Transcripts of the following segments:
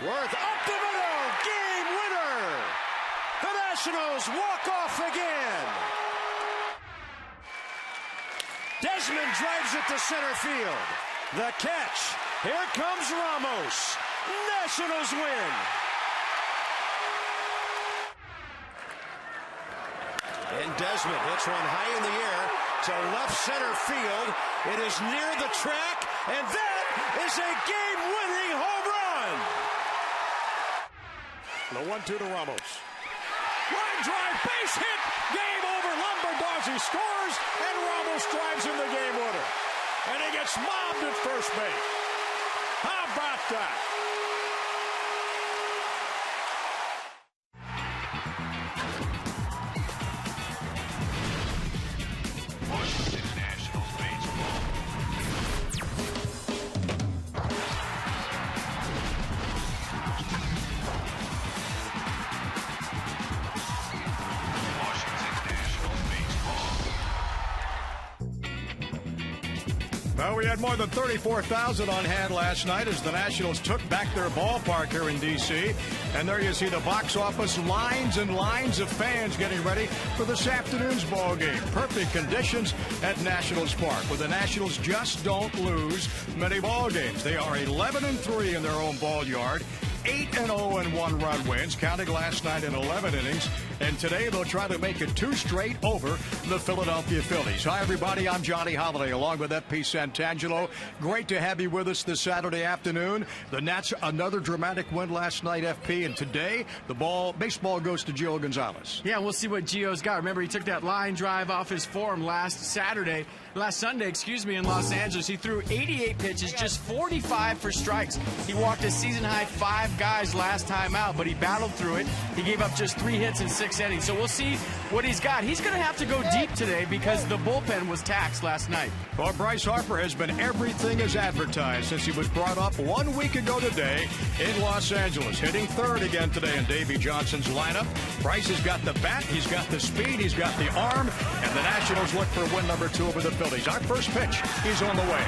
Worth up the middle. Game winner. The Nationals walk off again. Desmond drives it to center field. The catch. Here comes Ramos. Nationals win. And Desmond hits one high in the air to left center field. It is near the track, and that is a game-winning home run. The 1-2 to Ramos. Line drive, base hit, game over. Lombardozzi scores, and Ramos drives in the game winner. And he gets mobbed at first base. How about that? Well, we had more than 34,000 on hand last night as the Nationals took back their ballpark here in D.C. And there you see the box office, lines and lines of fans getting ready for this afternoon's ball game. Perfect conditions at Nationals Park, where the Nationals just don't lose many ball games. They are 11-3 in their own ball yard. 8-0 in one-run wins, counting last night in 11 innings. And today they'll try to make it 2 straight over the Philadelphia Phillies. Hi, everybody. I'm Johnny Holiday, along with FP Santangelo. Great to have you with us this Saturday afternoon. The Nats, another dramatic win last night, FP. And today, baseball goes to Gio Gonzalez. Yeah, we'll see what Gio's got. Remember, he took that line drive off his form last Sunday, in Los Angeles. He threw 88 pitches, just 45 for strikes. He walked a season-high 5 guys last time out, but he battled through it. He gave up just 3 hits in 6 innings. So we'll see what he's got. He's going to have to go deep today because the bullpen was taxed last night. Well, Bryce Harper has been everything as advertised since he was brought up 1 week ago today in Los Angeles. Hitting third again today in Davey Johnson's lineup. Bryce has got the bat, he's got the speed, he's got the arm, and the Nationals look for win number 2 over the Phillies. Our first pitch is on the way.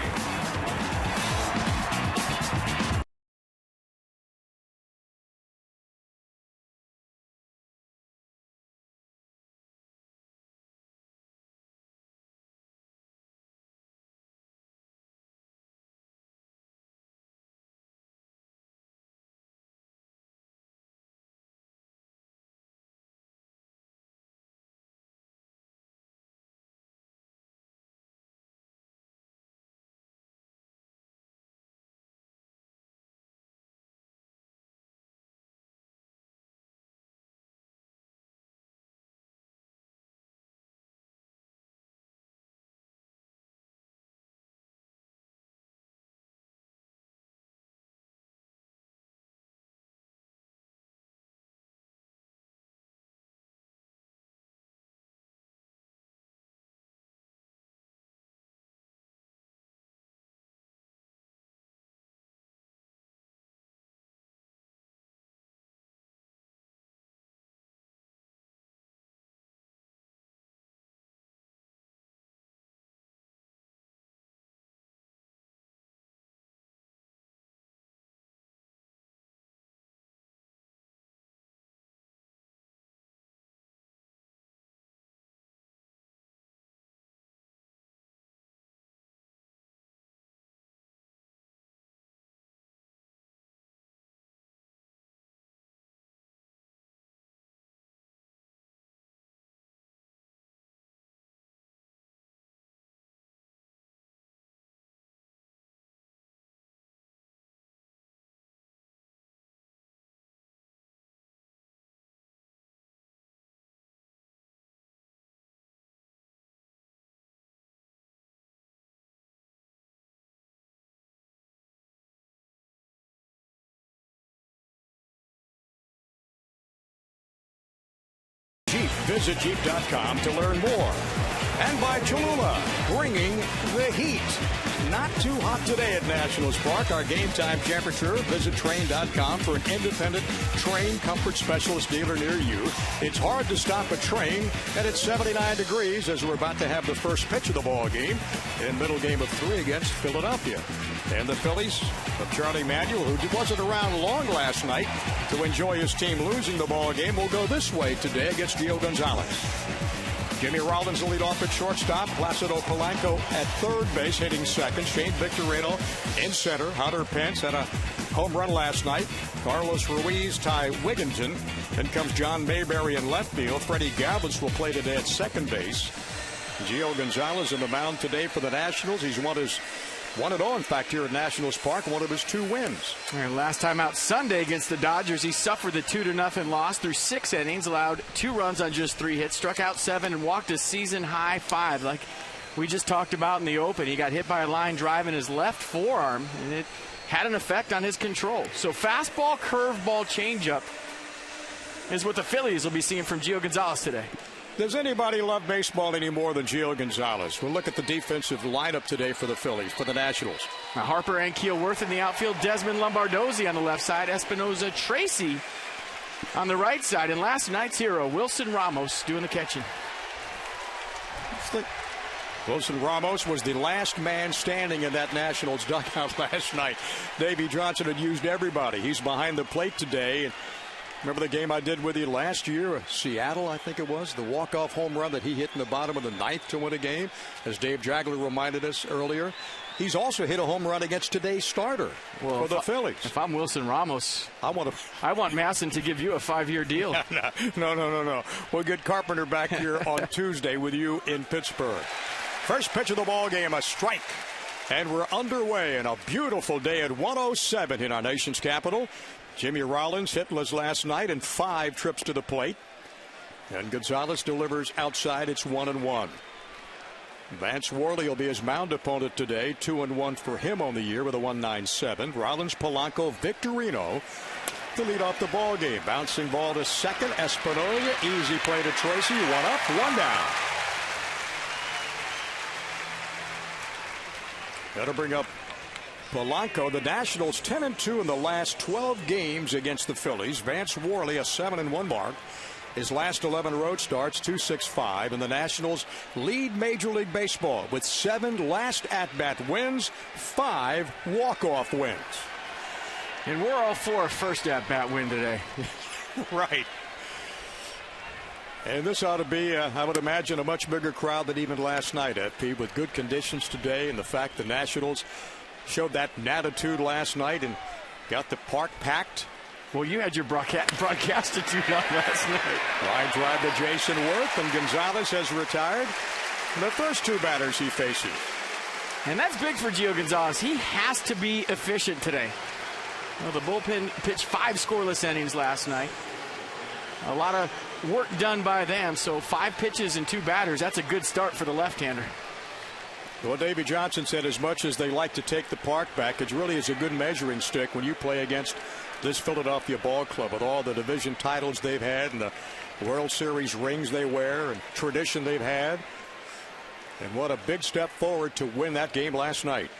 Visit Jeep.com to learn more. And by Cholula, bringing the heat. Not too hot today at Nationals Park. Our game time temperature. Visit Trane.com for an independent Trane comfort specialist dealer near you. It's hard to stop a Trane, and it's 79 degrees as we're about to have the first pitch of the ball game in middle game of 3 against Philadelphia. And the Phillies of Charlie Manuel, who wasn't around long last night to enjoy his team losing the ball game, will go this way today against Gio Gonzalez. Jimmy Rollins will lead off at shortstop. Placido Polanco at third base, hitting second. Shane Victorino in center. Hunter Pence had a home run last night. Carlos Ruiz, Ty Wigginton. Then comes John Mayberry in left field. Freddie Galvis will play today at second base. Gio Gonzalez in the mound today for the Nationals. He's won his 1-0, in fact, here at Nationals Park, one of his 2 wins. And last time out Sunday against the Dodgers, he suffered the 2-0 loss through 6 innings, allowed 2 runs on just 3 hits, struck out 7, and walked a season-high 5. Like we just talked about in the open, he got hit by a line drive in his left forearm, and it had an effect on his control. So fastball, curveball, changeup is what the Phillies will be seeing from Gio Gonzalez today. Does anybody love baseball any more than Gio Gonzalez? We'll look at the defensive lineup today for the Phillies, for the Nationals. Now Harper and Keelworth in the outfield, Desmond Lombardozzi on the left side, Espinoza Tracy on the right side, and last night's hero, Wilson Ramos, doing the catching. Wilson Ramos was the last man standing in that Nationals dugout last night. Davey Johnson had used everybody. He's behind the plate today. Remember the game I did with you last year, Seattle, I think it was, the walk-off home run that he hit in the bottom of the 9th to win a game, as Dave Jagler reminded us earlier. He's also hit a home run against today's starter for the Phillies. If I'm Wilson Ramos, I want Masson to give you a 5-year deal. No. We'll get Carpenter back here on Tuesday with you in Pittsburgh. First pitch of the ball game, a strike. And we're underway in a beautiful day at 107 in our nation's capital. Jimmy Rollins hitless last night and 5 trips to the plate. And Gonzalez delivers outside. It's 1-1. Vance Worley will be his mound opponent today. 2-1 for him on the year with a 1.97. Rollins, Polanco, Victorino to lead off the ball game. Bouncing ball to second. Espinoza. Easy play to Tracy. 1 up, 1 down. That'll bring up Polanco. The Nationals 10-2 in the last 12 games against the Phillies. Vance Worley a 7-1 mark. His last 11 road starts 2.65, and the Nationals lead Major League Baseball with 7 last at-bat wins, 5 walk-off wins. And we're all for a first at-bat win today. Right. And this ought to be, I would imagine, a much bigger crowd than even last night, FP, with good conditions today, and the fact the Nationals showed that attitude last night and got the park packed. Well, you had your broadcastitude on last night. Line drive to Jason Worth, and Gonzalez has retired. The first 2 batters he faces. And that's big for Gio Gonzalez. He has to be efficient today. Well, the bullpen pitched 5 scoreless innings last night. A lot of work done by them, so 5 pitches and 2 batters. That's a good start for the left-hander. Well, Davey Johnson said as much as they like to take the park back, it really is a good measuring stick when you play against this Philadelphia ball club with all the division titles they've had and the World Series rings they wear and tradition they've had. And what a big step forward to win that game last night.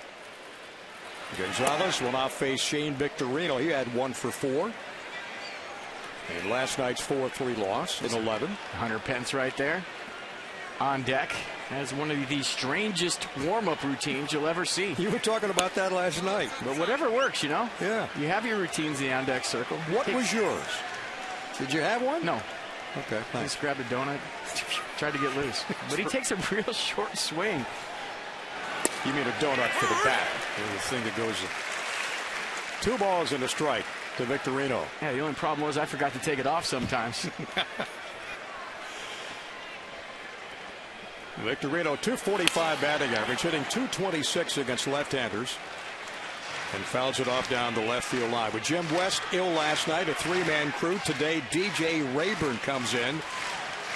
Gonzalez will now face Shane Victorino. He had 1 for 4. And last night's 4-3 loss in 11. Hunter Pence right there on deck has one of the strangest warm-up routines you'll ever see. You were talking about that last night. But whatever works, you know. Yeah. You have your routines in the on-deck circle. What was yours? Did you have one? No. Okay. I just grabbed a donut, tried to get loose. But he takes a real short swing. You mean a donut for the bat? The thing that goes 2 balls and a strike to Victorino. Yeah, the only problem was I forgot to take it off sometimes. Victorino, 245 batting average, hitting .226 against left-handers, and fouls it off down the left field line. With Jim West ill last night, a 3-man crew. Today, DJ Rayburn comes in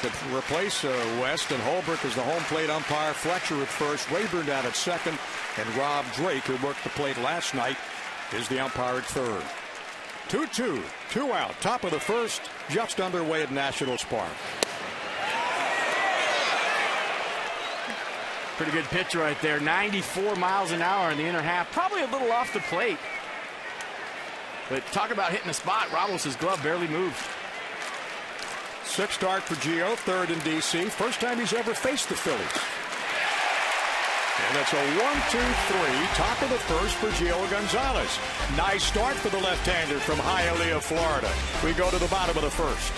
to replace West, and Holbrook is the home plate umpire. Fletcher at first, Rayburn down at second, and Rob Drake, who worked the plate last night, is the umpire at third. 2-2, 2 out, top of the first, just underway at Nationals Park. Pretty good pitch right there. 94 miles an hour in the inner half. Probably a little off the plate. But talk about hitting a spot. Ramos' glove barely moved. 6th start for Gio, 3rd in D.C. First time he's ever faced the Phillies. And it's a 1-2-3, top of the first for Gio Gonzalez. Nice start for the left-hander from Hialeah, Florida. We go to the bottom of the first.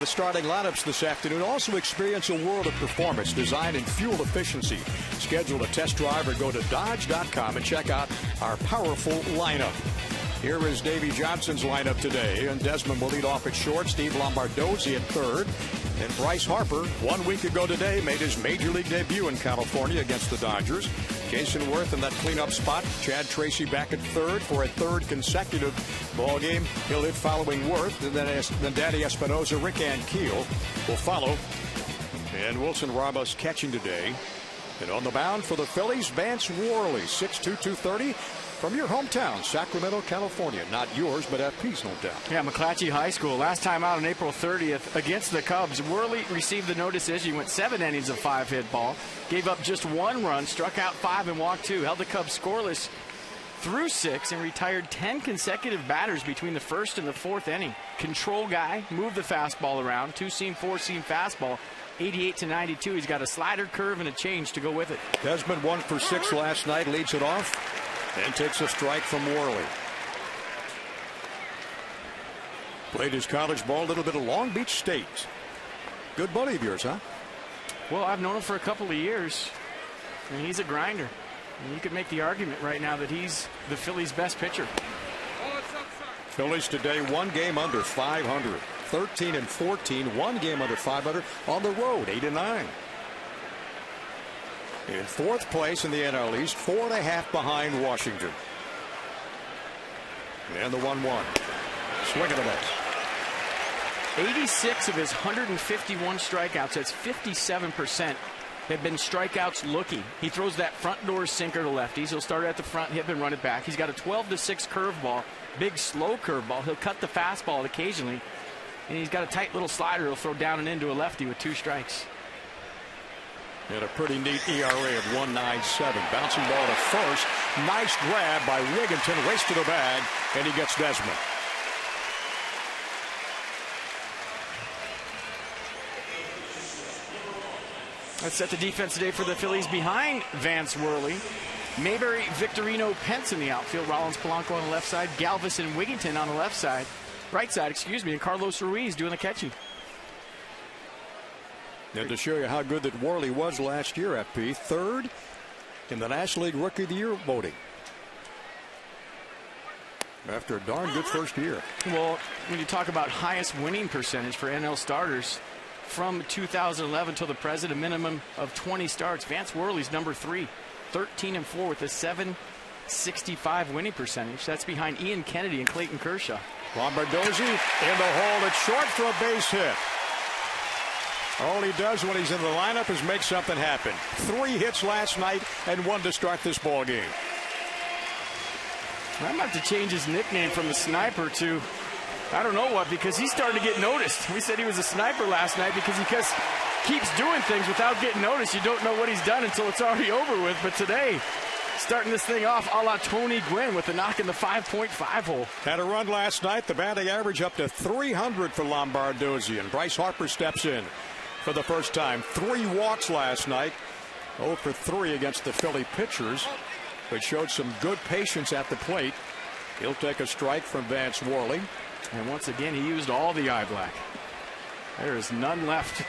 The starting lineups this afternoon also experience a world of performance, design, and fuel efficiency. Schedule a test drive or go to Dodge.com and check out our powerful lineup. Here is Davey Johnson's lineup today, and Desmond will lead off at short, Steve Lombardozzi at third, and Bryce Harper, 1 week ago today, made his major league debut in California against the Dodgers. Jason Worth in that cleanup spot. Chad Tracy back at third for a third consecutive ball game. He'll hit following Worth, and then Danny Espinosa, Rick Ankiel will follow. And Wilson Ramos catching today. And on the mound for the Phillies, Vance Worley, 6'2", 230. From your hometown, Sacramento, California. Not yours, but FP's hometown. Yeah, McClatchy High School. Last time out on April 30th against the Cubs, Worley received the no decision. He went 7 innings of 5-hit ball. Gave up just 1 run, struck out 5 and walked 2. Held the Cubs scoreless through 6 and retired 10 consecutive batters between the 1st and the 4th inning. Control guy, moved the fastball around. 2-seam, 4-seam fastball. 88 to 92. He's got a slider, curve, and a change to go with it. Desmond 1 for 6 last night, leads it off. And takes a strike from Worley. Played his college ball a little bit of Long Beach State. Good buddy of yours, huh? Well, I've known him for a couple of years. And he's a grinder. And you could make the argument right now that he's the Phillies' best pitcher. Phillies today 1 game under 500. 13 and 14, 1 game under 500 on the road, 8-9. In 4th place in the NL East, 4.5 behind Washington. And the 1-1. Swing and a miss. 86 of his 151 strikeouts, that's 57%, have been strikeouts looking. He throws that front door sinker to lefties. He'll start at the front, hip, and run it back. He's got a 12-6 curveball, big slow curveball. He'll cut the fastball occasionally. And he's got a tight little slider he'll throw down and into a lefty with 2 strikes. And a pretty neat ERA of 1.97. Bouncing ball to first. Nice grab by Wigginton. Race to the bag, and he gets Desmond. Let's set the defense today for the Phillies behind Vance Worley. Mayberry, Victorino, Pence in the outfield. Rollins, Polanco on the left side. Galvis and Wigginton on the left side. Right side, excuse me, and Carlos Ruiz doing the catching. And to show you how good that Worley was last year, FP, 3rd in the National League Rookie of the Year voting. After a darn good first year. Well, when you talk about highest winning percentage for NL starters from 2011 till the present, a minimum of 20 starts, Vance Worley's number 3, 13 and 4 with a .65 winning percentage. That's behind Ian Kennedy and Clayton Kershaw. Lombardozzi in the hole. It's short for a base hit. All he does when he's in the lineup is make something happen. 3 hits last night and 1 to start this ball game. I might have to change his nickname from the sniper to I don't know what, because he's starting to get noticed. We said he was a sniper last night because he keeps doing things without getting noticed. You don't know what he's done until it's already over with. But today, starting this thing off a la Tony Gwynn with a knock in the 5.5 hole. Had a run last night. The batting average up to 300 for Lombardozzi. And Bryce Harper steps in for the first time. 3 walks last night. 0 for 3 against the Philly pitchers, but showed some good patience at the plate. He'll take a strike from Vance Worley. And once again, he used all the eye black. There is none left.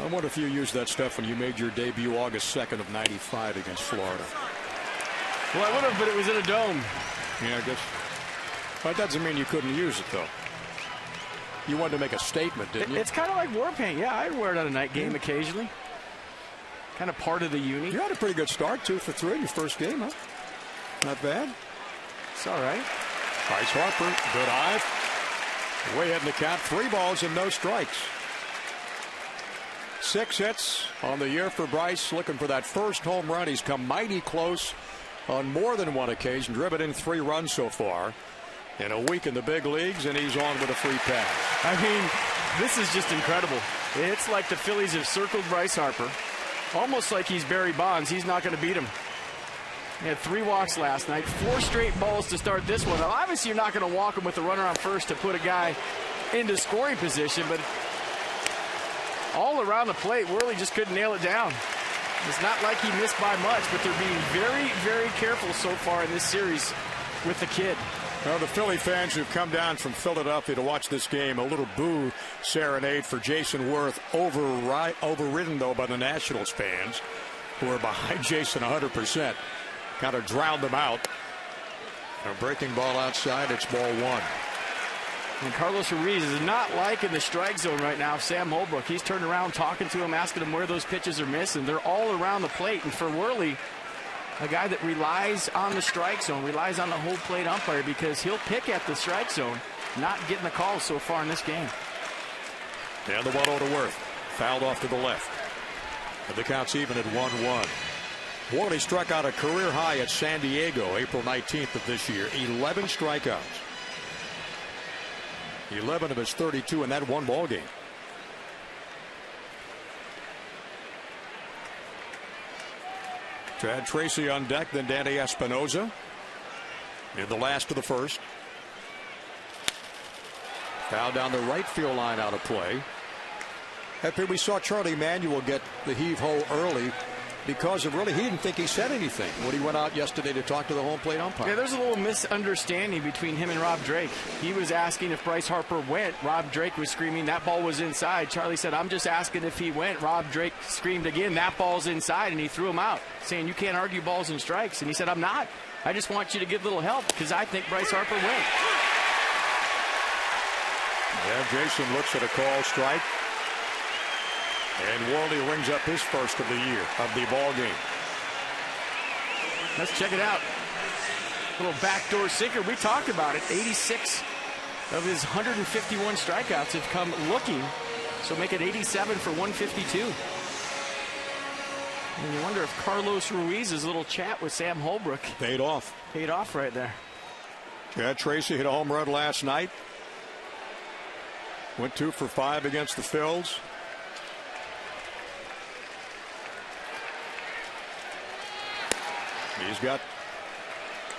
I wonder if you used that stuff when you made your debut August 2nd of '95 against Florida. Well, I would have, but it was in a dome. Yeah, I guess. That doesn't mean you couldn't use it, though. You wanted to make a statement, didn't you? It's kind of like war paint. Yeah, I'd wear it on a night game occasionally. Kind of part of the uni. You had a pretty good start, 2 for 3 in your first game, huh? Not bad. It's all right. Bryce Harper, good eye. Way ahead in the count. 3 balls and no strikes. 6 hits on the year for Bryce. Looking for that first home run. He's come mighty close on more than one occasion. Driven in 3 runs so far in a week in the big leagues, and he's on with a free pass. I mean, this is just incredible. It's like the Phillies have circled Bryce Harper. Almost like he's Barry Bonds. He's not going to beat him. He had 3 walks last night, 4 straight balls to start this one. Now, obviously, you're not going to walk him with the runner on first to put a guy into scoring position, but all around the plate, Worley just couldn't nail it down. It's not like he missed by much, but they're being very, very careful so far in this series with the kid. Well, the Philly fans who've come down from Philadelphia to watch this game, a little boo serenade for Jason Worth, overridden, though, by the Nationals fans, who are behind Jason 100%. Kind of drowned them out. A breaking ball outside. It's ball 1. And Carlos Ruiz is not liking the strike zone right now. Sam Holbrook, he's turned around talking to him, asking him where those pitches are missing. They're all around the plate. And for Worley, a guy that relies on the strike zone, relies on the whole plate umpire, because he'll pick at the strike zone, not getting the calls so far in this game. And the 1-0 to Worth. Fouled off to the left. And the count's even at 1-1. Worley struck out a career high at San Diego April 19th of this year. 11 strikeouts. 11 of his 32 in that one ball game. Chad Tracy on deck, then Danny Espinoza in the last of the first. Foul down the right field line, out of play. After we saw Charlie Manuel get the heave-ho early because of really, he didn't think he said anything when he went out yesterday to talk to the home plate umpire. Yeah, there's a little misunderstanding between him and Rob Drake. He was asking if Bryce Harper went. Rob Drake was screaming that ball was inside. Charlie said, I'm just asking if he went. Rob Drake screamed again, that ball's inside, and he threw him out, saying you can't argue balls and strikes. And he said, I'm not. I just want you to give a little help because I think Bryce Harper went. Yeah, Jason looks at a call strike. And Worley rings up his first of the year, of the ball game. Let's check it out. Little backdoor sinker. We talked about it. 86 of his 151 strikeouts have come looking. So make it 87 for 152. And you wonder if Carlos Ruiz's little chat with Sam Holbrook paid off. Paid off right there. Chad Tracy hit a home run last night. Went 2 for 5 against the Phils. He's got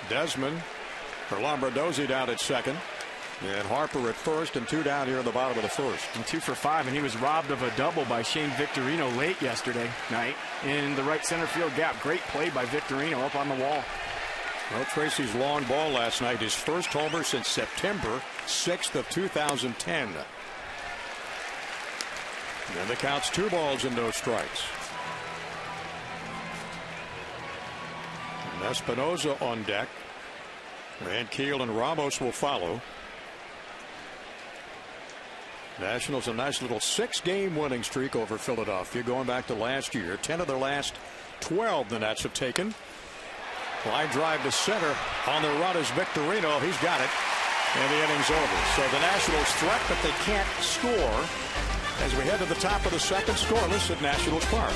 Desmond for Lombardozzi down at second, and Harper at first, and 2 down here in the bottom of the first. And 2 for 5, and he was robbed of a double by Shane Victorino late yesterday night in the right center field gap. Great play by Victorino up on the wall. Well, Tracy's long ball last night, his first homer since September 6th of 2010. And the count's 2 balls and no strikes. Espinoza on deck. Van Keel and Ramos will follow. Nationals a nice little 6-game winning streak over Philadelphia going back to last year. 10 of their last 12 the Nats have taken. Line drive to center on the run is Victorino. He's got it. And the inning's over. So the Nationals threat, but they can't score as we head to the top of the second, scoreless at Nationals Park.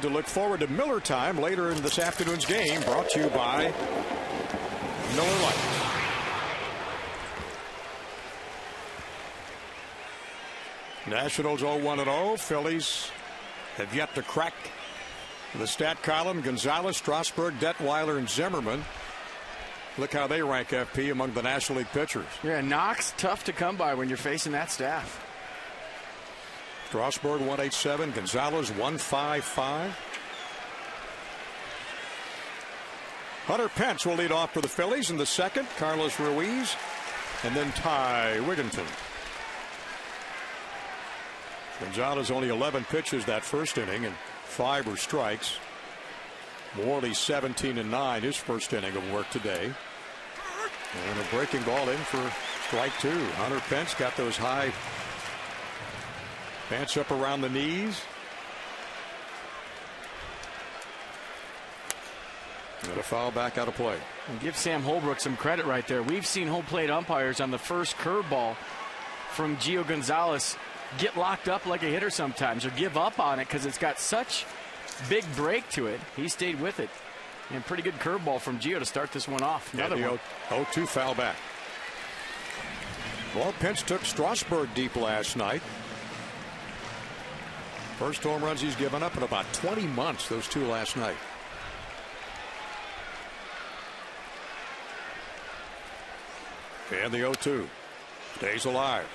To look forward to Miller time later in this afternoon's game, brought to you by Miller Lite. Nationals 0-1-0. Phillies have yet to crack the stat column. Gonzalez, Strasburg, Detweiler, and Zimmerman. Look how they rank FP among the National League pitchers. Yeah, Knox tough to come by when you're facing that staff. Strasburg 187, Gonzalez 155. Hunter Pence will lead off for the Phillies in the second. Carlos Ruiz, and then Ty Wigginton. Gonzalez only 11 pitches that first inning, and 5 were strikes. Morley 17-9, his first inning of work today. And a breaking ball in for strike 2. Hunter Pence got those high pants up around the knees. And a foul back out of play. And give Sam Holbrook some credit right there. We've seen home plate umpires on the first curveball from Gio Gonzalez get locked up like a hitter sometimes, or give up on it because it's got such big break to it. He stayed with it. And pretty good curveball from Gio to start this one off. Another one. 0-2 foul back. Well, Pence took Strasburg deep last night. First home runs he's given up in about 20 months, those 2 last night. And the 0-2 stays alive.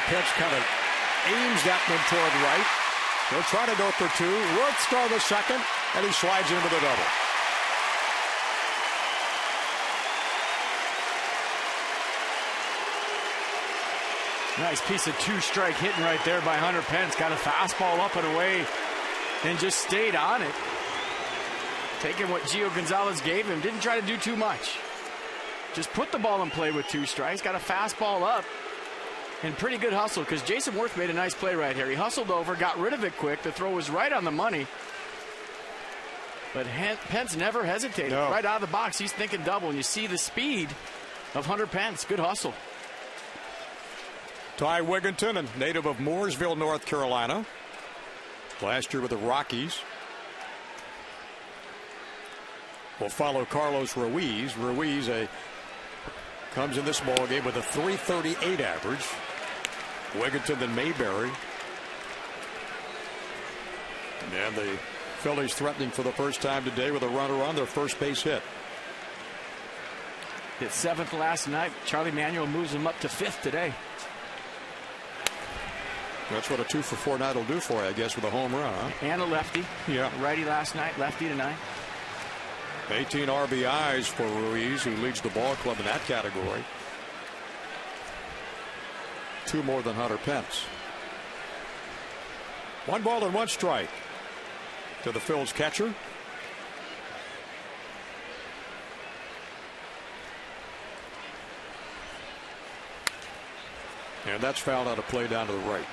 Pitch kind of aims that one toward right. He'll try to go for 2. Worth throw the second, and he slides into the double. Nice piece of 2-strike hitting right there by Hunter Pence. Got a fastball up and away and just stayed on it. Taking what Gio Gonzalez gave him. Didn't try to do too much. Just put the ball in play with 2 strikes. Got a fastball up. And pretty good hustle, because Jason Worth made a nice play right here. He hustled over, got rid of it quick. The throw was right on the money. But Pence never hesitated. No. Right out of the box, he's thinking double. And you see the speed of Hunter Pence. Good hustle. Ty Wigginton, a native of Mooresville, North Carolina. Last year with the Rockies. Will follow Carlos Ruiz. Ruiz comes in this ball game with a .338 average. Wigginton, then Mayberry. And the Phillies threatening for the first time today with a runner on their first base hit. Hit 7th last night. Charlie Manuel moves him up to 5th today. That's what a 2-for-4 night will do for you, I guess, with a home run, huh? And a lefty. Yeah. Righty last night, lefty tonight. 18 RBIs for Ruiz, who leads the ball club in that category. 2 more than Hunter Pence. 1 ball and 1 strike to the Phil's catcher. And that's fouled out of play down to the right.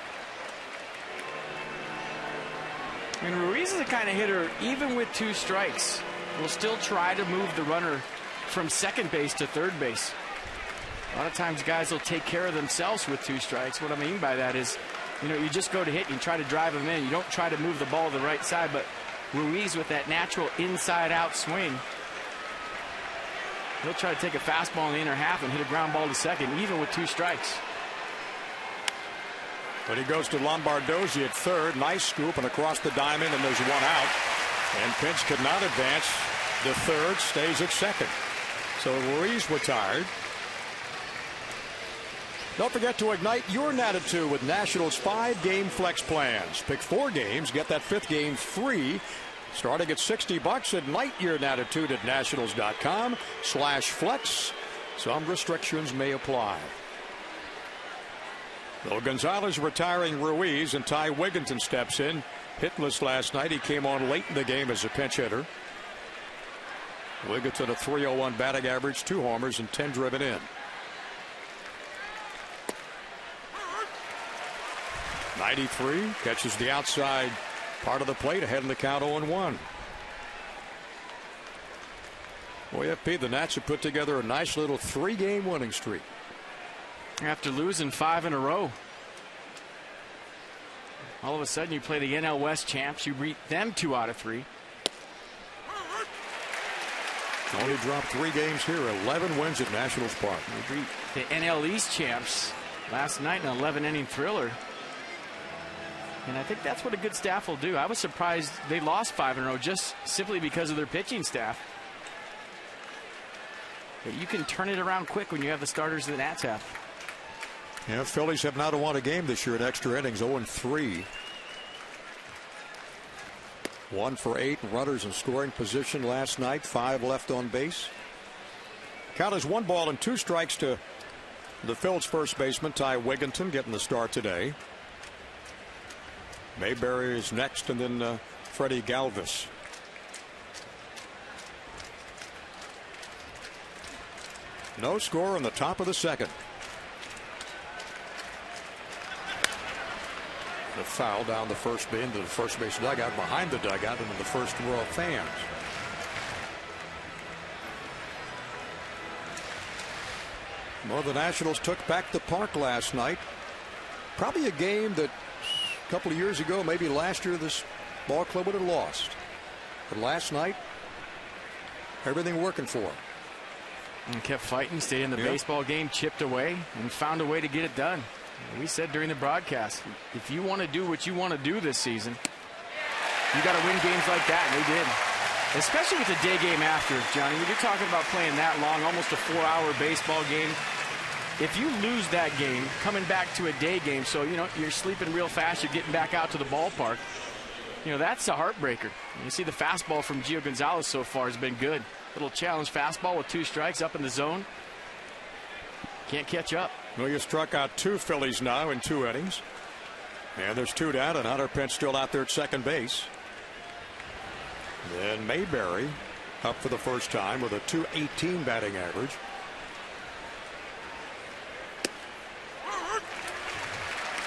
And Ruiz is the kind of hitter, even with 2 strikes, will still try to move the runner from second base to third base. A lot of times guys will take care of themselves with 2 strikes. What I mean by that is, you just go to hit and you try to drive them in. You don't try to move the ball to the right side, but Ruiz with that natural inside-out swing, he'll try to take a fastball in the inner half and hit a ground ball to second, even with 2 strikes. But he goes to Lombardozzi at third. Nice scoop and across the diamond, and there's 1 out. And Pence could not advance to third, stays at second. So Ruiz retired. Don't forget to ignite your Natitude with Nationals 5-game flex plans. Pick 4 games, get that 5th game free. Starting at $60, ignite your Natitude at nationals.com/flex. Some restrictions may apply. Though Gonzalez retiring Ruiz, and Ty Wigginton steps in. Hitless last night. He came on late in the game as a pinch hitter. Wigginton a .301 batting average, 2 homers and 10 driven in. 93 catches the outside part of the plate, ahead in the count 0-1. Boy, FP, the Nats have put together a nice little 3-game winning streak. After losing 5 in a row. All of a sudden you play the NL West champs. You beat them 2 out of 3. Only dropped 3 games here. 11 wins at Nationals Park. We beat the NL East champs last night in an 11-inning thriller. And I think that's what a good staff will do. I was surprised they lost 5 in a row just simply because of their pitching staff. But you can turn it around quick when you have the starters the Nats have. Yeah, Phillies have not won a game this year in extra innings, 0-3. 1 for 8 runners in scoring position last night, 5 left on base. Count is 1 ball and 2 strikes to the Phil's first baseman, Ty Wigginton, getting the start today. Mayberry is next, and then Freddie Galvis. No score in the top of the second. The foul down the first base into the first base dugout, behind the dugout, into the first row of fans. Well, the Nationals took back the park last night. Probably a game that a couple of years ago, maybe last year, this ball club would have lost. But last night, everything working for them. And kept fighting, stayed in the baseball game, chipped away, and found a way to get it done. We said during the broadcast, if you want to do what you want to do this season, you got to win games like that, and they did. Especially with the day game after, Johnny. When you're talking about playing that long, almost a 4-hour baseball game, if you lose that game, coming back to a day game, so you're sleeping real fast, you're getting back out to the ballpark, that's a heartbreaker. You see the fastball from Gio Gonzalez so far has been good. Little challenge fastball with 2 strikes up in the zone. Can't catch up. Well, you struck out 2 Phillies now in 2 innings. And there's 2 down, and Hunter Pence still out there at second base. Then Mayberry up for the first time with a .218 batting average.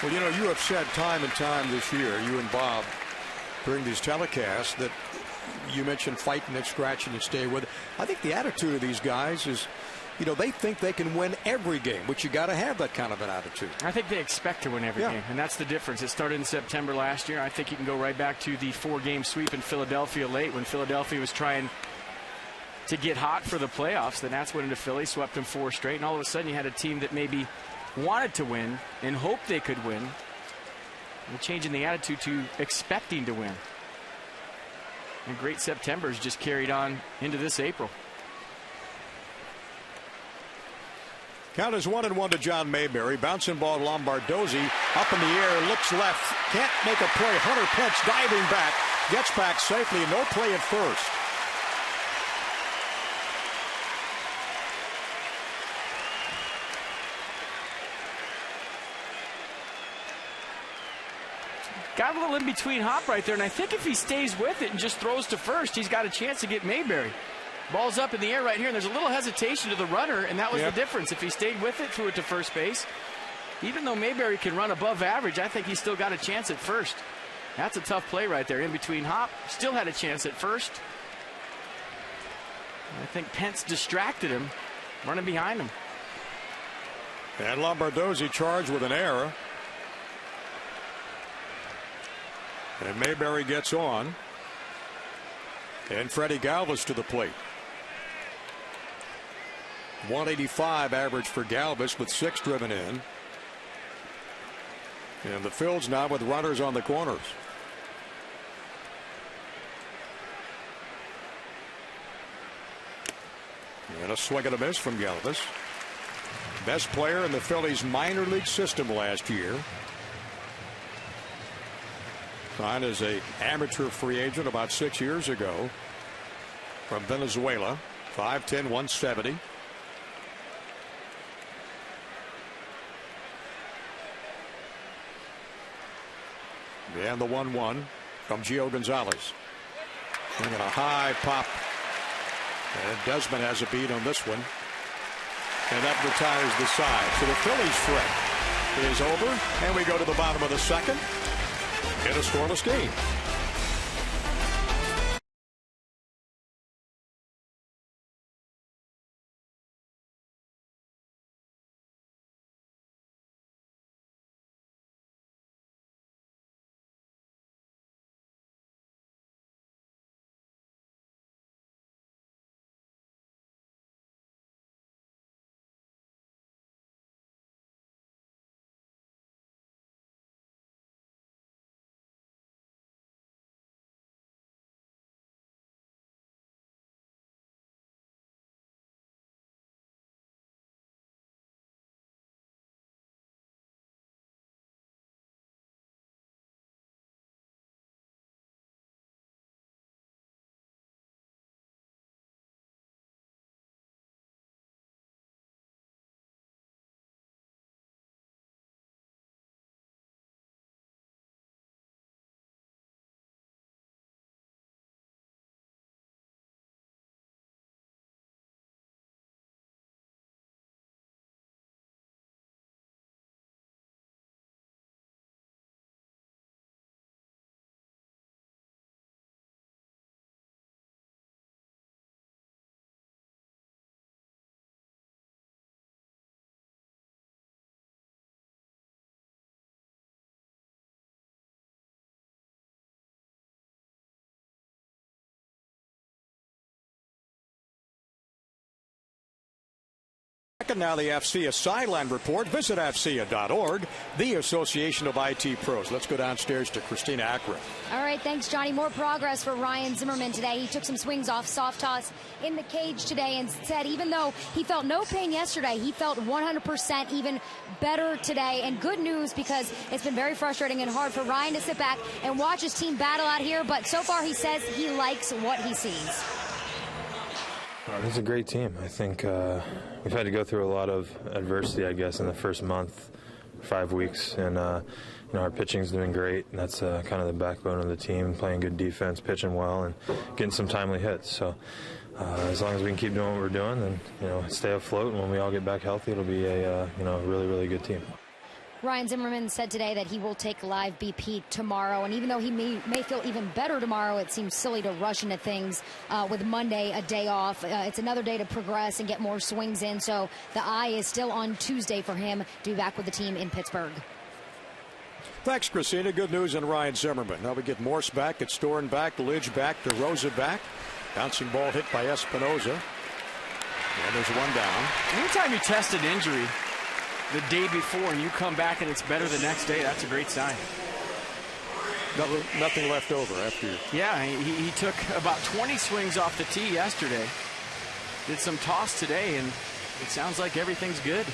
Well, you have said time and time this year, you and Bob, during these telecasts, that you mentioned fighting and scratching and stay with it. I think the attitude of these guys is, they think they can win every game, but you got to have that kind of an attitude. I think they expect to win every game, and that's the difference. It started in September last year. I think you can go right back to the 4-game sweep in Philadelphia late when Philadelphia was trying to get hot for the playoffs. The Nats went into Philly, swept them 4 straight, and all of a sudden you had a team that maybe wanted to win and hoped they could win. And changing the attitude to expecting to win. And great September has just carried on into this April. Count is 1-1 to John Mayberry. Bouncing ball, Lombardozzi up in the air, looks left, can't make a play. Hunter Pence diving back, gets back safely, no play at first. Got a little in between hop right there, and I think if he stays with it and just throws to first, he's got a chance to get Mayberry. Ball's up in the air right here, and there's a little hesitation to the runner, and that was the difference. If he stayed with it, threw it to first base. Even though Mayberry can run above average, I think he's still got a chance at first. That's a tough play right there. In between hop, still had a chance at first. I think Pence distracted him, running behind him. And Lombardozzi charged with an error. And Mayberry gets on. And Freddie Galvis to the plate. 185 average for Galvis with 6 driven in. And the Phils now with runners on the corners. And a swing and a miss from Galvis. Best player in the Phillies minor league system last year. Signed as an amateur free agent about 6 years ago from Venezuela. 5'10", 170. And the 1-1 from Gio Gonzalez. Looking at a high pop. And Desmond has a beat on this one. And that retires the side. So the Phillies threat is over. And we go to the bottom of the second in a scoreless game. Now the AFCIA sideline report. Visit AFCIA.org, the Association of IT Pros. Let's go downstairs to Christina Akron. All right, thanks, Johnny. More progress for Ryan Zimmerman today. He took some swings off soft toss in the cage today and said even though he felt no pain yesterday, he felt 100% even better today. And good news because it's been very frustrating and hard for Ryan to sit back and watch his team battle out here. But so far he says he likes what he sees. It's a great team. I think we've had to go through a lot of adversity, I guess, in the first month, 5 weeks, and our pitching's doing great. And that's kind of the backbone of the team, playing good defense, pitching well, and getting some timely hits. So as long as we can keep doing what we're doing, then stay afloat. And when we all get back healthy, it'll be a really, really good team. Ryan Zimmerman said today that he will take live BP tomorrow, and even though he may feel even better tomorrow, it seems silly to rush into things with Monday a day off. It's another day to progress and get more swings in, so the eye is still on Tuesday for him to be back with the team in Pittsburgh. Thanks, Christina. Good news on Ryan Zimmerman. Now we get Morse back, get Storen back, Lidge back, DeRosa back. Bouncing ball hit by Espinoza. And there's one down. Anytime you test an injury the day before and you come back and it's better the next day, that's a great sign. Nothing left over after. Yeah, he took about 20 swings off the tee yesterday. Did some toss today, and it sounds like everything's good.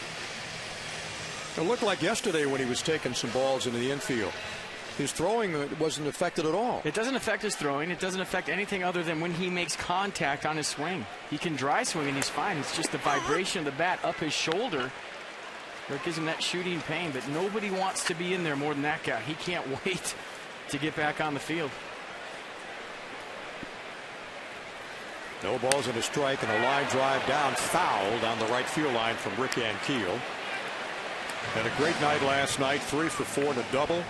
It looked like yesterday when he was taking some balls into the infield. His throwing wasn't affected at all. It doesn't affect his throwing. It doesn't affect anything other than when he makes contact on his swing. He can dry swing and he's fine. It's just the vibration of the bat up his shoulder that gives him that shooting pain. But nobody wants to be in there more than that guy. He can't wait to get back on the field. No balls and a strike, and a line drive down foul down the right field line from Rick Ankiel. Had a great night last night, 3 for 4 and a double.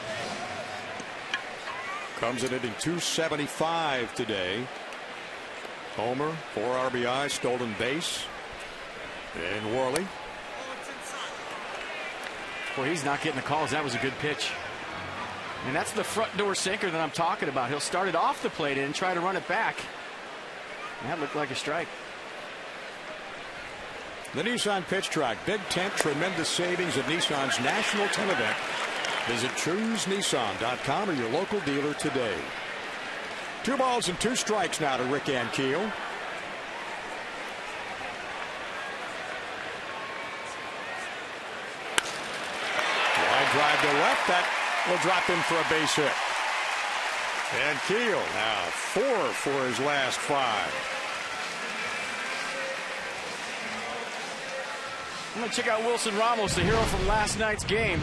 Comes in hitting .275 today. Homer, 4 RBI, stolen base. And Worley. Boy, he's not getting the calls. That was a good pitch. And that's the front door sinker that I'm talking about. He'll start it off the plate and try to run it back. That looked like a strike. The Nissan Pitch Track. Big tent, tremendous savings at Nissan's National Tent Event. Visit ChooseNissan.com or your local dealer today. 2 balls and 2 strikes now to Rick Ankiel. Line drive to left. That will drop in for a base hit. Ankiel now 4 for his last 5. I'm going to check out Wilson Ramos, the hero from last night's game.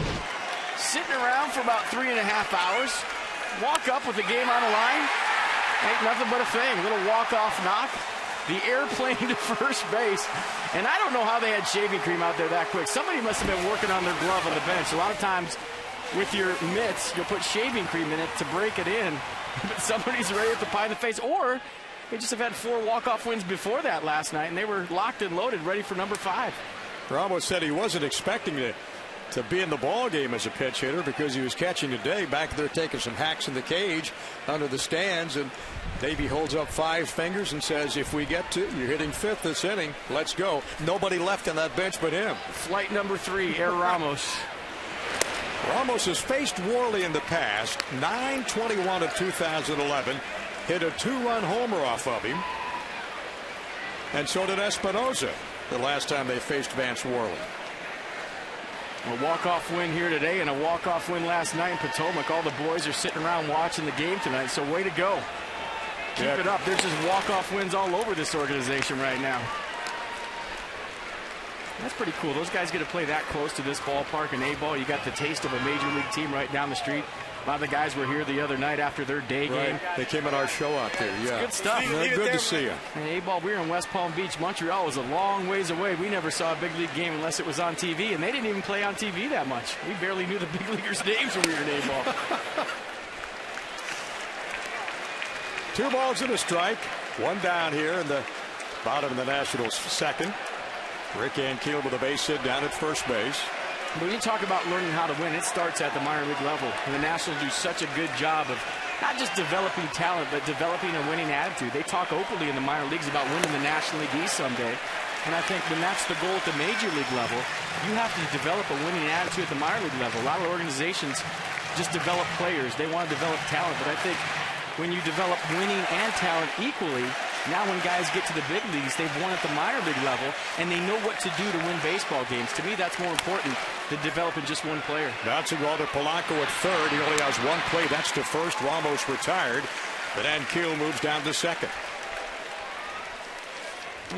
Sitting around for about 3.5 hours. Walk up with the game on the line. Ain't nothing but a thing. Little walk-off knock. The airplane to first base. And I don't know how they had shaving cream out there that quick. Somebody must have been working on their glove on the bench. A lot of times with your mitts, you'll put shaving cream in it to break it in. But somebody's ready to pie in the face. Or they just have had 4 walk-off wins before that last night, and they were locked and loaded, ready for number 5. Ramos said he wasn't expecting to be in the ball game as a pitch hitter because he was catching today. Back there taking some hacks in the cage under the stands, and Davey holds up 5 fingers and says, if we get to, you're hitting 5th this inning, let's go. Nobody left on that bench but him. Flight number 3, Air Ramos. Ramos has faced Worley in the past. 9/21 of 2011. Hit a 2-run homer off of him. And so did Espinosa the last time they faced Vance Worley. A walk-off win here today and a walk-off win last night in Potomac. All the boys are sitting around watching the game tonight, so way to go. Keep it up. There's just walk-off wins all over this organization right now. That's pretty cool. Those guys get to play that close to this ballpark in A-ball. You got the taste of a major league team right down the street. A lot of the guys were here the other night after their day game. They came at our show out there. Yeah, good stuff. Good to see you. And A-ball, we were in West Palm Beach. Montreal was a long ways away. We never saw a big league game unless it was on TV, and they didn't even play on TV that much. We barely knew the big leaguers' names when we were in A-ball. 2 balls and a strike. 1 down here in the bottom of the Nationals' 2nd. Rick Ankiel with a base hit down at first base. When you talk about learning how to win, it starts at the minor league level. And the Nationals do such a good job of not just developing talent, but developing a winning attitude. They talk openly in the minor leagues about winning the National League East someday. And I think when that's the goal at the major league level, you have to develop a winning attitude at the minor league level. A lot of organizations just develop players. They want to develop talent. But I think when you develop winning and talent equally, now when guys get to the big leagues, they've won at the minor league level, and they know what to do to win baseball games. To me, that's more important than developing just one player. Bouncing ball to Polanco at 3rd. He only has 1 play. That's to 1st. Ramos retired. But Ankiel moves down to 2nd.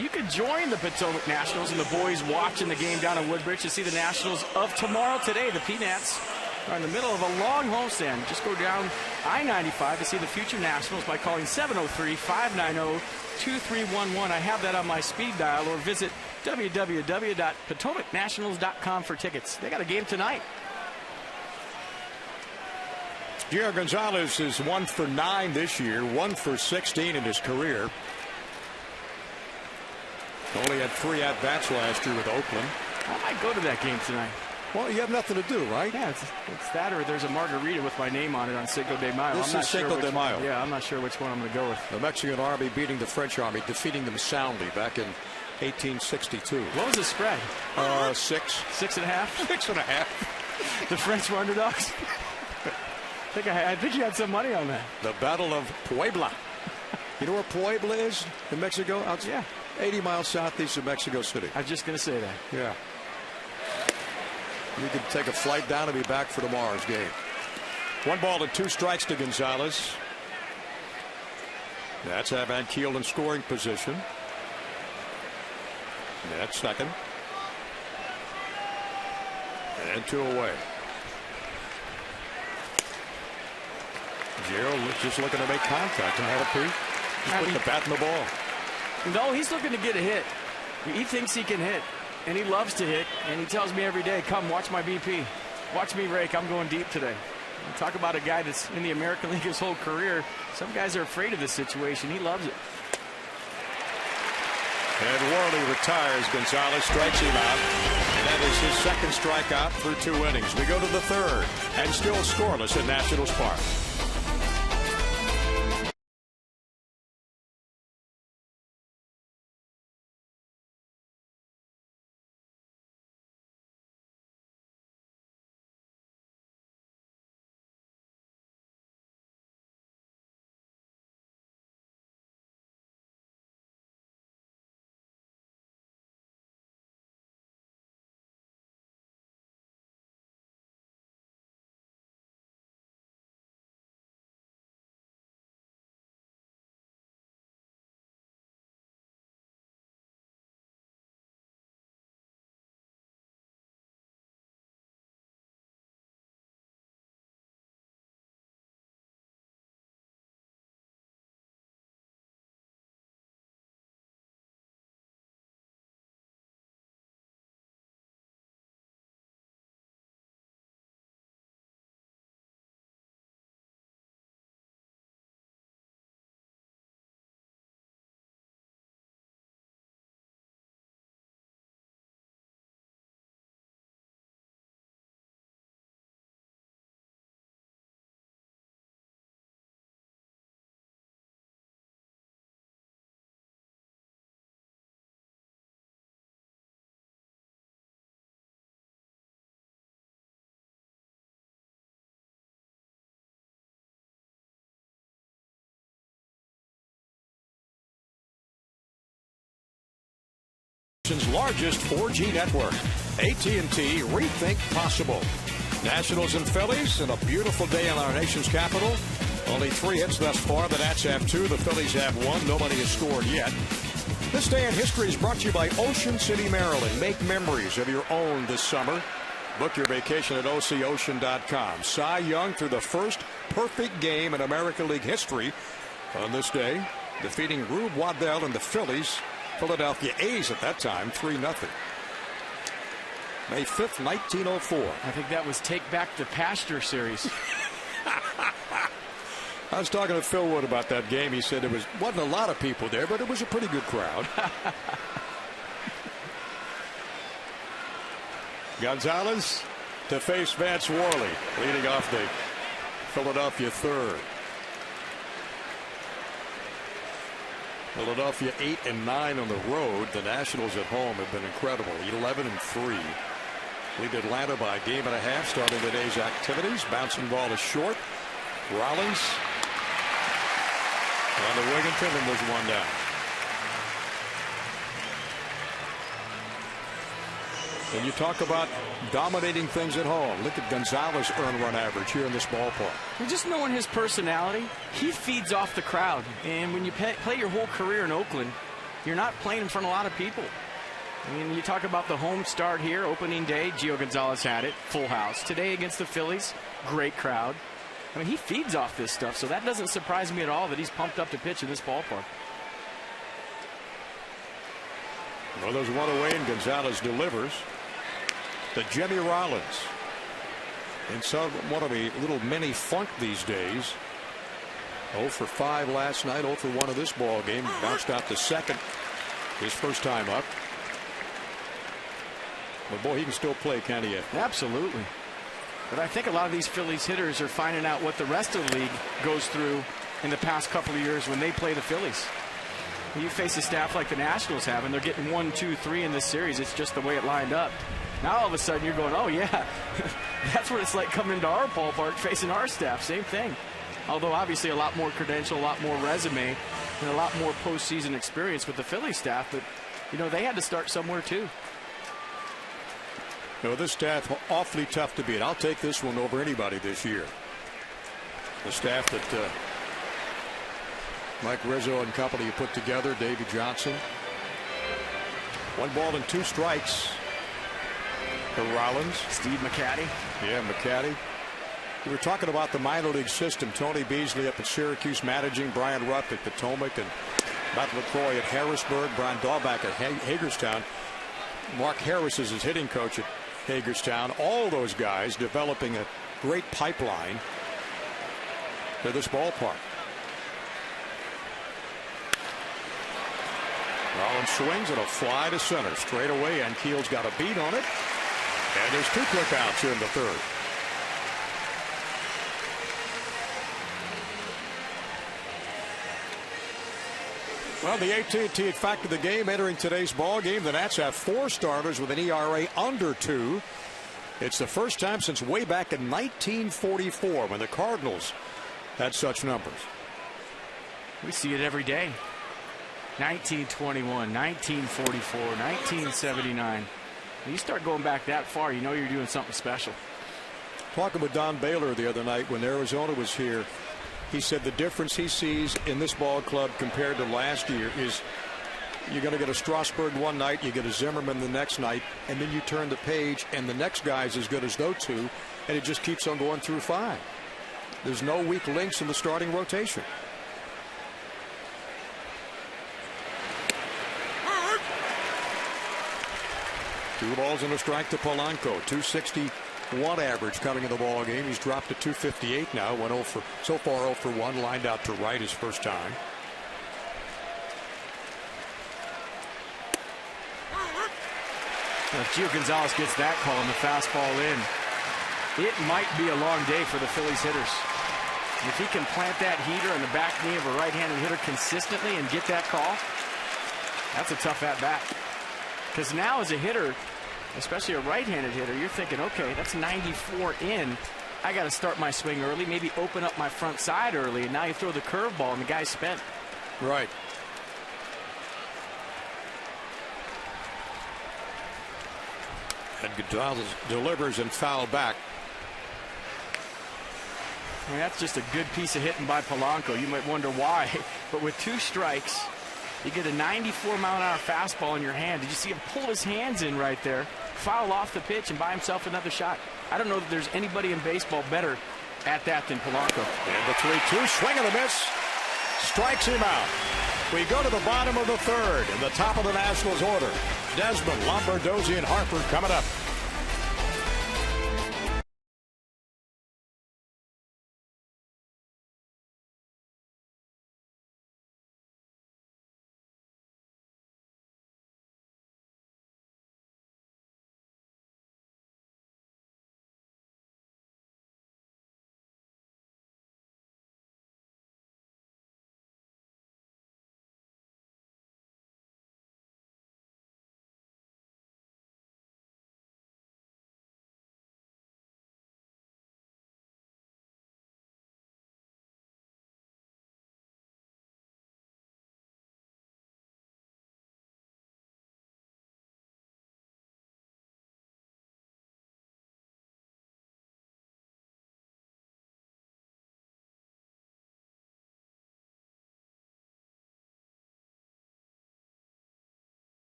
You could join the Potomac Nationals and the boys watching the game down in Woodbridge to see the Nationals of tomorrow today. The Peanuts are in the middle of a long homestand. Just go down I-95 to see the future Nationals by calling 703-590-2311. I have that on my speed dial, or visit www.potomacnationals.com for tickets. They got a game tonight. Gio Gonzalez is 1 for 9 this year, 1 for 16 in his career. Only had 3 at-bats last year with Oakland. I might go to that game tonight. Well, you have nothing to do, right? Yeah, it's that, or there's a margarita with my name on it on Cinco de Mayo. This is Cinco de Mayo. Yeah, I'm not sure which one I'm going to go with. The Mexican army beating the French army, defeating them soundly back in 1862. What was the spread? 6. 6.5? 6.5. The French were underdogs? I think you had some money on that. The Battle of Puebla. You know where Puebla is in Mexico? Yeah. 80 miles southeast of Mexico City. I was just going to say that. Yeah. You could take a flight down and be back for tomorrow's game. 1-2 strikes to Gonzalez. That's Van Kiel in scoring position. That's second. And 2 away. Gerald just looking to make contact and have a peek. Just put the bat in the ball. No, he's looking to get a hit. He thinks he can hit, and he loves to hit, and he tells me every day, come watch my BP. Watch me rake. I'm going deep today. You talk about a guy that's in the American League his whole career. Some guys are afraid of this situation. He loves it. And Worley retires. Gonzalez strikes him out. And that is his second strikeout through 2 innings. We go to the third, and still scoreless at Nationals Park. Largest 4G network. AT&T, rethink possible. Nationals and Phillies, and a beautiful day in our nation's capital. Only 3 hits thus far. The Nats have 2. The Phillies have 1. Nobody has scored yet. This day in history is brought to you by Ocean City, Maryland. Make memories of your own this summer. Book your vacation at OCOcean.com. Cy Young through the first perfect game in American League history on this day, defeating Rube Waddell and the Phillies. Philadelphia A's at that time, 3-0. May 5th, 1904. I think that was Take Back the Pasture series. I was talking to Phil Wood about that game. He said there wasn't a lot of people there, but it was a pretty good crowd. Gonzalez to face Vance Worley, leading off the Philadelphia third. Philadelphia 8-9 on the road. The Nationals at home have been incredible. 11-3. Lead Atlanta by a game and a half starting today's activities. Bouncing ball is short. Rollins on to Wigginton, and there's 1 down. And you talk about dominating things at home. Look at Gonzalez' earned run average here in this ballpark. And just knowing his personality, he feeds off the crowd. And when you play your whole career in Oakland, you're not playing in front of a lot of people. I mean, you talk about the home start here, opening day, Gio Gonzalez had it, full house. Today against the Phillies, great crowd. I mean, he feeds off this stuff, so that doesn't surprise me at all that he's pumped up to pitch in this ballpark. Well, there's 1 away, and Gonzalez delivers to Jimmy Rollins. In somewhat of a little mini funk these days. 0 for 5 last night, 0 for 1 of this ball game. Bounced out to second his first time up. But boy, he can still play, can't he? Absolutely. But I think a lot of these Phillies hitters are finding out what the rest of the league goes through in the past couple of years when they play the Phillies. You face a staff like the Nationals have, and they're getting 1, 2, 3 in this series. It's just the way it lined up. Now all of a sudden you're going, oh yeah, that's what it's like coming into our ballpark facing our staff. Same thing. Although obviously a lot more credential, a lot more resume, and a lot more postseason experience with the Philly staff. But, you know, they had to start somewhere too. No, this staff awfully tough to beat. I'll take this one over anybody this year. The staff that Mike Rizzo and company put together, Davey Johnson. 1-2 strikes for Rollins. Steve McCatty. Yeah, McCatty. We were talking about the minor league system. Tony Beasley up at Syracuse managing, Brian Rupp at Potomac, and Matt LaCroix at Harrisburg, Brian Dahlback at Hagerstown. Mark Harris is his hitting coach at Hagerstown. All those guys developing a great pipeline to this ballpark. Rollins swings and a fly to center straight away, and Keel's got a beat on it. And there's 2 quick outs here in the third. Well, the AT&T fact of the game entering today's ball game. The Nats have 4 starters with an ERA under 2. It's the first time since way back in 1944 when the Cardinals had such numbers. We see it every day. 1921, 1944, 1979. When you start going back that far, you know you're doing something special. Talking with Don Baylor the other night when Arizona was here, he said the difference he sees in this ball club compared to last year is you're going to get a Strasburg one night, you get a Zimmerman the next night, and then you turn the page and the next guy's as good as those 2, and it just keeps on going through 5. There's no weak links in the starting rotation. Two balls and a strike to Polanco. 261 average coming in the ball game. He's dropped to 258 now. Went 0 for so far 0 for 1. Lined out to right his first time. If Gio Gonzalez gets that call and the fastball in, it might be a long day for the Phillies hitters. If he can plant that heater on the back knee of a right-handed hitter consistently and get that call, that's a tough at-bat. Because now as a hitter, especially a right-handed hitter, you're thinking, okay, that's 94 in. I got to start my swing early, maybe open up my front side early, and now you throw the curveball and the guy's spent. Right. And Gonzalez delivers and foul back. I mean, that's just a good piece of hitting by Polanco. You might wonder why, but with 2 strikes, you get a 94-mile-an-hour fastball in your hand. Did you see him pull his hands in right there, foul off the pitch, and buy himself another shot? I don't know that there's anybody in baseball better at that than Polanco. And the 3-2 swing and a miss strikes him out. We go to the bottom of the third in the top of the Nationals order. Desmond, Lombardozzi, and Harper coming up.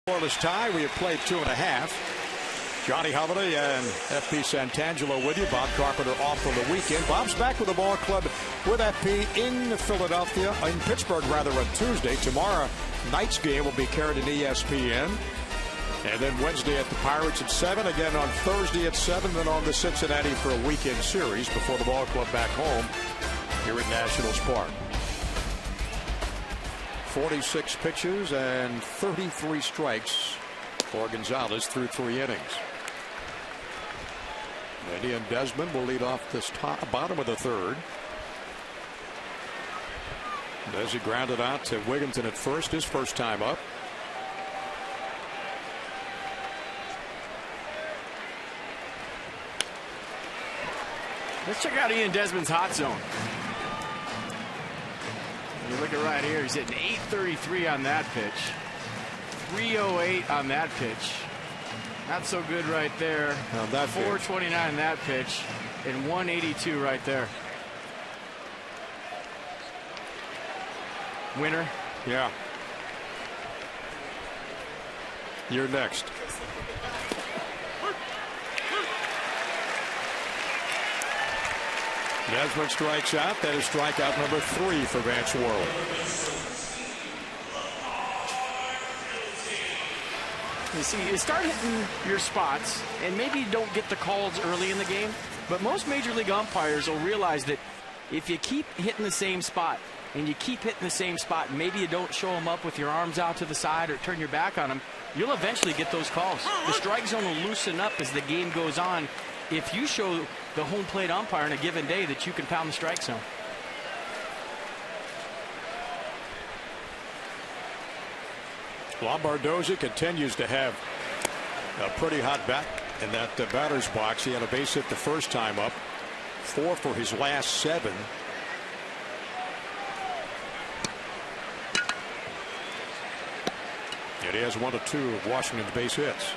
Scoreless tie. We have played 2.5. Johnny Holiday and FP Santangelo with you. Bob Carpenter off for the weekend. Bob's back with the ball club with FP in Philadelphia, in Pittsburgh rather, on Tuesday. Tomorrow night's game will be carried in ESPN. And then Wednesday at the Pirates at 7. Again on Thursday at 7. Then on the Cincinnati for a weekend series before the ball club back home here at Nationals Park. 46 pitches and 33 strikes for Gonzalez through 3 innings. And Ian Desmond will lead off this bottom of the third. As he grounded out to Wigginton at first, his first time up. Let's check out Ian Desmond's hot zone. You look at right here, he's hitting 833 on that pitch. 308 on that pitch. Not so good right there. On that 429 on that pitch. And 182 right there. Winner. Yeah. You're next. Desmond strikes out. That is strikeout number 3 for Vance Worley. You see, you start hitting your spots, and maybe you don't get the calls early in the game, but most Major League umpires will realize that if you keep hitting the same spot, and you keep hitting the same spot, and maybe you don't show them up with your arms out to the side or turn your back on them, you'll eventually get those calls. The strike zone will loosen up as the game goes on if you show the home plate umpire on a given day that you can pound the strike zone. Lombardozzi continues to have a pretty hot bat in that batter's box. He had a base hit the first time up, 4 for his last 7. And he has 1 of 2 of Washington's base hits.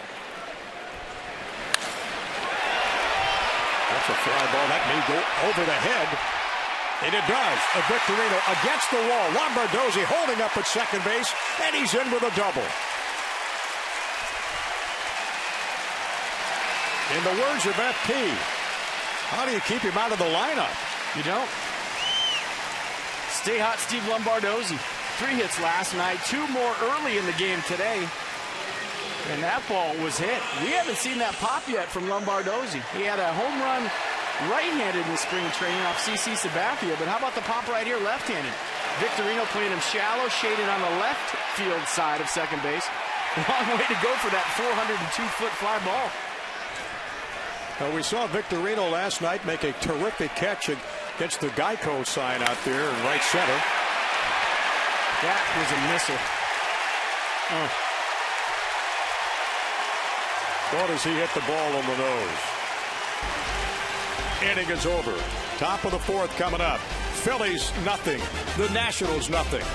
That's a fly ball that may go over the head. And it does. A Victorino against the wall. Lombardozzi holding up at second base, and he's in with a double. In the words of FP, how do you keep him out of the lineup? You don't. Stay hot, Steve Lombardozzi. 3 hits last night, 2 more early in the game today. And that ball was hit. We haven't seen that pop yet from Lombardozzi. He had a home run right-handed in spring training off CC Sabathia, but how about the pop right here, left-handed? Victorino playing him shallow, shaded on the left field side of second base. Long way to go for that 402-foot fly ball. Well, we saw Victorino last night make a terrific catch against the Geico sign out there in right center. That was a missile. Boy, does he hit the ball on the nose. Inning is over. Top of the 4th coming up. Phillies nothing. The Nationals nothing.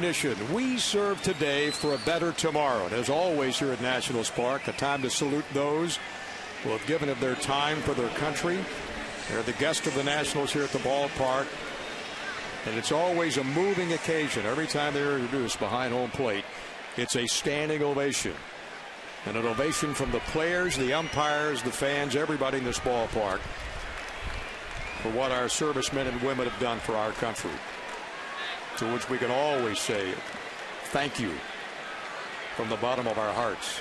recognition. We serve today for a better tomorrow. And as always here at Nationals Park, a time to salute those who have given of their time for their country. They're the guest of the Nationals here at the ballpark. And it's always a moving occasion. Every time they're introduced behind home plate, it's a standing ovation. And an ovation from the players, the umpires, the fans, everybody in this ballpark for what our servicemen and women have done for our country. To which we can always say thank you from the bottom of our hearts.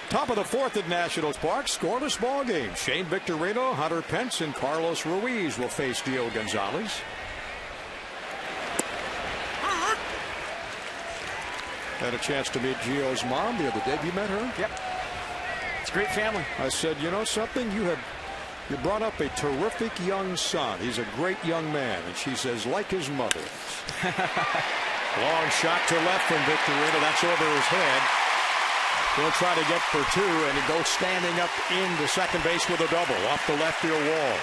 Top of the fourth at Nationals Park, scoreless ball game. Shane Victorino, Hunter Pence, and Carlos Ruiz will face Gio Gonzalez. Had a chance to meet Gio's mom the other day. Have you met her? Yep. It's a great family. I said, you know something? You brought up a terrific young son. He's a great young man. And she says, like his mother. Long shot to left from Victorino. That's over his head. He'll try to get for two, and he goes standing up into second base with a double off the left field wall.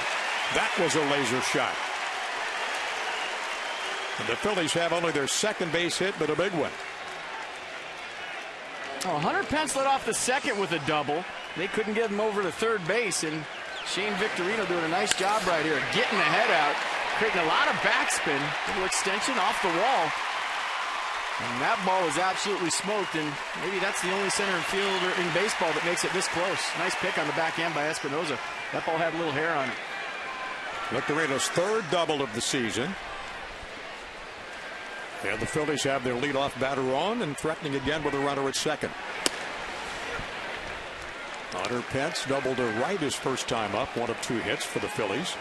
That was a laser shot. And the Phillies have only their second base hit, but a big one. Oh, Hunter Pence led off the second with a double. They couldn't get him over to third base, and Shane Victorino doing a nice job right here, getting the head out, creating a lot of backspin, little extension off the wall. And that ball was absolutely smoked, and maybe that's the only center fielder in baseball that makes it this close. Nice pick on the back end by Espinoza. That ball had a little hair on it. Victorino's third double of the season. And the Phillies have their leadoff batter on and threatening again with a runner at second. Hunter Pence doubled to right his first time up, one of two hits for the Phillies.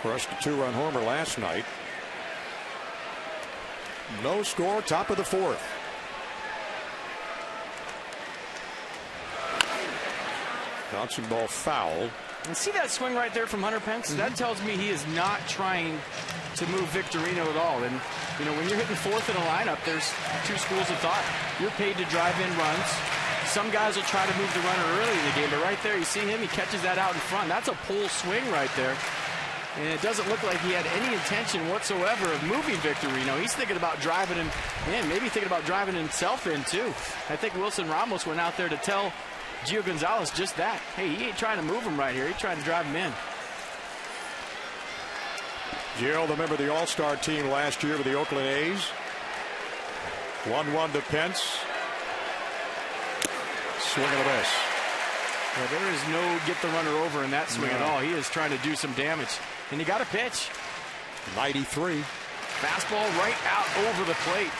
Crushed a two-run homer last night. No score, top of the fourth. Bouncing ball foul. And see that swing right there from Hunter Pence? That tells me he is not trying to move Victorino at all. And, you know, when you're hitting fourth in a lineup, there's two schools of thought. You're paid to drive in runs. Some guys will try to move the runner early in the game, but right there, you see him, he catches that out in front. That's a pull swing right there. And it doesn't look like he had any intention whatsoever of moving Victorino. He's thinking about driving him in, maybe thinking about driving himself in too. I think Wilson Ramos went out there to tell Gio Gonzalez just that. Hey, he ain't trying to move him right here. He's trying to drive him in. Gio, the member of the All-Star team last year with the Oakland A's. 1-1 to Pence. Swing and a miss. Yeah, there is no get the runner over in that swing at all. He is trying to do some damage. And he got a pitch. 93. Fastball right out over the plate.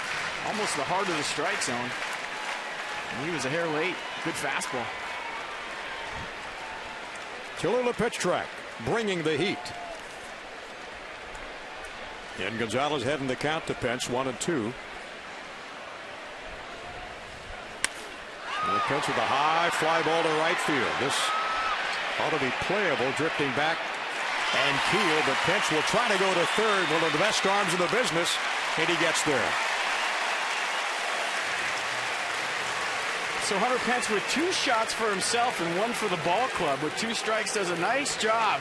Almost the heart of the strike zone. And he was a hair late. Good fastball. Tallulah pitch track, bringing the heat. And Gonzalez heading the count to Pence, 1-2. And Pence with a high fly ball to right field. This ought to be playable, drifting back and Keel, but Pence will try to go to third, one of the best arms in the business, and he gets there. So Hunter Pence with two shots for himself and one for the ball club with two strikes does a nice job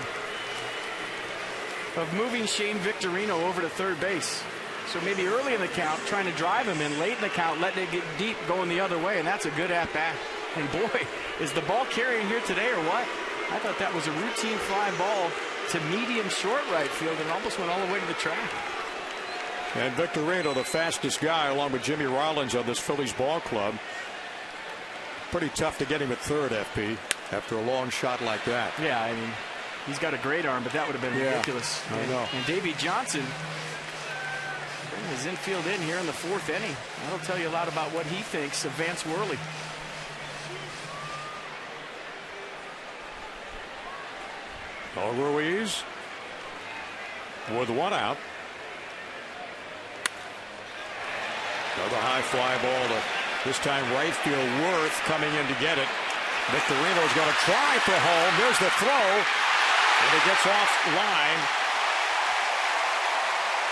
of moving Shane Victorino over to third base. So maybe early in the count trying to drive him in, late in the count letting it get deep, going the other way, and that's a good at-bat. And boy, is the ball carrying here today or what? I thought that was a routine fly ball to medium short right field and almost went all the way to the track. And Victorino, the fastest guy, along with Jimmy Rollins on this Phillies ball club. Pretty tough to get him at third, FP, after a long shot like that. Yeah, I mean, he's got a great arm, but that would have been ridiculous. I know. And Davey Johnson bringing his infield in here in the fourth inning. That'll tell you a lot about what he thinks of Vance Worley. Ruiz with one out. Another high fly ball to this time right field. Worth coming in to get it. Victorino's going to try for home. There's the throw. And it gets off line.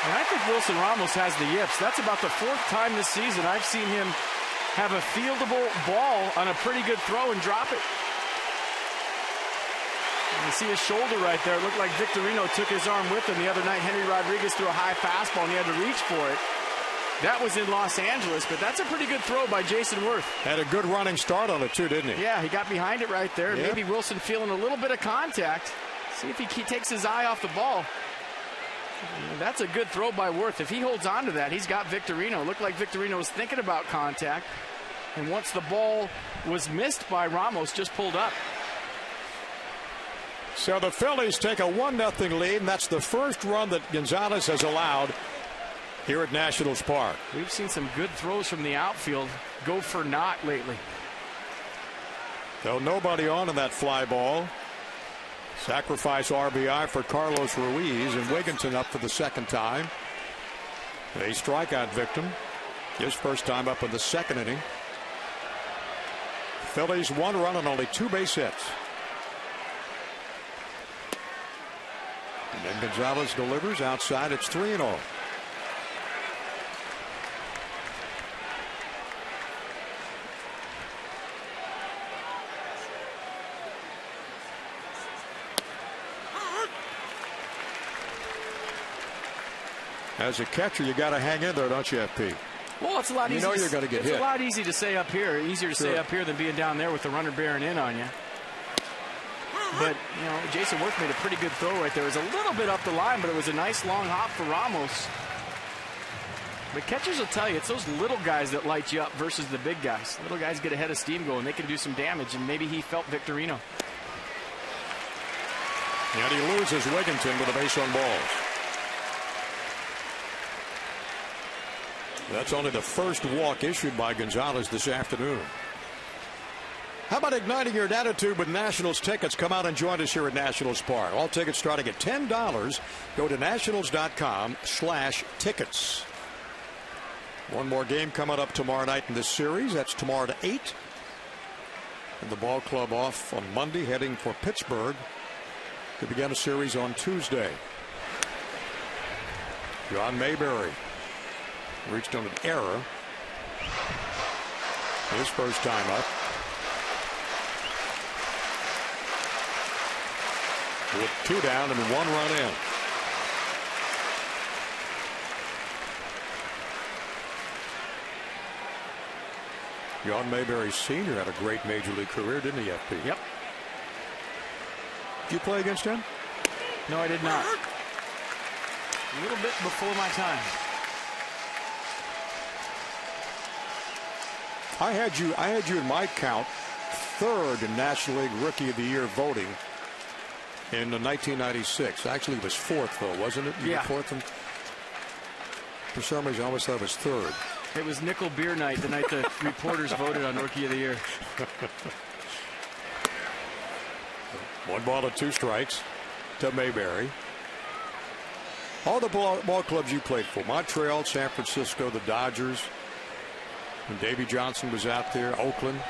And I think Wilson Ramos has the yips. That's about the fourth time this season I've seen him have a fieldable ball on a pretty good throw and drop it. You see his shoulder right there. It looked like Victorino took his arm with him the other night. Henry Rodriguez threw a high fastball, and he had to reach for it. That was in Los Angeles, but that's a pretty good throw by Jason Worth. Had a good running start on it, too, didn't he? Yeah, he got behind it right there. Yep. Maybe Wilson feeling a little bit of contact. See if he takes his eye off the ball. That's a good throw by Worth. If he holds on to that, he's got Victorino. Looked like Victorino was thinking about contact. And once the ball was missed by Ramos, just pulled up. So the Phillies take a 1-0 lead, and that's the first run that Gonzalez has allowed here at Nationals Park. We've seen some good throws from the outfield go for naught lately. Though nobody on in that fly ball. Sacrifice RBI for Carlos Ruiz, and Wigginton up for the second time. A strikeout victim. His first time up in the second inning. Phillies 1 run on only 2 base hits. And then Gonzalez delivers outside. It's 3-0. As a catcher, you got to hang in there, don't you, FP? Well, it's a lot easier. You know you're going to get hit. It's a lot easier to stay up here. Easier to stay up here than being down there with the runner bearing in on you. But, you know, Jason Worth made a pretty good throw right there. It was a little bit up the line, but it was a nice long hop for Ramos. But catchers will tell you, it's those little guys that light you up versus the big guys. Little guys get ahead of steam going. They can do some damage, and maybe he felt Victorino. And he loses Wigginton with a base on balls. That's only the first walk issued by Gonzalez this afternoon. How about igniting your attitude with Nationals tickets? Come out and join us here at Nationals Park. All tickets starting at $10. Go to nationals.com/tickets. One more game coming up tomorrow night in this series. That's tomorrow at 8. And the ball club off on Monday, heading for Pittsburgh to begin a series on Tuesday. John Mayberry reached on an error. His first time up. With 2 down and 1 run in. John Mayberry Sr. had a great major league career, didn't he, FP? Yep. Did you play against him? No, I did not. A little bit before my time. I had you in my count 3rd in National League Rookie of the Year voting in 1996. Actually, it was 4th, though, wasn't it? You yeah. were 4th. And for some reason, I always thought it was 3rd. It was nickel beer night, the night the reporters voted on Rookie of the Year. 1 ball and 2 strikes to Mayberry. All the ball clubs you played for: Montreal, San Francisco, the Dodgers. When Davey Johnson was out there, Oakland.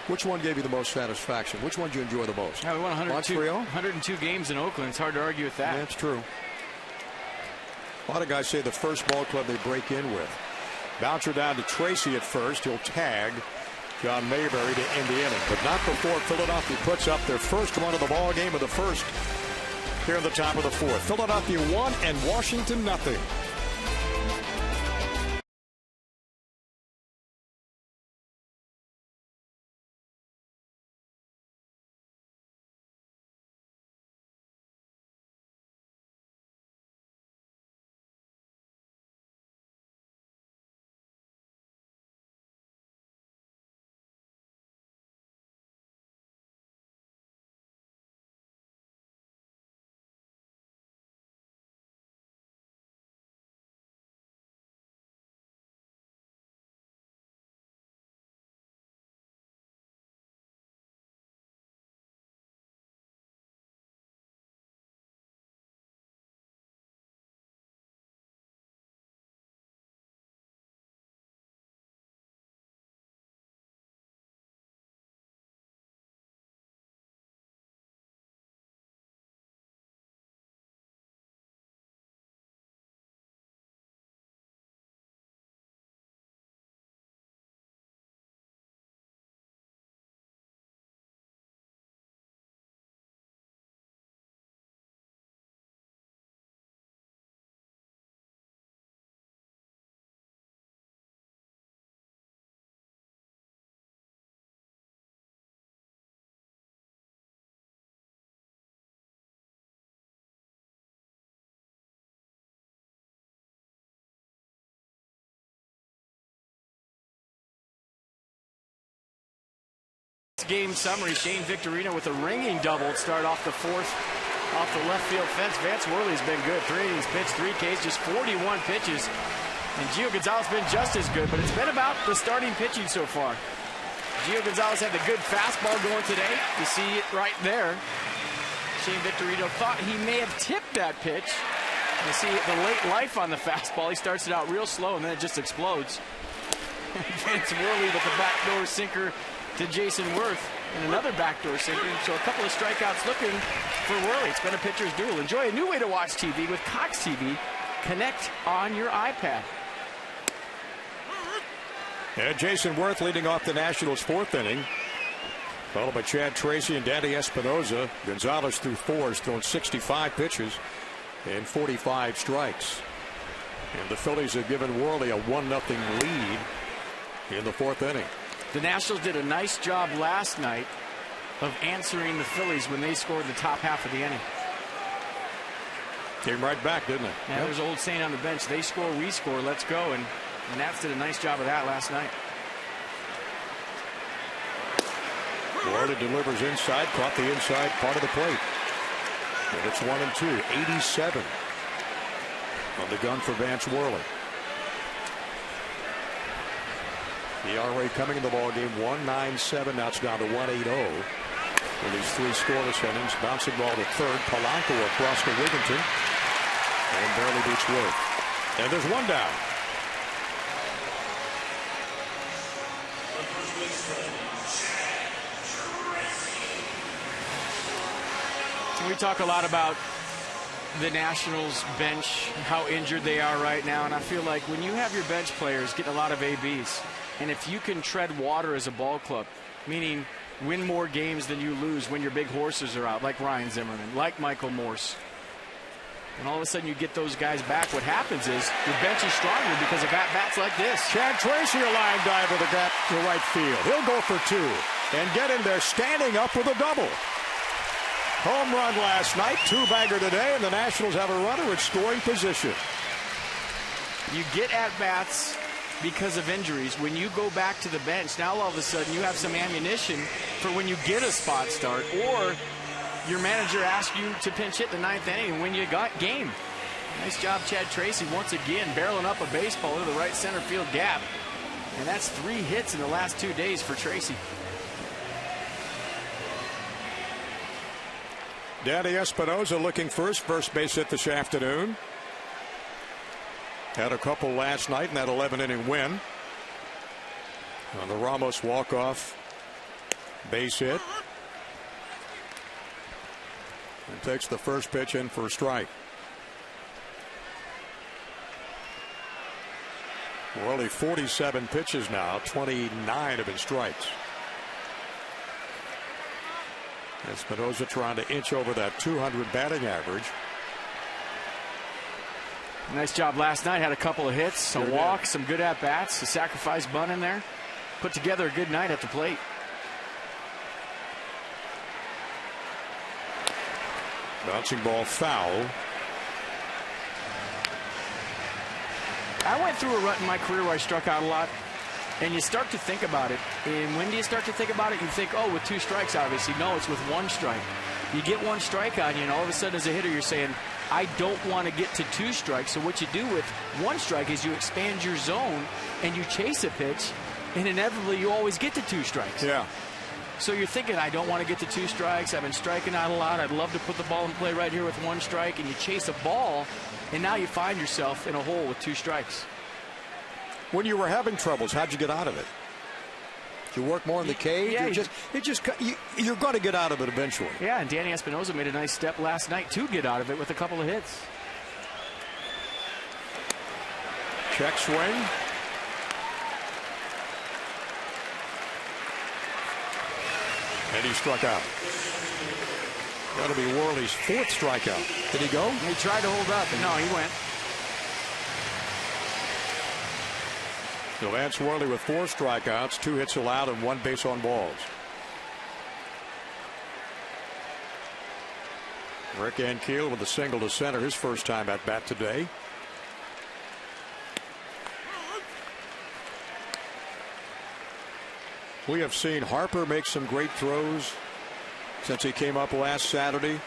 Which one gave you the most satisfaction? Which one did you enjoy the most? Yeah, we won 102, 102 games in Oakland. It's hard to argue with that. Yeah, that's true. A lot of guys say the first ball club they break in with. Bouncer down to Tracy at first. He'll tag John Mayberry to end the inning, but not before Philadelphia puts up their first run of the ball game of the first here in the top of the 4th. Philadelphia 1 and Washington 0. post-game summary. Shane Victorino with a ringing double to start off the fourth off the left field fence. Vance Worley's been good. 3 innings pitched, 3 Ks, just 41 pitches. And Gio Gonzalez been just as good, but it's been about the starting pitching so far. Gio Gonzalez had the good fastball going today. You see it right there. Shane Victorino thought he may have tipped that pitch. You see the late life on the fastball. He starts it out real slow, and then it just explodes. Vance Worley with the backdoor sinker to Jason Worth. And another backdoor sinker. So a couple of strikeouts looking for Worley. It's been a pitcher's duel. Enjoy a new way to watch TV with Cox TV. Connect on your iPad. And Jason Worth leading off the Nationals' 4th inning. Followed by Chad Tracy and Danny Espinoza. Gonzalez threw 4, has thrown 65 pitches and 45 strikes. And the Phillies have given Worley a 1-0 lead in the 4th inning. The Nationals did a nice job last night of answering the Phillies when they scored the top half of the inning. Came right back, didn't it? Yeah, there's an old saying on the bench, they score, we score, let's go. And Nats did a nice job of that last night. Worley delivers inside, caught the inside part of the plate. And it's 1-2, 87 on the gun for Vance Worley. ERA coming in the ball game 1.97. Now it's down to 1.80 in these 3 scoreless innings. Bouncing ball to third. Polanco across to Wigginton and barely beats Worth. And there's 1 down. We talk a lot about the Nationals bench, how injured they are right now, and I feel like when you have your bench players getting a lot of ABs, and if you can tread water as a ball club, meaning win more games than you lose when your big horses are out, like Ryan Zimmerman, like Michael Morse, and all of a sudden you get those guys back, what happens is your bench is stronger because of at-bats like this. Chad Tracy, a line dive with a gap to right field. He'll go for 2 and get in there standing up with a double. Home run last night, 2-bagger today, and the Nationals have a runner at scoring position. You get at-bats because of injuries. When you go back to the bench, now all of a sudden you have some ammunition for when you get a spot start, or your manager asks you to pinch hit the 9th inning and win you a game. Nice job, Chad Tracy, once again barreling up a baseball into the right center field gap. And that's 3 hits in the last 2 days for Tracy. Danny Espinoza looking for his first base hit this afternoon. Had a couple last night in that 11-inning win. On the Ramos walk-off base hit. And takes the first pitch in for a strike. Worley 47 pitches now, 29 have been strikes. Espinoza trying to inch over that 200 batting average. Nice job last night. Had a couple of hits, some walks, some good at-bats, a sacrifice bunt in there. Put together a good night at the plate. Bouncing ball foul. I went through a rut in my career where I struck out a lot. And you start to think about it. And when do you start to think about it? You think, oh, with 2 strikes, obviously. No, it's with 1 strike. You get 1 strike on you, and all of a sudden as a hitter, you're saying, I don't want to get to 2 strikes. So what you do with 1 strike is you expand your zone, and you chase a pitch, and inevitably you always get to 2 strikes. Yeah. So you're thinking, I don't want to get to 2 strikes. I've been striking out a lot. I'd love to put the ball in play right here with 1 strike, and you chase a ball, and now you find yourself in a hole with 2 strikes. When you were having troubles, how'd you get out of it? Did you work more in the cage? Yeah, you're going to get out of it eventually. Yeah, and Danny Espinoza made a nice step last night to get out of it with a couple of hits. Check swing. And he struck out. That'll be Worley's 4th strikeout. Did he go? He tried to hold up, and no, he went. So Vance Worley with 4 strikeouts, 2 hits allowed, and 1 base on balls. Rick Ankiel with a single to center, his first time at bat today. We have seen Harper make some great throws since he came up last Saturday.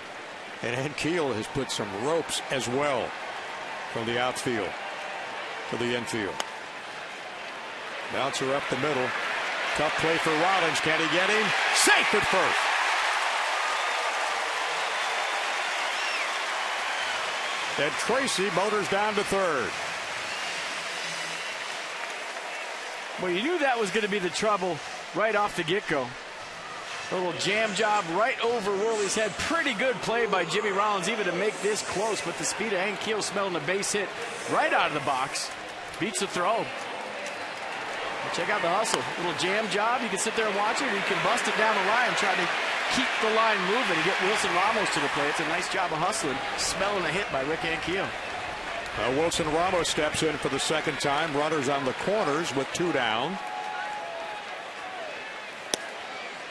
And Keel has put some ropes as well from the outfield to the infield. Bouncer up the middle. Tough play for Rollins. Can he get him? Safe at first. And Tracy motors down to third. Well, you knew that was going to be the trouble right off the get-go. A little jam job right over Worley's head. Pretty good play by Jimmy Rollins even to make this close, but the speed of Hank Keel smelling a base hit right out of the box. Beats the throw. Check out the hustle. A little jam job. You can sit there and watch it, or you can bust it down the line and try to keep the line moving and get Wilson Ramos to the plate. It's a nice job of hustling, smelling a hit by Rick Ankiel. Wilson Ramos steps in for the second time. Runners on the corners with 2 down.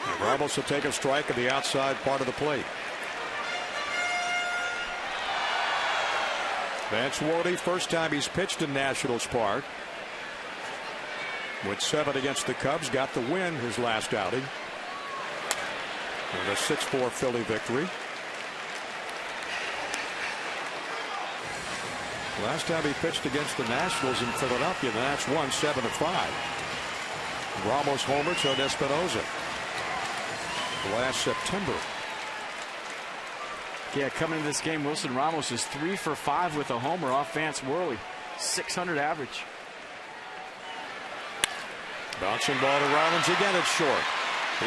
And Ramos will take a strike at the outside part of the plate. Vance Worley, first time he's pitched in Nationals Park. Went 7 against the Cubs, got the win his last outing. And a 6-4 Philly victory. Last time he pitched against the Nationals in Philadelphia, the Nats won 7-5. Ramos homered, so Espinosa. Last September. Yeah, coming into this game, Wilson Ramos is 3 for 5 with a homer off Vance Worley. .600 average. Bouncing ball to Rollins again. It's short.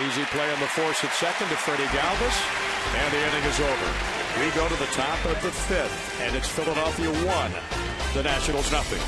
Easy play on the force at second to Freddie Galvis. And the inning is over. We go to the top of the 5th. And it's Philadelphia 1. The Nationals nothing.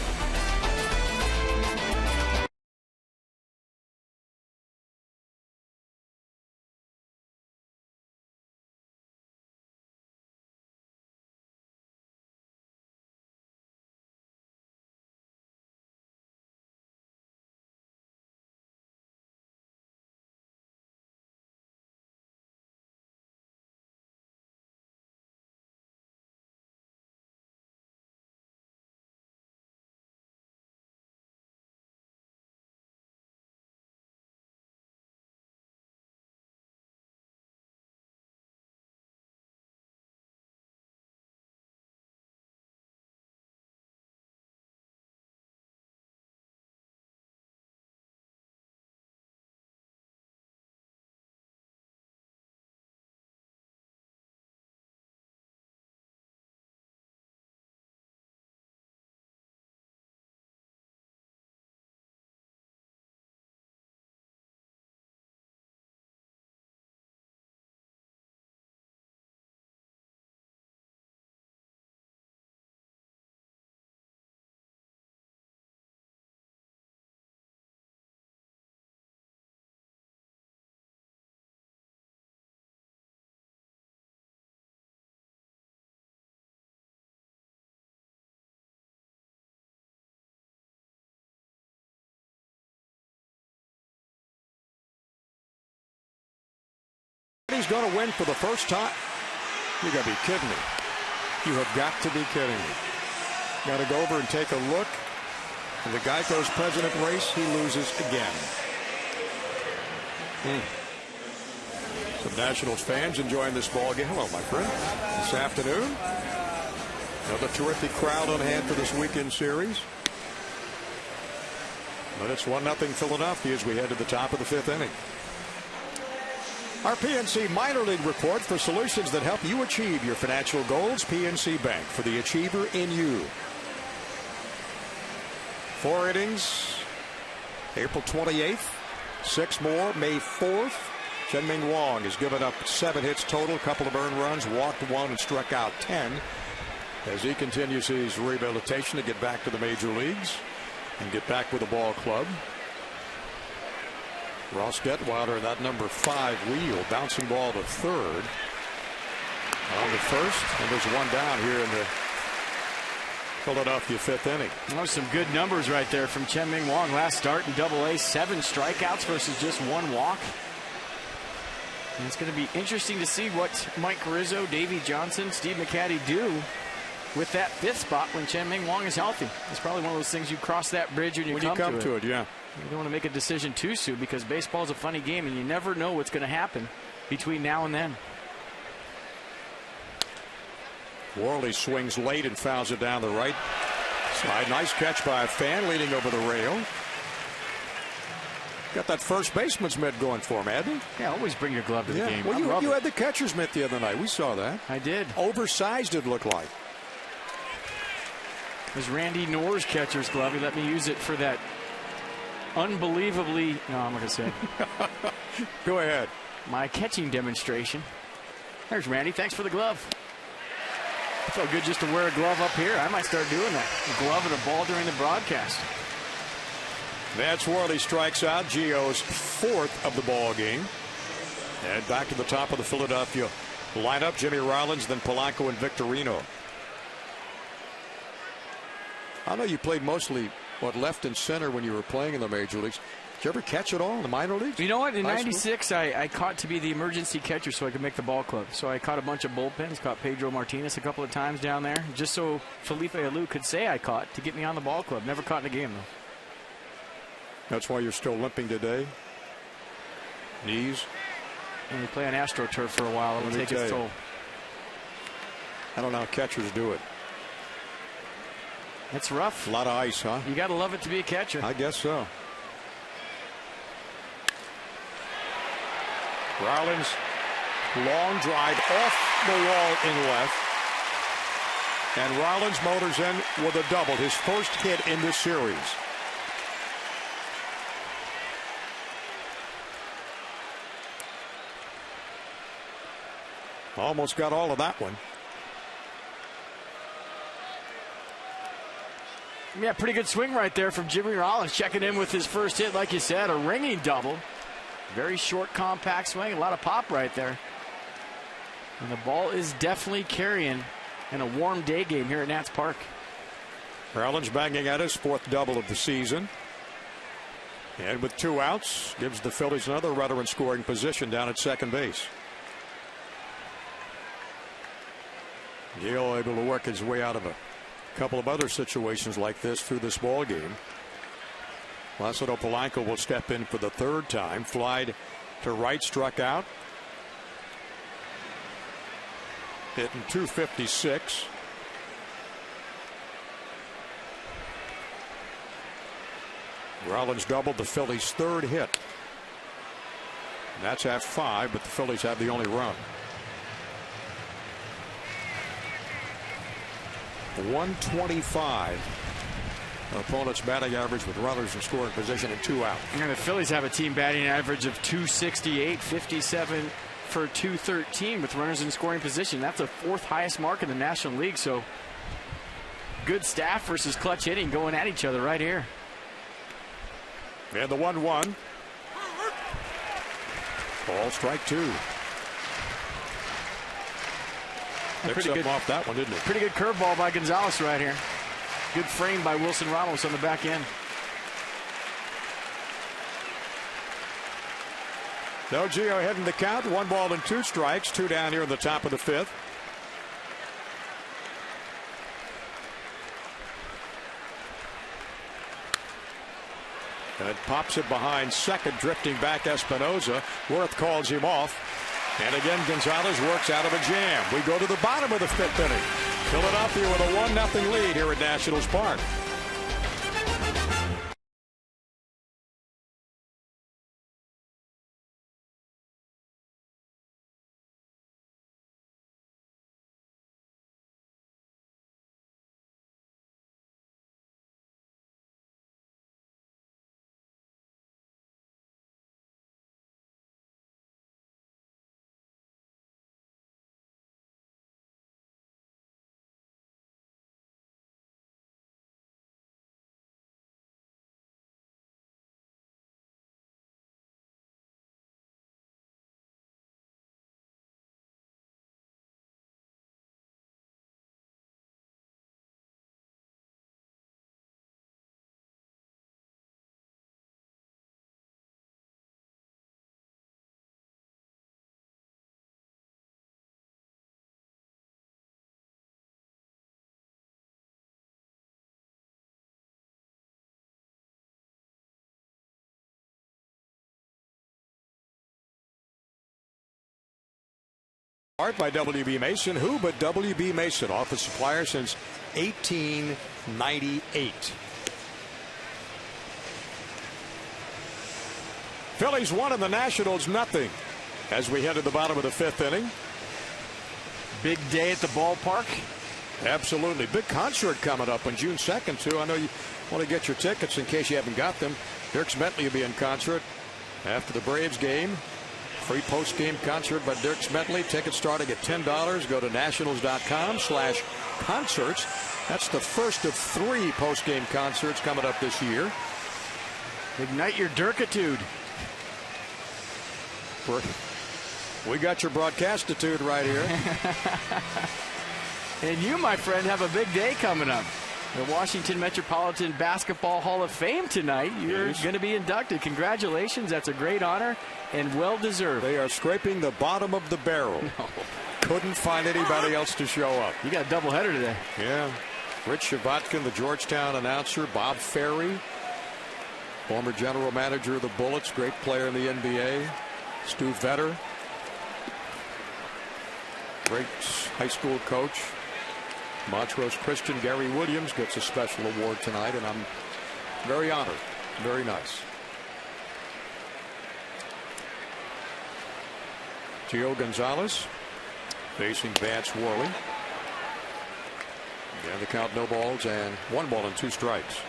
He's going to win for the first time. You got to be kidding me. You have got to be kidding me. Got to go over and take a look. In the Geico's president race, he loses again. Some Nationals fans enjoying this ball game. Hello, my friend. This afternoon, another terrific crowd on hand for this weekend series. But it's 1-0 Philadelphia as we head to the top of the 5th inning. Our PNC minor league report for solutions that help you achieve your financial goals. PNC Bank, for the achiever in you. 4 innings, April 28th. 6 more, May 4th. Chen-Ming Wong has given up 7 hits total, a couple of earned runs, walked 1 and struck out 10. As he continues his rehabilitation to get back to the major leagues and get back with the ball club. Ross Detweiler in that number 5 wheel, bouncing ball to third. On the first, and there's 1 down here in the Philadelphia 5th inning. Those some good numbers right there from Chen-Ming Wong. Last start in Double-A, 7 strikeouts versus just 1 walk. And it's going to be interesting to see what Mike Rizzo, Davey Johnson, Steve McCaddy do with that 5th spot when Chen-Ming Wang is healthy. It's probably one of those things you cross that bridge when you come to it. Yeah. You don't want to make a decision too soon because baseball is a funny game and you never know what's going to happen between now and then. Worley swings late and fouls it down the right side. Nice catch by a fan leading over the rail. Got that first baseman's mitt going for him, hadn't he? Yeah, always bring your glove to the game. Well, you had the catcher's mitt the other night. We saw that. I did. Oversized it looked like. It was Randy Knorr's catcher's glove. He let me use it for that unbelievably, no, I'm not going to say it. Go ahead. My catching demonstration. There's Randy. Thanks for the glove. It felt good just to wear a glove up here. I might start doing that. A glove and a ball during the broadcast. Vance Worley strikes out. Gio's 4th of the ball game. And back to the top of the Philadelphia lineup. Jimmy Rollins, then Polanco and Victorino. I know you played mostly, left and center when you were playing in the major leagues. Did you ever catch it all in the minor leagues? You know what? In '96, I caught to be the emergency catcher so I could make the ball club. So I caught a bunch of bullpens, caught Pedro Martinez a couple of times down there, just so Felipe Alou could say I caught to get me on the ball club. Never caught in a game, though. That's why you're still limping today? Knees? And we play on AstroTurf for a while. It'll take its toll. I don't know how catchers do it. It's rough. A lot of ice, huh? You got to love it to be a catcher. I guess so. Rollins, long drive off the wall in left. And Rollins motors in with a double, his first hit in this series. Almost got all of that one. Yeah, pretty good swing right there from Jimmy Rollins, checking in with his first hit, like you said, a ringing double. Very short, compact swing, a lot of pop right there. And the ball is definitely carrying in a warm day game here at Nats Park. Rollins banging at his 4th double of the season. And with 2 outs, gives the Phillies another runner in scoring position down at second base. Gale able to work his way out of a couple of other situations like this through this ball game. Placido Polanco will step in for the 3rd time. Flied to right, struck out. Hitting .256. Rollins doubled the Phillies' 3rd hit. And that's at 5, but the Phillies have the only run. 125. Opponent's batting average with runners in scoring position and 2 out. And the Phillies have a team batting average of .268, 57 for .213 with runners in scoring position. That's the 4th highest mark in the National League. So good staff versus clutch hitting going at each other right here. And the 1-1. Ball strike 2. Picked something off that one, didn't it? Pretty good curveball by Gonzalez right here. Good frame by Wilson Ramos on the back end. No, Gio heading the count. 1 ball and 2 strikes. 2 down here in the top of the 5th. And pops it behind second, drifting back Espinosa. Worth calls him off. And again, Gonzalez works out of a jam. We go to the bottom of the 5th inning. Philadelphia with a 1-0 lead here at Nationals Park. Art by W.B. Mason. Who but W.B. Mason, office supplier since 1898. Phillies 1 and the Nationals nothing as we head to the bottom of the 5th inning. Big day at the ballpark. Absolutely. Big concert coming up on June 2nd, too. I know you want to get your tickets in case you haven't got them. Dierks Bentley will be in concert after the Braves game. Free post-game concert by Dierks Bentley. Tickets starting at $10. Go to nationals.com/concerts. That's the first of 3 post-game concerts coming up this year. Ignite your Dirkitude. We got your broadcastitude right here. And you, my friend, have a big day coming up. The Washington Metropolitan Basketball Hall of Fame tonight. You're going to be inducted. Congratulations. That's a great honor and well-deserved. They are scraping the bottom of the barrel. No. Couldn't find anybody else to show up. You got a doubleheader today. Yeah. Rich Shabotkin, the Georgetown announcer. Bob Ferry, former general manager of the Bullets, great player in the NBA. Stu Vetter, great high school coach. Montrose Christian. Gary Williams gets a special award tonight, and I'm very honored. Very nice. Gio Gonzalez facing Vance Worley. And the count, no balls and 1 ball and 2 strikes.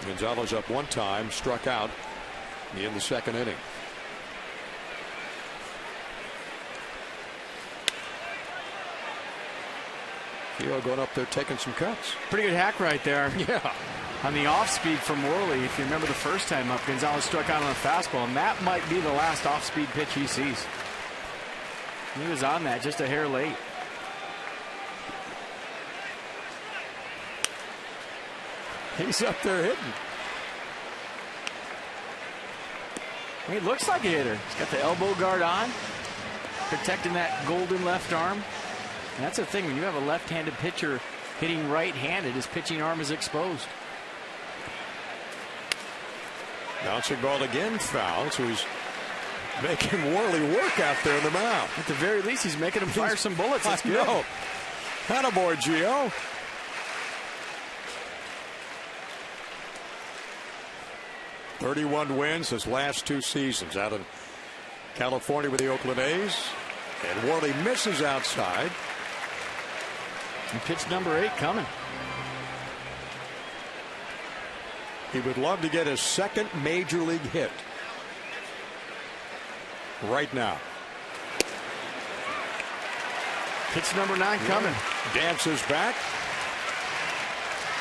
Gonzalez up 1 time, struck out in the 2nd inning. Gio going up there taking some cuts. Pretty good hack right there. Yeah. On the off-speed from Worley, if you remember the first time up, Gonzalez struck out on a fastball, and that might be the last off-speed pitch he sees. He was on that just a hair late. He's up there hitting. He looks like a hitter. He's got the elbow guard on, protecting that golden left arm. And that's the thing, when you have a left-handed pitcher hitting right-handed, his pitching arm is exposed. Bouncing ball again, foul. So he's making Worley work out there in the mound. At the very least, he's making him fire some bullets. That's good. Attaboy, Gio. "31 wins his last 2 seasons out in California with the Oakland A's. And Worley misses outside. And pitch number 8 coming. He would love to get his 2nd major league hit right now. Pitch number 9 coming. Dances back.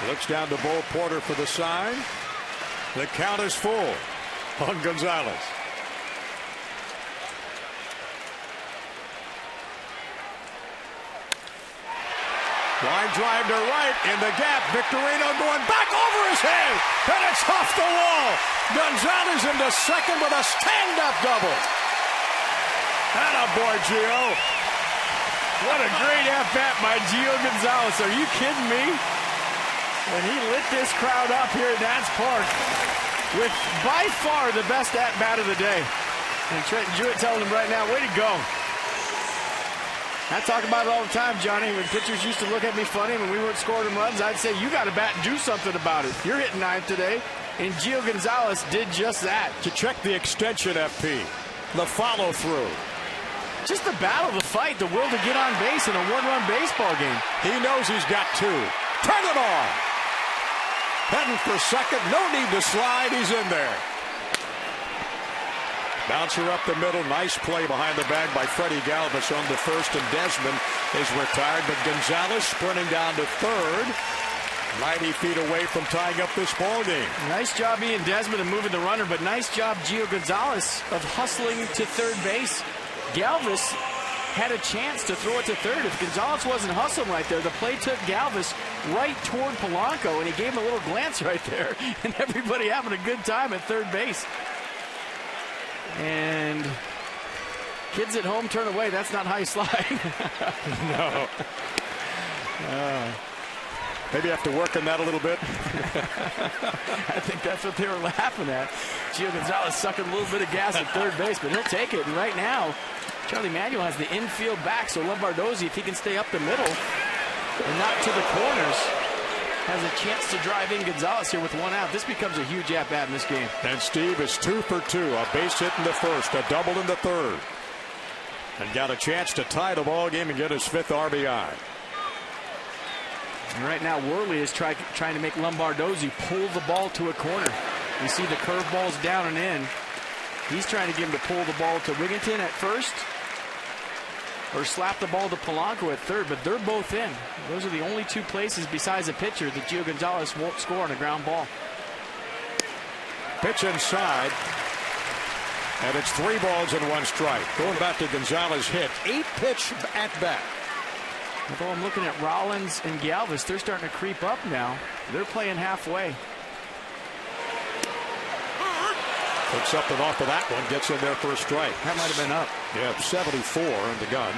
Looks down to Bo Porter for the sign. The count is full on Gonzalez. Line drive to right in the gap. Victorino going back over his head. And it's off the wall. Gonzalez into second with a stand-up double. Attaboy, Gio. What a great at-bat by Gio Gonzalez. Are you kidding me? And he lit this crowd up here at Nats Park with by far the best at-bat of the day. And Trenton Jewett telling him right now, way to go. I talk about it all the time, Johnny. When pitchers used to look at me funny when we weren't scoring them runs, I'd say, you got to bat and do something about it. You're hitting 9th today. And Gio Gonzalez did just that. To check the extension, FP. The follow-through. Just the battle, the fight, the will to get on base in a 1-run baseball game. He knows he's got 2. Turn it on. Heading for second. No need to slide. He's in there. Bouncer up the middle. Nice play behind the bag by Freddie Galvis on the first, and Desmond is retired. But Gonzalez sprinting down to third. 90 feet away from tying up this ball game. Nice job being Desmond and moving the runner, but nice job Gio Gonzalez of hustling to third base. Galvis had a chance to throw it to third. If Gonzalez wasn't hustling right there, the play took Galvis right toward Polanco, and he gave him a little glance right there. And everybody having a good time at third base. And kids at home turn away. That's not how you slide. No. Maybe you have to work on that a little bit. I think that's what they were laughing at. Gio Gonzalez sucking a little bit of gas at third base, but he'll take it. And right now, Charlie Manuel has the infield back, so Lombardozzi, if he can stay up the middle and not to the corners, has a chance to drive in Gonzalez here with one out. This becomes a huge at-bat in this game. And Steve is 2 for 2. A base hit in the first, a double in the third. And got a chance to tie the ball game and get his 5th RBI. And right now, Worley is trying to make Lombardozzi pull the ball to a corner. You see the curveballs down and in. He's trying to get him to pull the ball to Wigginton at first or slap the ball to Polanco at third, but they're both in. Those are the only 2 places besides a pitcher that Gio Gonzalez won't score on a ground ball. Pitch inside, and it's 3 balls and 1 strike. Going back to Gonzalez' hit, 8-pitch at bat. Although I'm looking at Rollins and Galvis, they're starting to creep up now. They're playing halfway. Picks up and off of that one, gets in there for a strike. That might have been up. Yeah, 74 in the gun.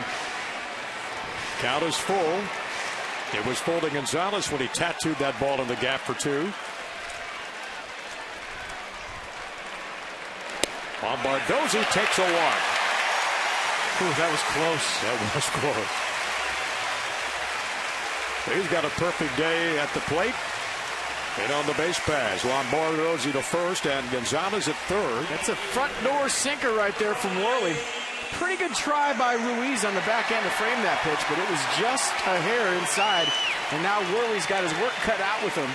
Count is full. It was full to Gonzalez when he tattooed that ball in the gap for 2. Lombardozzi takes a walk. Ooh, that was close. That was close. He's got a perfect day at the plate. And on the base pass, Lombardozzi to first and Gonzalez at third. That's a front door sinker right there from Worley. Pretty good try by Ruiz on the back end to frame that pitch, but it was just a hair inside. And now Worley's got his work cut out with him.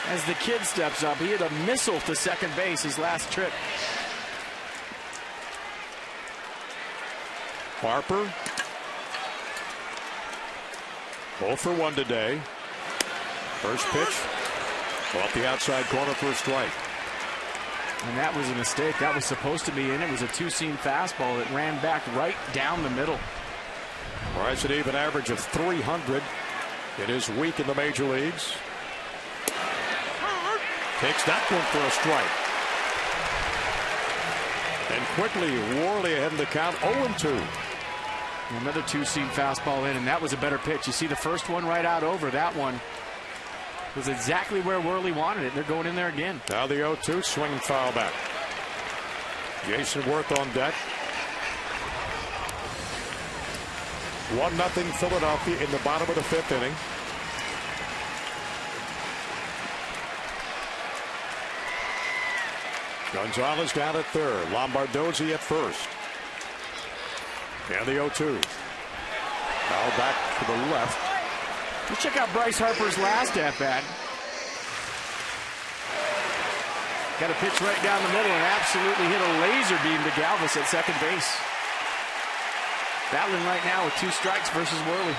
As the kid steps up, he had a missile to second base his last trip. Harper. 0 for 1 today. First pitch off the outside corner for a strike. And that was a mistake. That was supposed to be in. It was a 2-seam fastball that ran back right down the middle. Rise an even average of 300. It is weak in the major leagues. Takes that one for a strike. And quickly, Worley ahead in the count, 0-2. Another 2-seam fastball in, and that was a better pitch. You see the first one right out over. That one was exactly where Worley wanted it. They're going in there again. Now the 0-2, swing and foul back. Jason Worth on deck. 1-0 Philadelphia in the bottom of the 5th inning. Gonzalez down at third. Lombardozzi at first. And the 0-2. Foul back to the left. Let's check out Bryce Harper's last at-bat. Got a pitch right down the middle and absolutely hit a laser beam to Galvis at second base. Battling right now with 2 strikes versus Worley.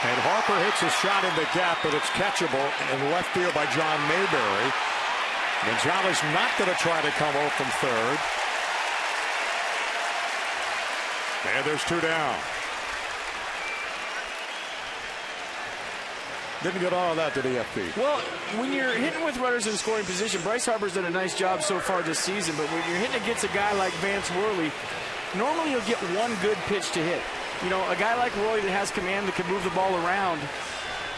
And Harper hits a shot in the gap, but it's catchable in left field by John Mayberry. Gonzalez not going to try to come over from third. And there's 2 down. Didn't get all of that to the FP. Well, when you're hitting with runners in scoring position, Bryce Harper's done a nice job so far this season, but when you're hitting against a guy like Vance Worley, normally you'll get 1 good pitch to hit. You know, a guy like Worley that has command that can move the ball around,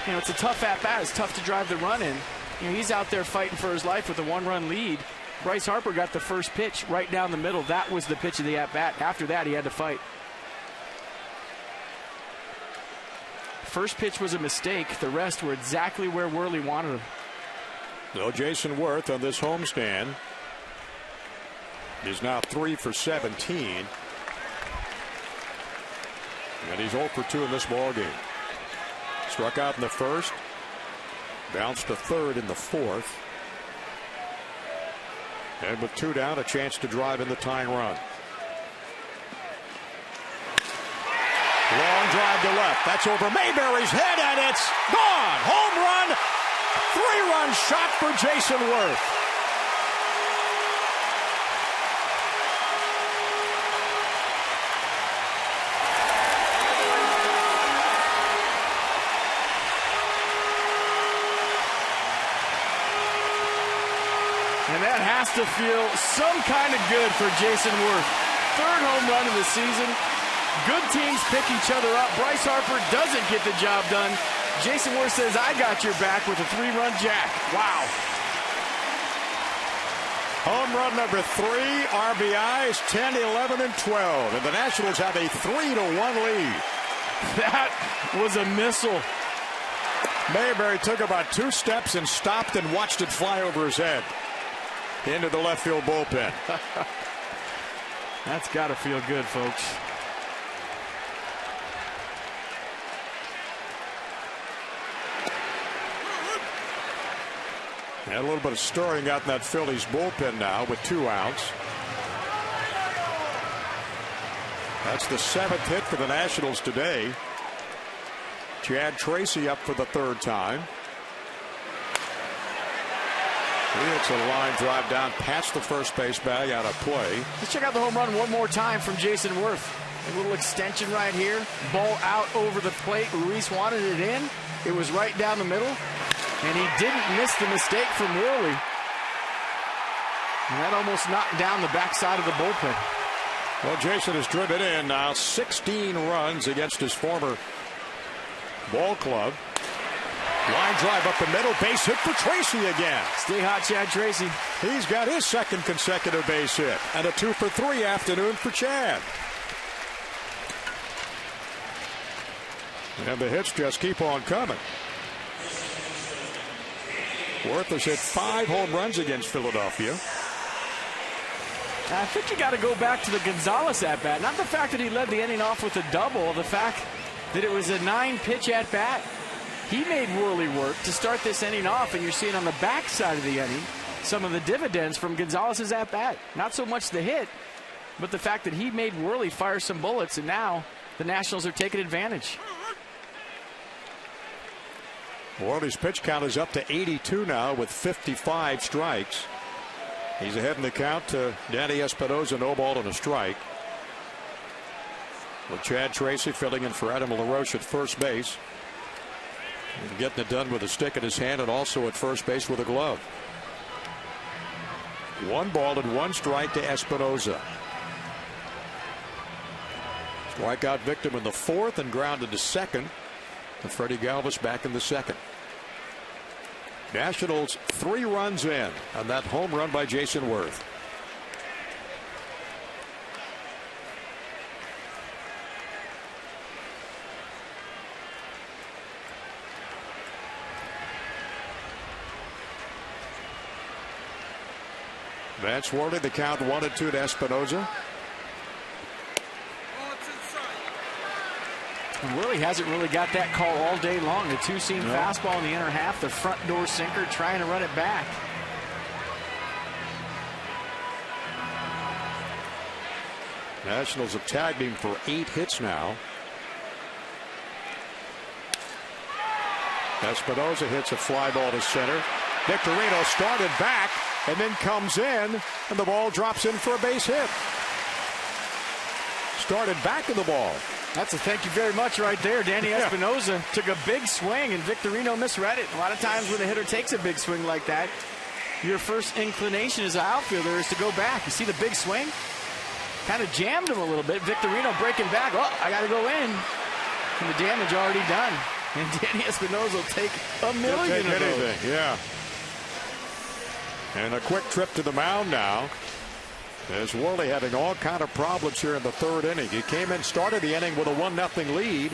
you know, it's a tough at-bat. It's tough to drive the run in. You know, he's out there fighting for his life with a 1-run lead. Bryce Harper got the first pitch right down the middle. That was the pitch of the at-bat. After that, he had to fight. First pitch was a mistake. The rest were exactly where Worley wanted him. So Jason Worth on this homestand is now 3 for 17. And he's 0 for 2 in this ball game. Struck out in the first. Bounced to third in the fourth. And with 2 down, a chance to drive in the tying run. Long drive to left. That's over Mayberry's head, and it's gone. Home run. 3-run shot for Jason Worth. And that has to feel some kind of good for Jason Worth. 3rd home run of the season. Good teams pick each other up. Bryce Harper doesn't get the job done. Jason Worth says, I got your back with a 3-run jack. Wow. Home run number 3, RBIs 10, 11, and 12. And the Nationals have a 3-1 lead. That was a missile. Mayberry took about 2 steps and stopped and watched it fly over his head into the left field bullpen. That's got to feel good, folks. And a little bit of stirring out in that Phillies bullpen now with 2 outs. That's the 7th hit for the Nationals today. Chad Tracy up for the 3rd time. He hits a line drive down past the first base bag out of play. Let's check out the home run one more time from Jason Worth. A little extension right here. Ball out over the plate. Ruiz wanted it in. It was right down the middle. And he didn't miss the mistake from Worley. And that almost knocked down the backside of the bullpen. Well, Jason has driven in now 16 runs against his former ball club. Line drive up the middle, base hit for Tracy again. Stay hot, Chad Tracy. He's got his 2nd consecutive base hit, and a 2-for-3 afternoon for Chad. And the hits just keep on coming. Worth has hit 5 home runs against Philadelphia. I think you got to go back to the Gonzalez at bat. Not the fact that he led the inning off with a double, the fact that it was a 9-pitch at bat. He made Worley work to start this inning off, and you're seeing on the backside of the inning some of the dividends from Gonzalez's at bat. Not so much the hit, but the fact that he made Worley fire some bullets, and now the Nationals are taking advantage. Worley's pitch count is up to 82 now with 55 strikes. He's ahead in the count to Danny Espinosa, no ball and a strike. With Chad Tracy filling in for Adam LaRoche at first base. And getting it done with a stick in his hand and also at first base with a glove. 1 ball and 1 strike to Espinosa. Strikeout victim in the 4th and grounded to 2nd. And Freddie Galvis back in the 2nd. Nationals 3 runs in on that home run by Jason Worth. Vance Worley, the count 1-2 to Espinosa. And Worley hasn't really got that call all day long. The 2-seam fastball in the inner half, the front door sinker, trying to run it back. Nationals have tagged him for 8 hits now. Espinosa hits a fly ball to center. Victorino started back and then comes in, and the ball drops in for a base hit. Started back in the ball. That's a thank you very much right there. Danny Espinosa took a big swing, and Victorino misread it. A lot of times when a hitter takes a big swing like that, your first inclination as an outfielder is to go back. You see the big swing? Kind of jammed him a little bit. Victorino breaking back. Oh, I got to go in. And the damage already done. And Danny Espinosa will take a million of those. Yeah. And a quick trip to the mound now. As Worley having all kind of problems here in the 3rd inning. He came in, started the inning with a 1-0 lead.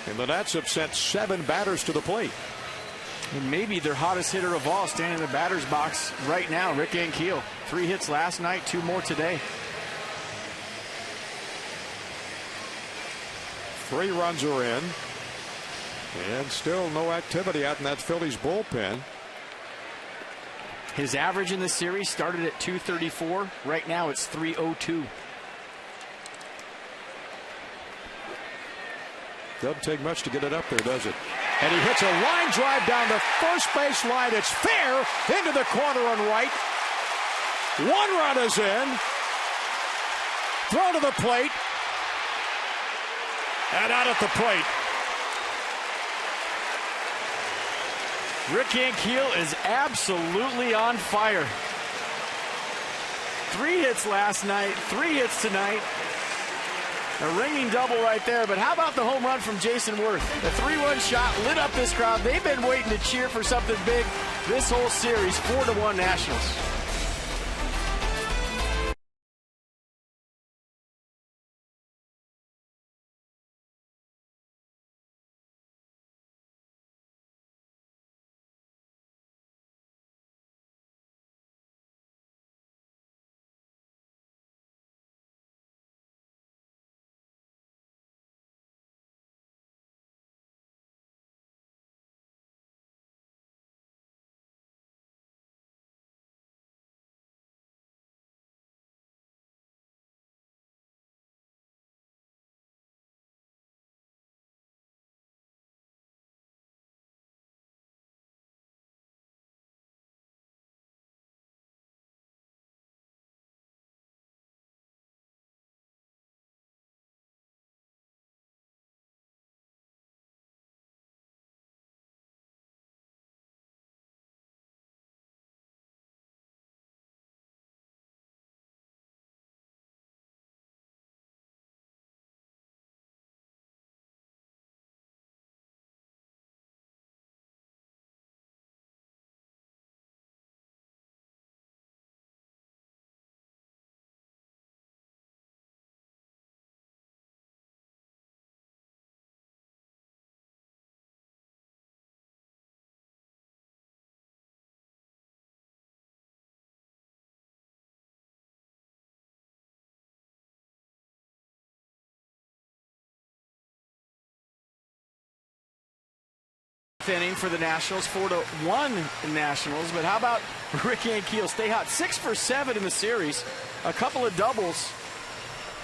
And the Nats have sent 7 batters to the plate. And maybe their hottest hitter of all standing in the batter's box right now, Rick Ankiel. 3 hits last night, 2 more today. 3 runs are in. And still no activity out in that Phillies bullpen. His average in the series started at 234. Right now it's 302. Doesn't take much to get it up there, does it? And he hits a line drive down the first base line. It's fair into the corner on right. 1 run is in. Throw to the plate. And out at the plate. Rick Ankiel is absolutely on fire. 3 hits last night, 3 hits tonight. A ringing double right there, but how about the home run from Jason Worth? The 3-1 shot lit up this crowd. They've been waiting to cheer for something big this whole series. 4-1 Nationals. Inning for the Nationals, 4-1 Nationals. But how about Rick Ankiel? Stay hot, 6 for 7 in the series, a couple of doubles.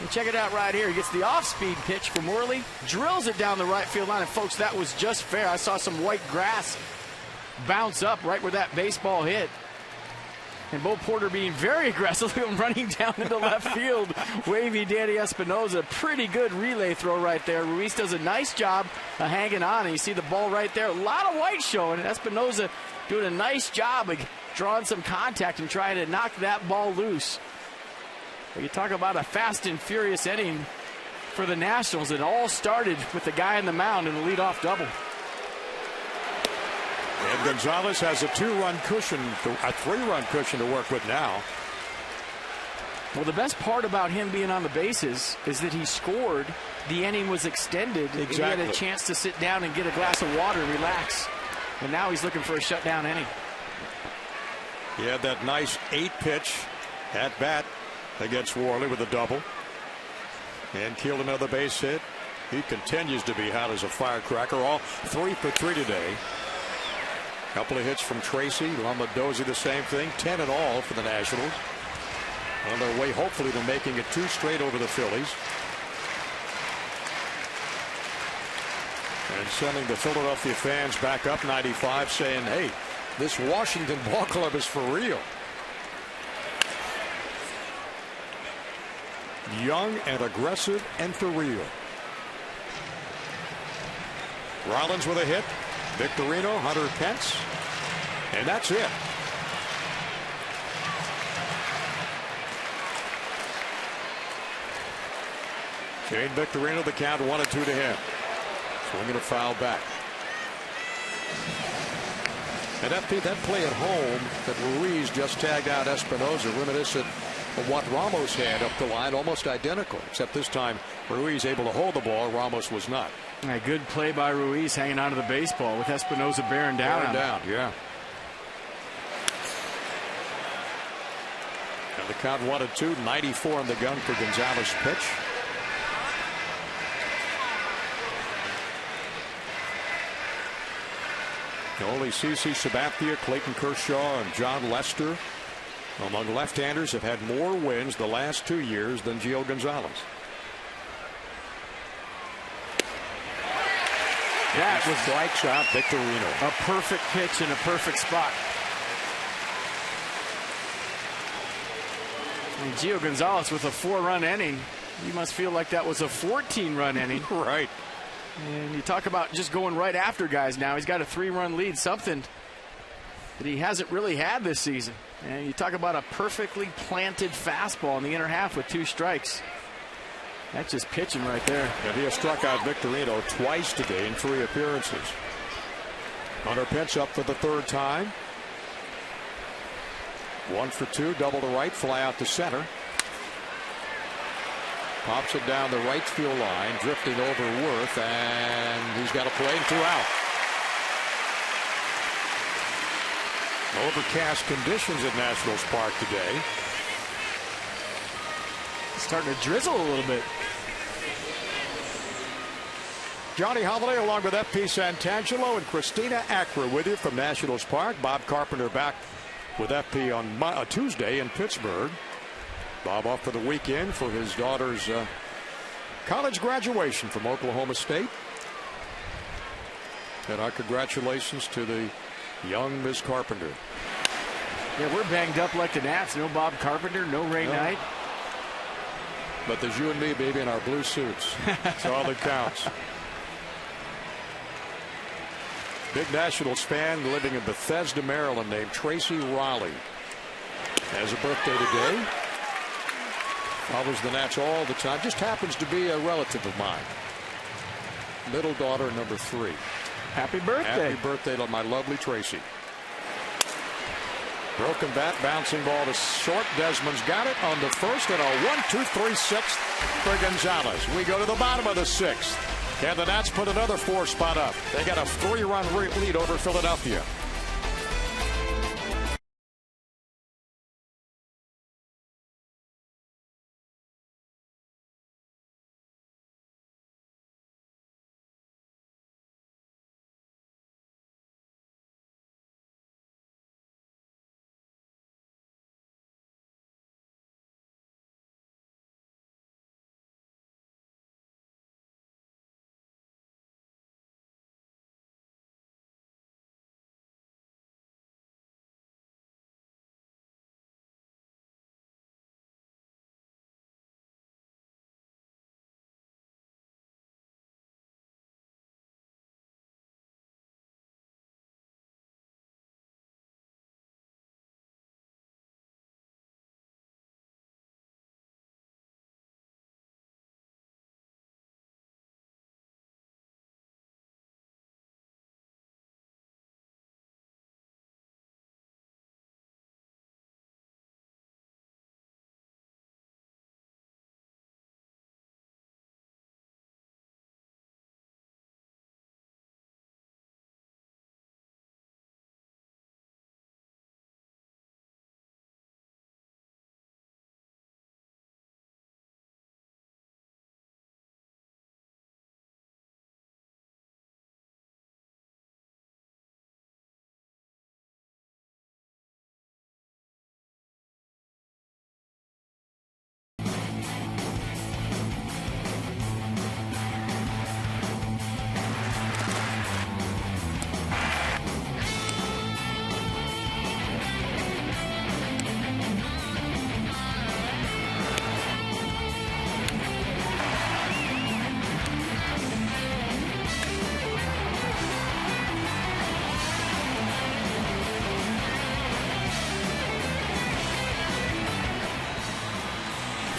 And check it out right here. He gets the off-speed pitch from Worley, drills it down the right field line. And folks, that was just fair. I saw some white grass bounce up right where that baseball hit. And Bo Porter being very aggressive, running down into left field. Wavy Danny Espinosa. Pretty good relay throw right there. Ruiz does a nice job of hanging on. And you see the ball right there. A lot of white showing. Espinosa doing a nice job of drawing some contact and trying to knock that ball loose. But you talk about a fast and furious inning for the Nationals. It all started with the guy on the mound in the leadoff double. And Gonzalez has a 2-run cushion, a 3-run cushion to work with now. Well, the best part about him being on the bases is that he scored. The inning was extended. Exactly. And he had a chance to sit down and get a glass of water and relax. And now he's looking for a shutdown inning. He had that nice 8-pitch at bat against Worley with a double. And killed another base hit. He continues to be hot as a firecracker. All 3 for 3 today. Couple of hits from Tracy. Lombardozzi the same thing. 10 in all for the Nationals. On their way, hopefully, to making it 2 straight over the Phillies. And sending the Philadelphia fans back up 95, saying, hey, this Washington ball club is for real. Young and aggressive and for real. Rollins with a hit. Victorino, Hunter Pence, and that's it. Shane Victorino, the count 1-2 to him. Swinging a foul back. And that play at home that Ruiz just tagged out Espinosa, reminiscent of what Ramos had up the line, almost identical, except this time Ruiz able to hold the ball. Ramos was not. A good play by Ruiz hanging onto the baseball with Espinosa bearing down. Yeah. And the count 1-2, 94 in the gun for Gonzalez pitch. Only CC Sabathia, Clayton Kershaw, and John Lester among left-handers have had more wins the last 2 years than Gio Gonzalez. That was strikes out Victorino. A perfect pitch in a perfect spot. And Gio Gonzalez with a 4-run inning. You must feel like that was a 14-run inning. Right. And you talk about just going right after guys now. He's got a 3-run lead, something that he hasn't really had this season. And you talk about a perfectly planted fastball in the inner half with 2 strikes. That's just pitching right there. And he has struck out Victorino twice today in 3 appearances. Hunter Pence up for the 3rd time. 1 for 2, double to right, fly out to center. Pops it down the right field line, drifting over Worth, and he's got a play and 2 out. Overcast conditions at Nationals Park today. It's starting to drizzle a little bit. Johnny Holiday along with FP Santangelo and Christina Acra with you from Nationals Park. Bob Carpenter back with FP on Tuesday in Pittsburgh. Bob off for the weekend for his daughter's college graduation from Oklahoma State. And our congratulations to the young Miss Carpenter. Yeah, we're banged up like the Nats. No Bob Carpenter, no Ray Knight. But there's you and me, baby, in our blue suits. That's all that counts. Big Nationals fan living in Bethesda, Maryland, named Tracy Raleigh has a birthday today. Follows the Nats all the time. Just happens to be a relative of mine. Middle daughter, number 3. Happy birthday. Happy birthday to my lovely Tracy. Broken bat, bouncing ball to short. Desmond's got it on the first, and a 1-2-3-6 for Gonzalez. We go to the bottom of the 6th. Can the Nats put another 4 spot up? They got a 3-run lead over Philadelphia.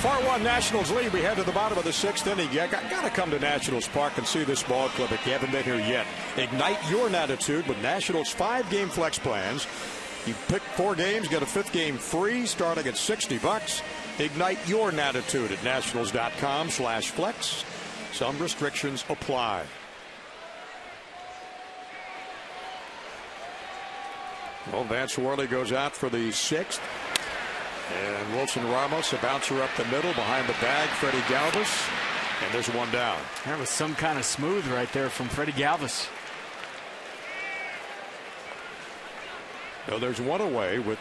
Far one Nationals lead. We head to the bottom of the 6th inning. You got to come to Nationals Park and see this ball club if you haven't been here yet. Ignite your attitude with Nationals 5-game flex plans. You pick 4 games, get a 5th game free starting at $60. Ignite your attitude at nationals.com/flex. Some restrictions apply. Well, Vance Worley goes out for the 6th. And Wilson Ramos, a bouncer up the middle behind the bag. Freddie Galvis. And there's 1 down. That was some kind of smooth right there from Freddie Galvis. So there's 1 away with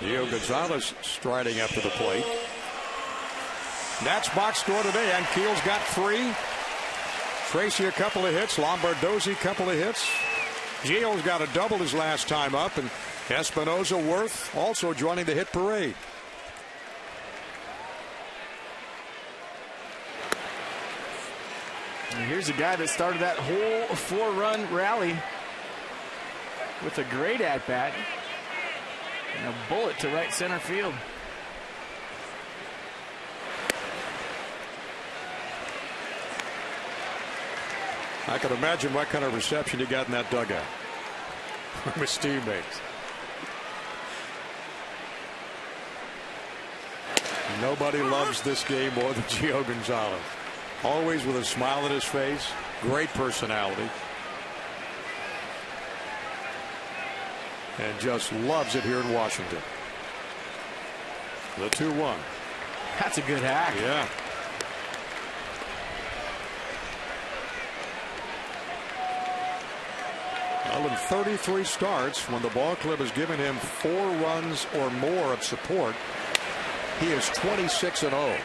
Gio Gonzalez striding up to the plate. Nats box score today. And Keel's got 3. Tracy a couple of hits. Lombardozzi a couple of hits. Gio's got a double his last time up. And Espinosa Worth also joining the hit parade. And here's a guy that started that whole 4-run rally with a great at-bat and a bullet to right center field. I can imagine what kind of reception he got in that dugout from his teammates. Nobody loves this game more than Gio Gonzalez. Always with a smile on his face. Great personality. And just loves it here in Washington. The 2-1. That's a good hack. Yeah. Well, in 33 starts, when the ball club has given him 4 runs or more of support, he is 26-0.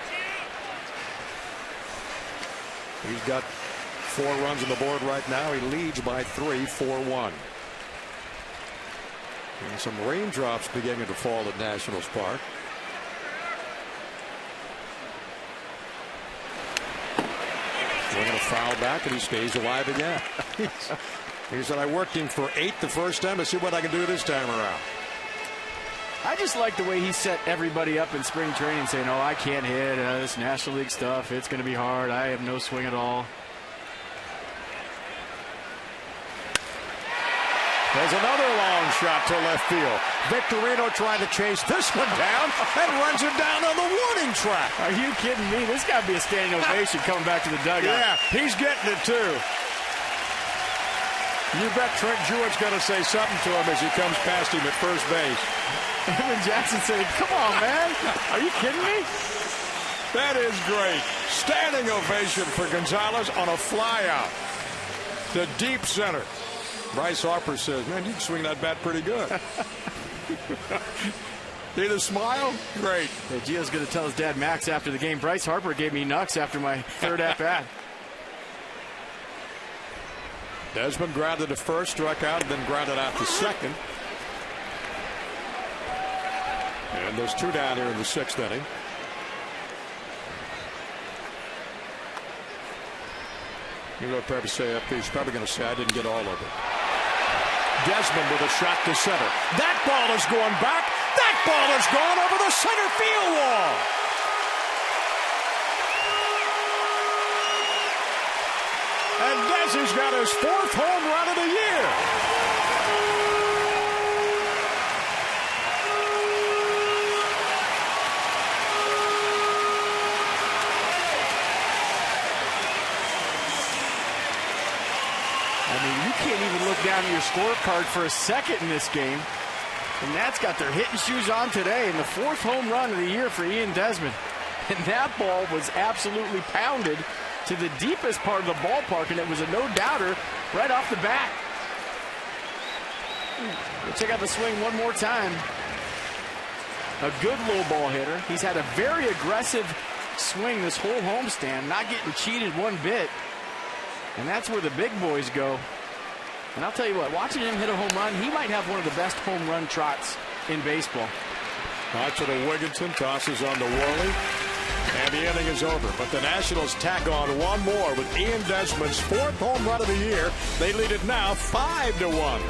He's got 4 runs on the board right now. He leads by 3, 4-1. And some raindrops beginning to fall at Nationals Park. Swinging a foul back, and he stays alive again. He said, I worked him for 8 the first time. Let's see what I can do this time around. I just like the way he set everybody up in spring training, saying, oh, I can't hit this National League stuff. It's going to be hard. I have no swing at all. There's another long shot to left field. Victorino trying to chase this one down and runs it down on the warning track. Are you kidding me? This got to be a standing ovation coming back to the dugout. Yeah, he's getting it too. You bet Trent Jewett's going to say something to him as he comes past him at first base. Evan Jackson said, come on, man. Are you kidding me? That is great. Standing ovation for Gonzalez on a fly out to deep center. Bryce Harper says, man, you can swing that bat pretty good. See the smile? Great. Yeah, Gio's going to tell his dad Max after the game, Bryce Harper gave me knucks after my third at-bat. Desmond grounded to first, struck out, and then grounded out to second. And there's 2 down here in the 6th inning. You know, probably say he's probably going to say I didn't get all of it. Desmond with a shot to center. That ball is going back. That ball is gone over the center field wall. And Desi's got his 4th home run of the year. I mean, you can't even look down at your scorecard for a second in this game. And Nats got their hitting shoes on today, and the 4th home run of the year for Ian Desmond. And that ball was absolutely pounded to the deepest part of the ballpark, and it was a no-doubter right off the bat. We'll check out the swing one more time. A good low ball hitter. He's had a very aggressive swing this whole homestand, not getting cheated one bit. And that's where the big boys go. And I'll tell you what, watching him hit a home run, he might have one of the best home run trots in baseball. Out to the Wigginton, tosses on to Worley. And the inning is over. But the Nationals tack on one more with Ian Desmond's 4th home run of the year. They lead it now 5-1.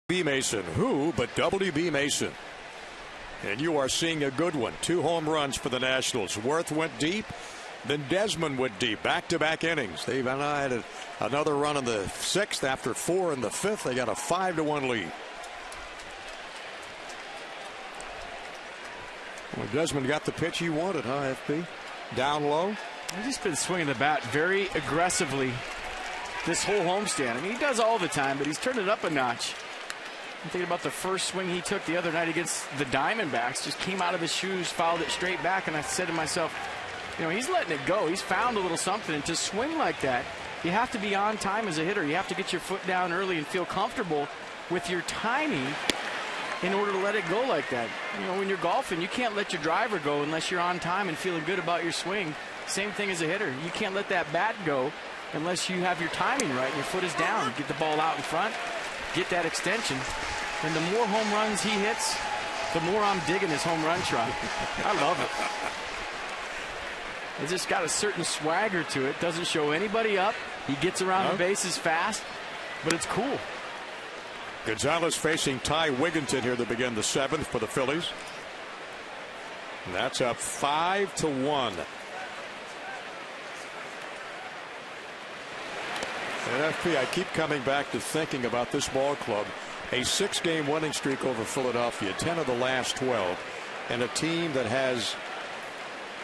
B. Mason. Who but W.B. Mason? And you are seeing a good one. 2 home runs for the Nationals. Worth went deep. Then Desmond went deep. Back-to-back innings. They've had another run in the 6th after 4 in the 5th. They got a 5-1 lead. Well, Desmond got the pitch he wanted, huh, FP? Down low. He's just been swinging the bat very aggressively this whole homestand. I mean, he does all the time, but he's turned it up a notch. I'm thinking about the first swing he took the other night against the Diamondbacks. Just came out of his shoes, fouled it straight back, and I said to myself, you know, he's letting it go. He's found a little something. And to swing like that, you have to be on time as a hitter. You have to get your foot down early and feel comfortable with your timing in order to let it go like that. You know, when you're golfing, you can't let your driver go unless you're on time and feeling good about your swing. Same thing as a hitter. You can't let that bat go unless you have your timing right and your foot is down. Get the ball out in front, get that extension. And the more home runs he hits, the more I'm digging his home run trot. I love it. It's just got a certain swagger to it. Doesn't show anybody up. He gets around the bases fast, but it's cool. Gonzalez facing Ty Wigginton here to begin the 7th for the Phillies. And that's up 5-1. And FP, I keep coming back to thinking about this ball club. A 6-game winning streak over Philadelphia, 10 of the last 12, and a team that has,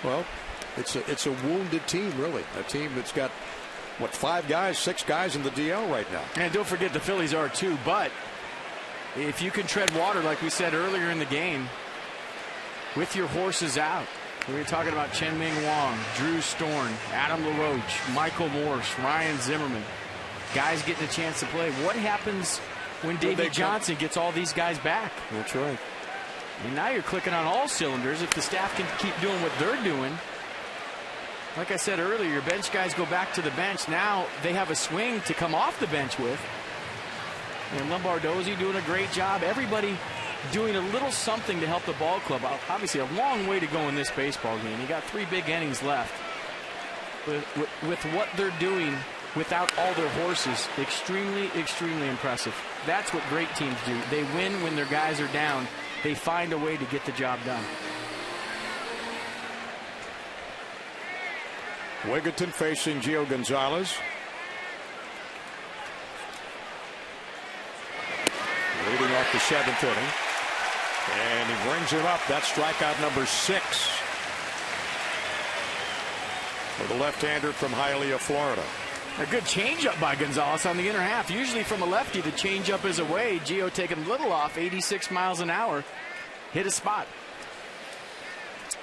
well, it's a wounded team, really. A team that's got, what, 6 guys in the DL right now. And don't forget the Phillies are too, but if you can tread water, like we said earlier in the game, with your horses out. We were talking about Chen-Ming Wong, Drew Storn, Adam LaRoche, Michael Morse, Ryan Zimmerman. Guys getting a chance to play. What happens when Davey Johnson gets all these guys back? That's right. And now you're clicking on all cylinders if the staff can keep doing what they're doing. Like I said earlier, your bench guys go back to the bench. Now they have a swing to come off the bench with. And Lombardozzi doing a great job. Everybody doing a little something to help the ball club out. Obviously a long way to go in this baseball game. You got 3 big innings left. With what they're doing without all their horses, extremely, extremely impressive. That's what great teams do. They win when their guys are down. They find a way to get the job done. Wigginton facing Gio Gonzalez. Leading off the 7th inning. And he brings him up. That's strikeout number 6 for the left-hander from Hialeah, Florida. A good changeup by Gonzalez on the inner half. Usually from a lefty, the changeup is away. Gio taking a little off, 86 miles an hour. Hit a spot.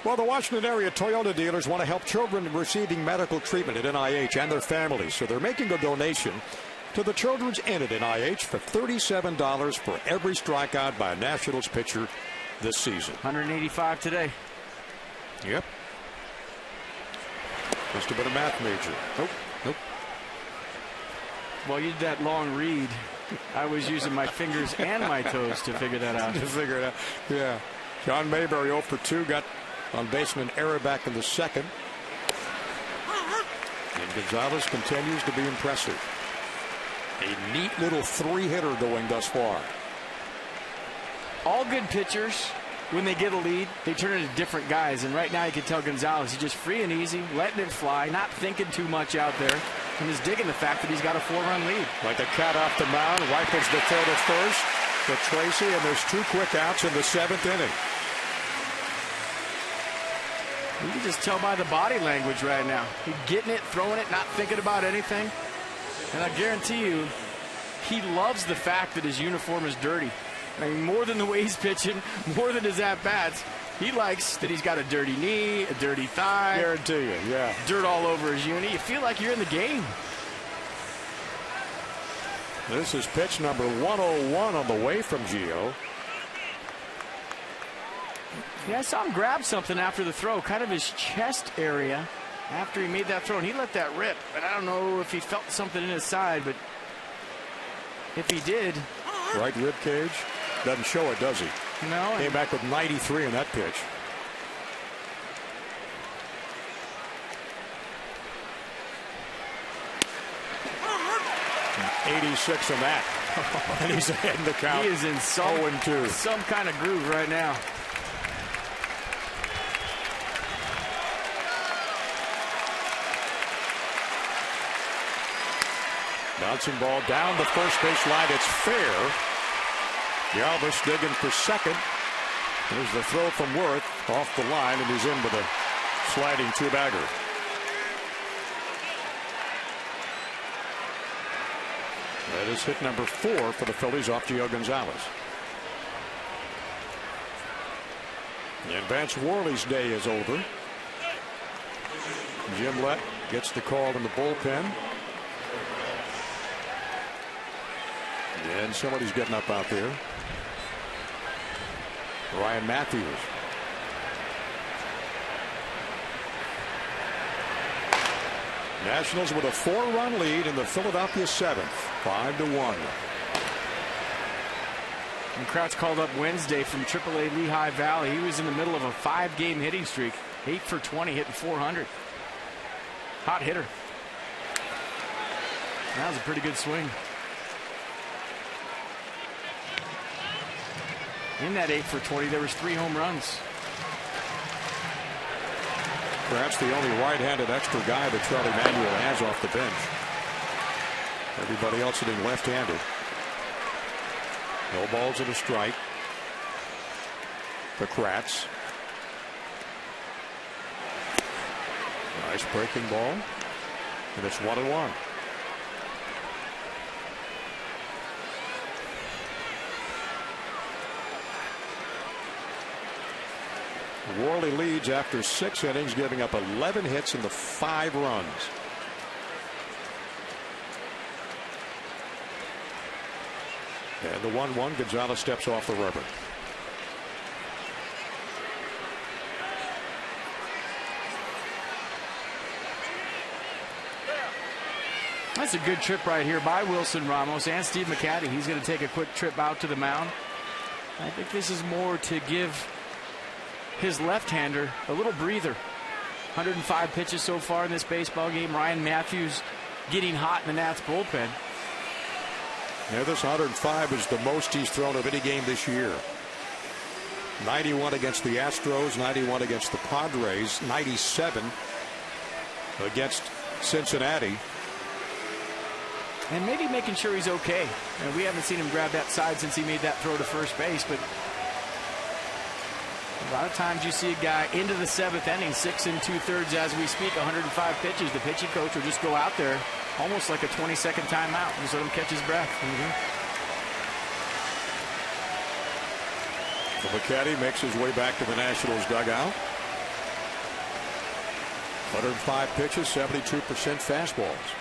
Well, the Washington area Toyota dealers want to help children receiving medical treatment at NIH and their families. So they're making a donation to the Children's Inn at NIH for $37 for every strikeout by a Nationals pitcher this season. 185 today. Yep. Must have been a math major. Nope. Well, you did that long read. I was using my fingers and my toes to figure that out. To figure it out. Yeah. John Mayberry 0 for 2, got on baseman error back in the 2nd. And Gonzalez continues to be impressive. A neat little 3-hitter going thus far. All good pitchers, when they get a lead, they turn into different guys. And right now you can tell Gonzalez, he's just free and easy, letting it fly, not thinking too much out there, and is digging the fact that he's got a 4-run lead. Like a cat off the mound, rifles the throw to first to Tracy, and there's 2 quick outs in the 7th inning. You can just tell by the body language right now. He's getting it, throwing it, not thinking about anything. And I guarantee you, he loves the fact that his uniform is dirty. I mean, more than the way he's pitching, more than his at-bats, he likes that he's got a dirty knee, a dirty thigh. Guarantee you, yeah. Dirt all over his uni. You feel like you're in the game. This is pitch number 101 on the way from Gio. Yeah, I saw him grab something after the throw, kind of his chest area after he made that throw, and he let that rip. And I don't know if he felt something in his side, but if he did. Right rib cage. Doesn't show it, does he? No. Came back with 93 in that pitch. 86 in that. And he's ahead in the count. He is in some 0-2. some kind of groove right now. Bouncing ball down the first base line. It's fair. Galvis digging for second. There's the throw from Worth off the line, and he's in with a sliding two-bagger. That is hit number 4 for the Phillies off Gio Gonzalez. And Vance Worley's day is over. Jim Lett gets the call in the bullpen. And somebody's getting up out there. Ryan Matthews. Nationals with a 4-run lead in the Philadelphia 7th, 5-1. And Krauts called up Wednesday from AAA Lehigh Valley. He was in the middle of a 5-game hitting streak, 8 for 20, hitting 400. Hot hitter. That was a pretty good swing. In that 8 for 20, there was 3 home runs. Perhaps the only right-handed extra guy that Charlie Manuel has off the bench. Everybody else hitting left-handed. No balls and a strike. The Kratz. Nice breaking ball. And it's 1-1. Worley leads after 6 innings, giving up 11 hits and the 5 runs. And the 1-1, Gonzalez steps off the rubber. That's a good trip right here by Wilson Ramos and Steve McCaddy. He's going to take a quick trip out to the mound. I think this is more to give his left-hander a little breather. 105 pitches so far in this baseball game. Ryan Matthews getting hot in the Nats bullpen. Yeah, this 105 is the most he's thrown of any game this year. 91 against the Astros, 91 against the Padres, 97 against Cincinnati. And maybe making sure he's okay. And we haven't seen him grab that side since he made that throw to first base, but a lot of times you see a guy into the 7th inning, 6 2/3 as we speak, 105 pitches. The pitching coach will just go out there almost like a 20-second timeout and just let him catch his breath. So McCaddy makes his way back to the Nationals dugout. 105 pitches, 72% fastballs.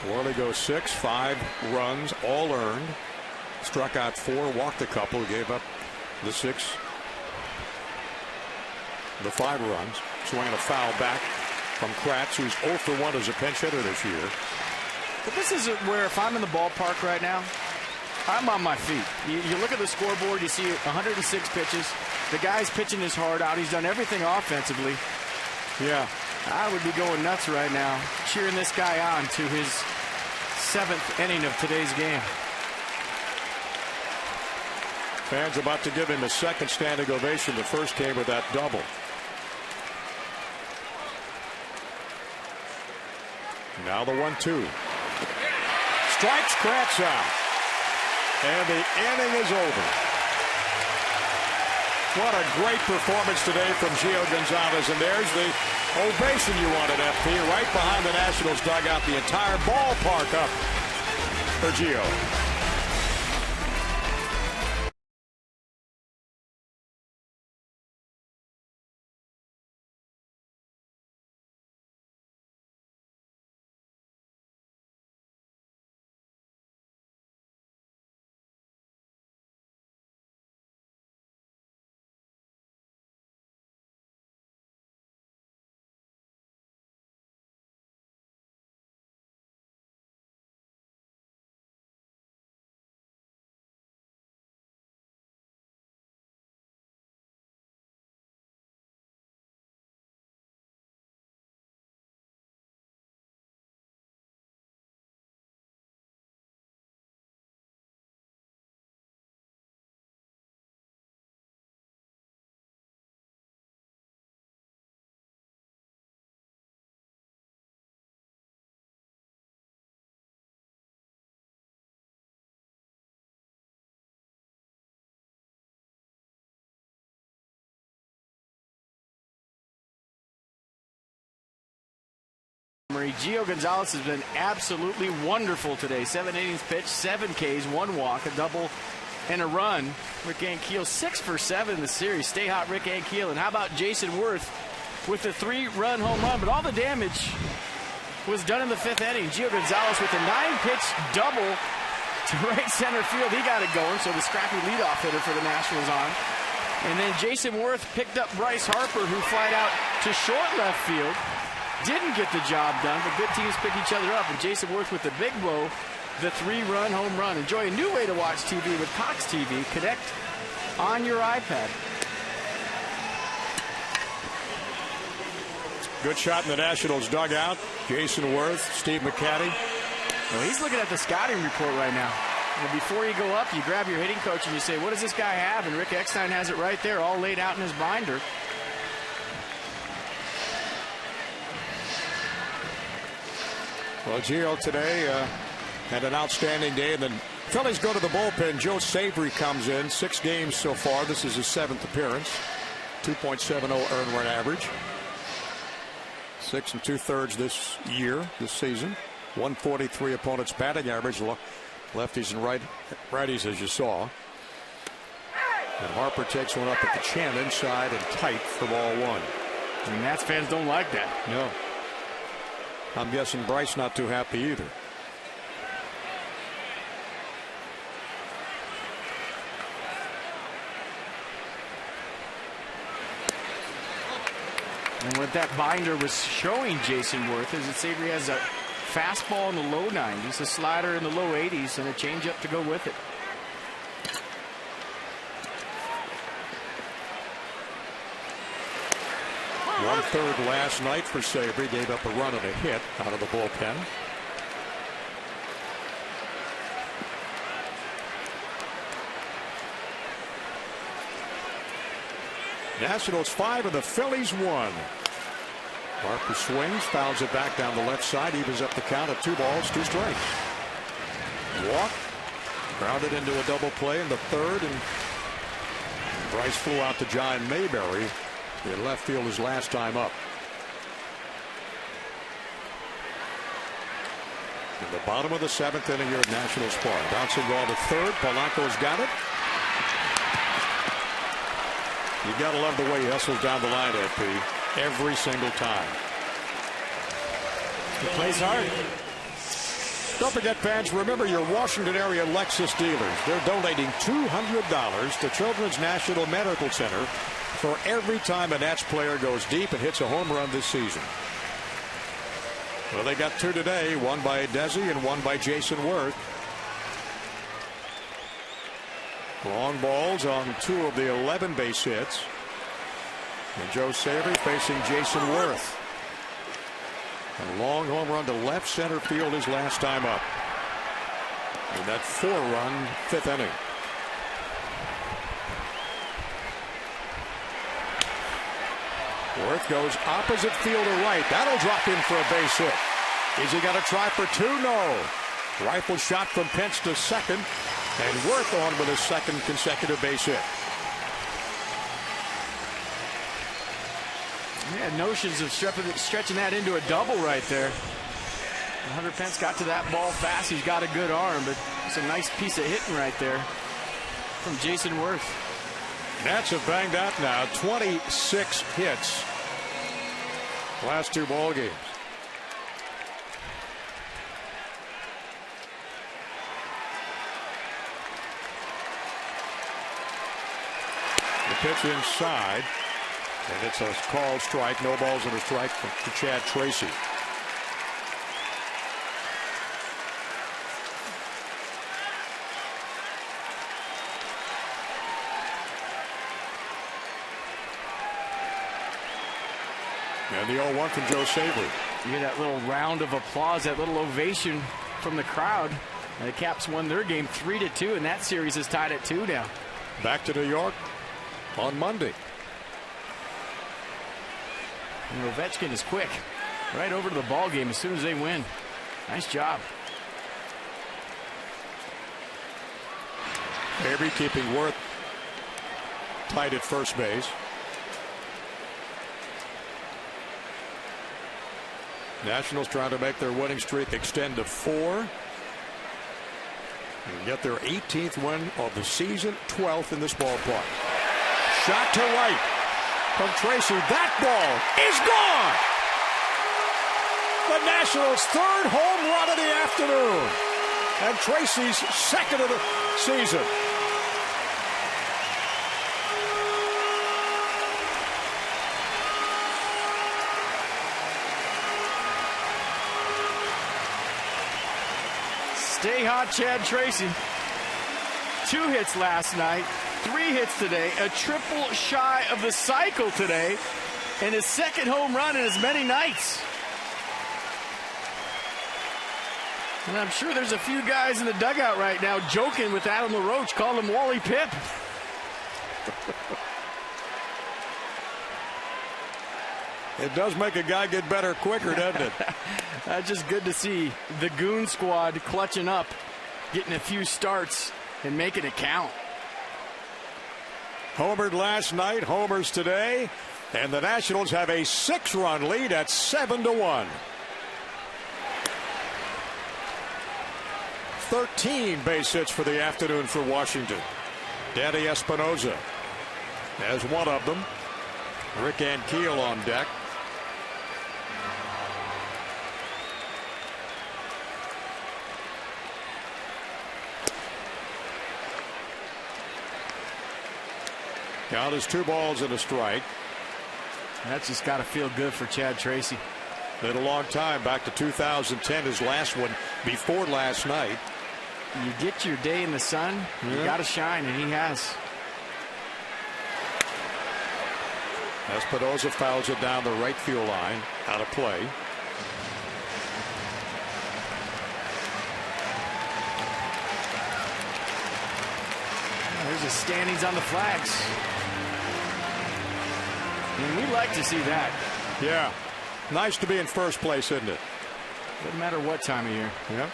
Worley goes 6, 5 runs, all earned. Struck out 4, walked a couple, gave up the 6, the 5 runs. Swinging a foul back from Kratz, who's 0 for 1 as a pinch hitter this year. But this is where if I'm in the ballpark right now, I'm on my feet. You look at the scoreboard, you see 106 pitches. The guy's pitching his heart out. He's done everything offensively. Yeah. I would be going nuts right now, cheering this guy on to his 7th inning of today's game. Fans about to give him a second standing ovation. The first came with that double. Now the 1-2. Strikes Kratz out. And the inning is over. What a great performance today from Gio Gonzalez. And there's the ovation you wanted, FP, right behind the Nationals dugout. The entire ballpark up for Gio. Series. Gio Gonzalez has been absolutely wonderful today. 7 innings pitched, 7 Ks, 1 walk, a double, and a run. Rick Ankiel 6 for 7 in the series. Stay hot, Rick Ankiel. And how about Jason Worth with the 3-run home run? But all the damage was done in the 5th inning. Gio Gonzalez with a 9-pitch double to right center field. He got it going, so the scrappy leadoff hitter for the Nationals on. And then Jason Worth picked up Bryce Harper, who flied out to short left field. Didn't get the job done, but good teams pick each other up. And Jason Worth with the big blow, the 3-run home run. Enjoy a new way to watch TV with Cox TV. Connect on your iPad. Good shot in the Nationals dugout. Jason Worth, Steve McCatty. Well, he's looking at the scouting report right now. And before you go up, you grab your hitting coach and you say, what does this guy have? And Rick Eckstein has it right there, all laid out in his binder. Well, Gio today had an outstanding day. And then Phillies go to the bullpen. Joe Savory comes in. 6 games so far. This is his 7th appearance. 2.70 earned run average. 6 2/3 this year, this season. 143 opponents batting average. Lefties and righties, as you saw. And Harper takes one up at the chin, inside and tight for ball 1. And Nats fans don't like that. No. I'm guessing Bryce not too happy either. And what that binder was showing Jason Worth is that Savory has a fastball in the low 90s, a slider in the low 80s, and a changeup to go with it. One-third last night for Savory. Gave up a run and a hit out of the bullpen. Nationals 5 and the Phillies 1. Harper swings, fouls it back down the left side, evens up the count at 2 balls, 2 strikes. Walk, grounded into a double play in the 3rd, and Bryce flew out to John Mayberry in left field his last time up. In the bottom of the 7th inning here at Nationals Park. Bouncing ball to 3rd, Polanco's got it. You gotta love the way he hustles down the line, FP. Every single time. He plays hard. Don't forget, fans, remember your Washington area Lexus dealers. They're donating $200 to Children's National Medical Center for every time a Nats player goes deep and hits a home run this season. Well, they got 2 today, one by Desi and one by Jason Worth. Long balls on 2 of the 11 base hits. And Joe Savory facing Jason Worth. A long home run to left center field his last time up. In that 4-run 5th inning. Worth goes opposite field to right. That'll drop in for a base hit. Is he going to try for 2? No. Rifle shot from Pence to second. And Worth on with his 2nd consecutive base hit. Yeah, notions of stretching that into a double right there. Hunter Pence got to that ball fast. He's got a good arm, but it's a nice piece of hitting right there from Jason Worth. Nats have banged out now 26 hits last 2 ball games. The pitch inside. And it's a called strike. No balls and a strike to Chad Tracy. And the 0-1 from Joe Savory. You hear that little round of applause, that little ovation from the crowd. And the Caps won their game 3-2, and that series is tied at 2 now. Back to New York on Monday. And Ovechkin is quick. Right over to the ball game as soon as they win. Nice job. Avery keeping Worth tight at first base. Nationals trying to make their winning streak extend to 4. And get their 18th win of the season, 12th in this ballpark. Shot to right from Tracy. That ball is gone. The Nationals' 3rd home run of the afternoon. And Tracy's 2nd of the season. Stay hot, Chad Tracy. 2 hits last night, 3 hits today, a triple shy of the cycle today, and his 2nd home run in as many nights. And I'm sure there's a few guys in the dugout right now joking with Adam LaRoche, calling him Wally Pip. It does make a guy get better quicker, doesn't it? That's just good to see the Goon Squad clutching up, getting a few starts, and making it count. Homered last night, homers today, and the Nationals have a 6-run lead at 7-1. 13 base hits for the afternoon for Washington. Danny Espinosa has one of them. Rick Ankiel on deck. Count is 2 balls and a strike. That's just got to feel good for Chad Tracy. Been a long time, back to 2010, his last one before last night. You get your day in the sun, you got to shine, and he has. Espinosa fouls it down the right field line, out of play. There's his standings on the flags. And we like to see that. Yeah. Nice to be in first place, isn't it? Doesn't matter what time of year. Yeah.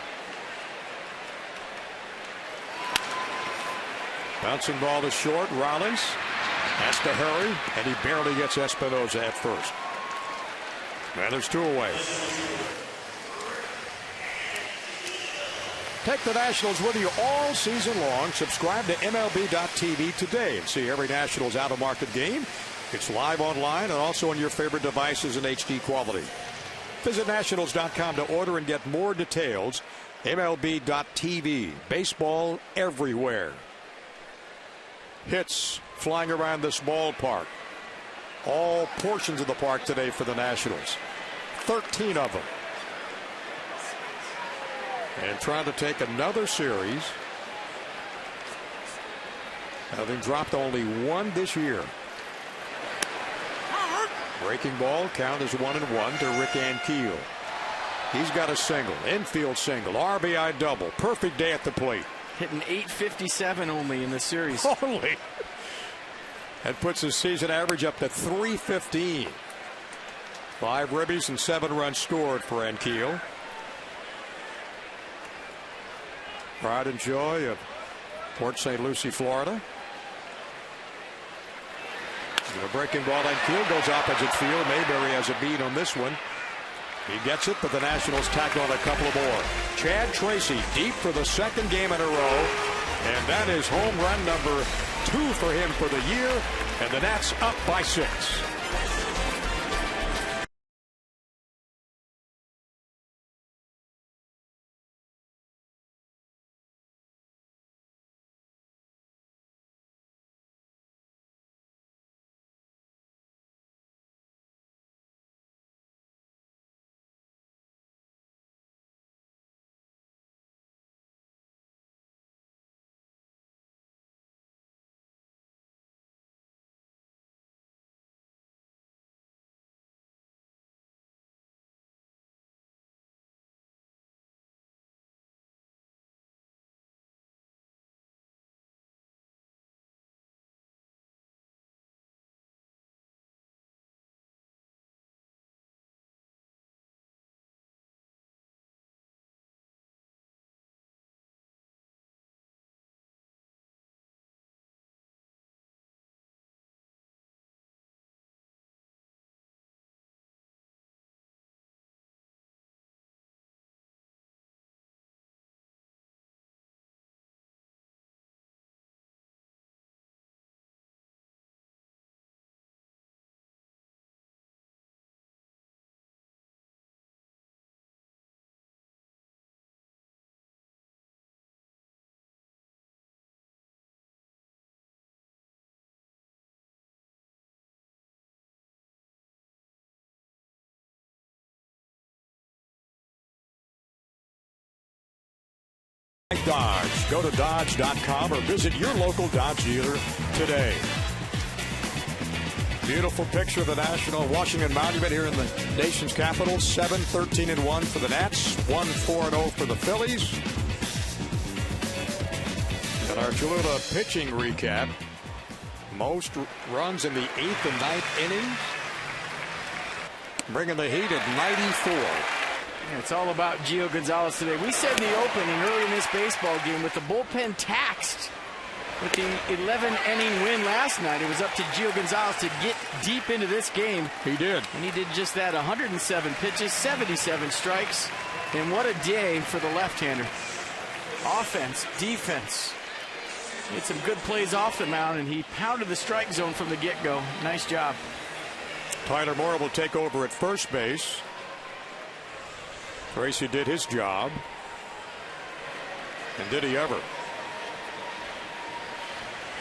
Bouncing ball to short. Rollins has to hurry, and he barely gets Espinosa at first. And there's 2 away. Take the Nationals with you all season long. Subscribe to MLB.tv today and see every Nationals out-of-market game. It's live online and also on your favorite devices in HD quality. Visit Nationals.com to order and get more details. MLB.tv. Baseball everywhere. Hits flying around this ballpark. All portions of the park today for the Nationals. 13 of them. And trying to take another series, having dropped only 1 this year. Breaking ball, count is 1-1 to Rick Ankiel. He's got a single, infield single, RBI double, perfect day at the plate. Hitting .857 only in the series. Only. That puts his season average up to .315. 5 ribbies and 7 runs scored for Ankiel. Pride and joy of Port St. Lucie, Florida. The breaking ball, Ankiel goes opposite field. Mayberry has a beat on this one. He gets it, but the Nationals tack on a couple of more. Chad Tracy deep for the 2nd game in a row. And that is home run number 2 for him for the year. And the Nats up by 6. Dodge. Go to Dodge.com or visit your local Dodge dealer today. Beautiful picture of the National Washington Monument here in the nation's capital. 7-13-1 for the Nats. 1-4-0 for the Phillies. And our Cholula pitching recap. Most runs in the 8th and 9th innings. Bringing the heat at 94. Yeah, it's all about Gio Gonzalez today. We said in the opening early in this baseball game with the bullpen taxed with the 11-inning win last night, it was up to Gio Gonzalez to get deep into this game. He did. And he did just that. 107 pitches, 77 strikes. And what a day for the left-hander. Offense, defense. He had some good plays off the mound, and he pounded the strike zone from the get-go. Nice job. Tyler Moore will take over at first base. Tracy did his job. And did he ever?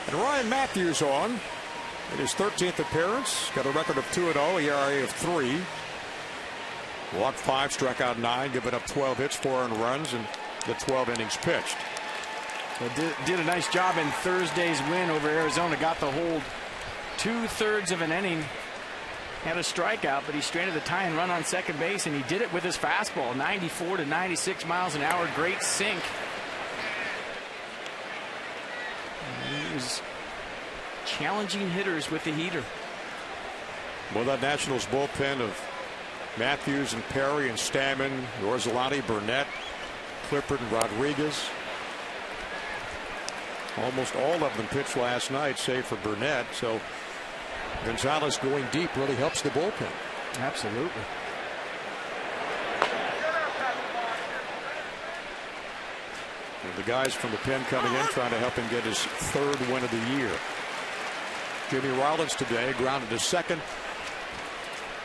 And Ryan Matthews on in his 13th appearance. Got a record of 2-0, ERA of 3. Walked 5, struck out 9, giving up 12 hits, 4 earned runs, and the 12 innings pitched. Well, did a nice job in Thursday's win over Arizona. Got the hold 2/3 of an inning. Had a strikeout, but he stranded the tying run on second base, and he did it with his fastball. 94 to 96 miles an hour. Great sink. He was challenging hitters with the heater. Well, that Nationals bullpen of Matthews and Perry and Stammen, Orsolani, Burnett, Clifford and Rodriguez. Almost all of them pitched last night, save for Burnett. So Gonzalez going deep really helps the bullpen. Absolutely. And the guys from the pen coming in trying to help him get his 3rd win of the year. Jimmy Rollins today grounded to second.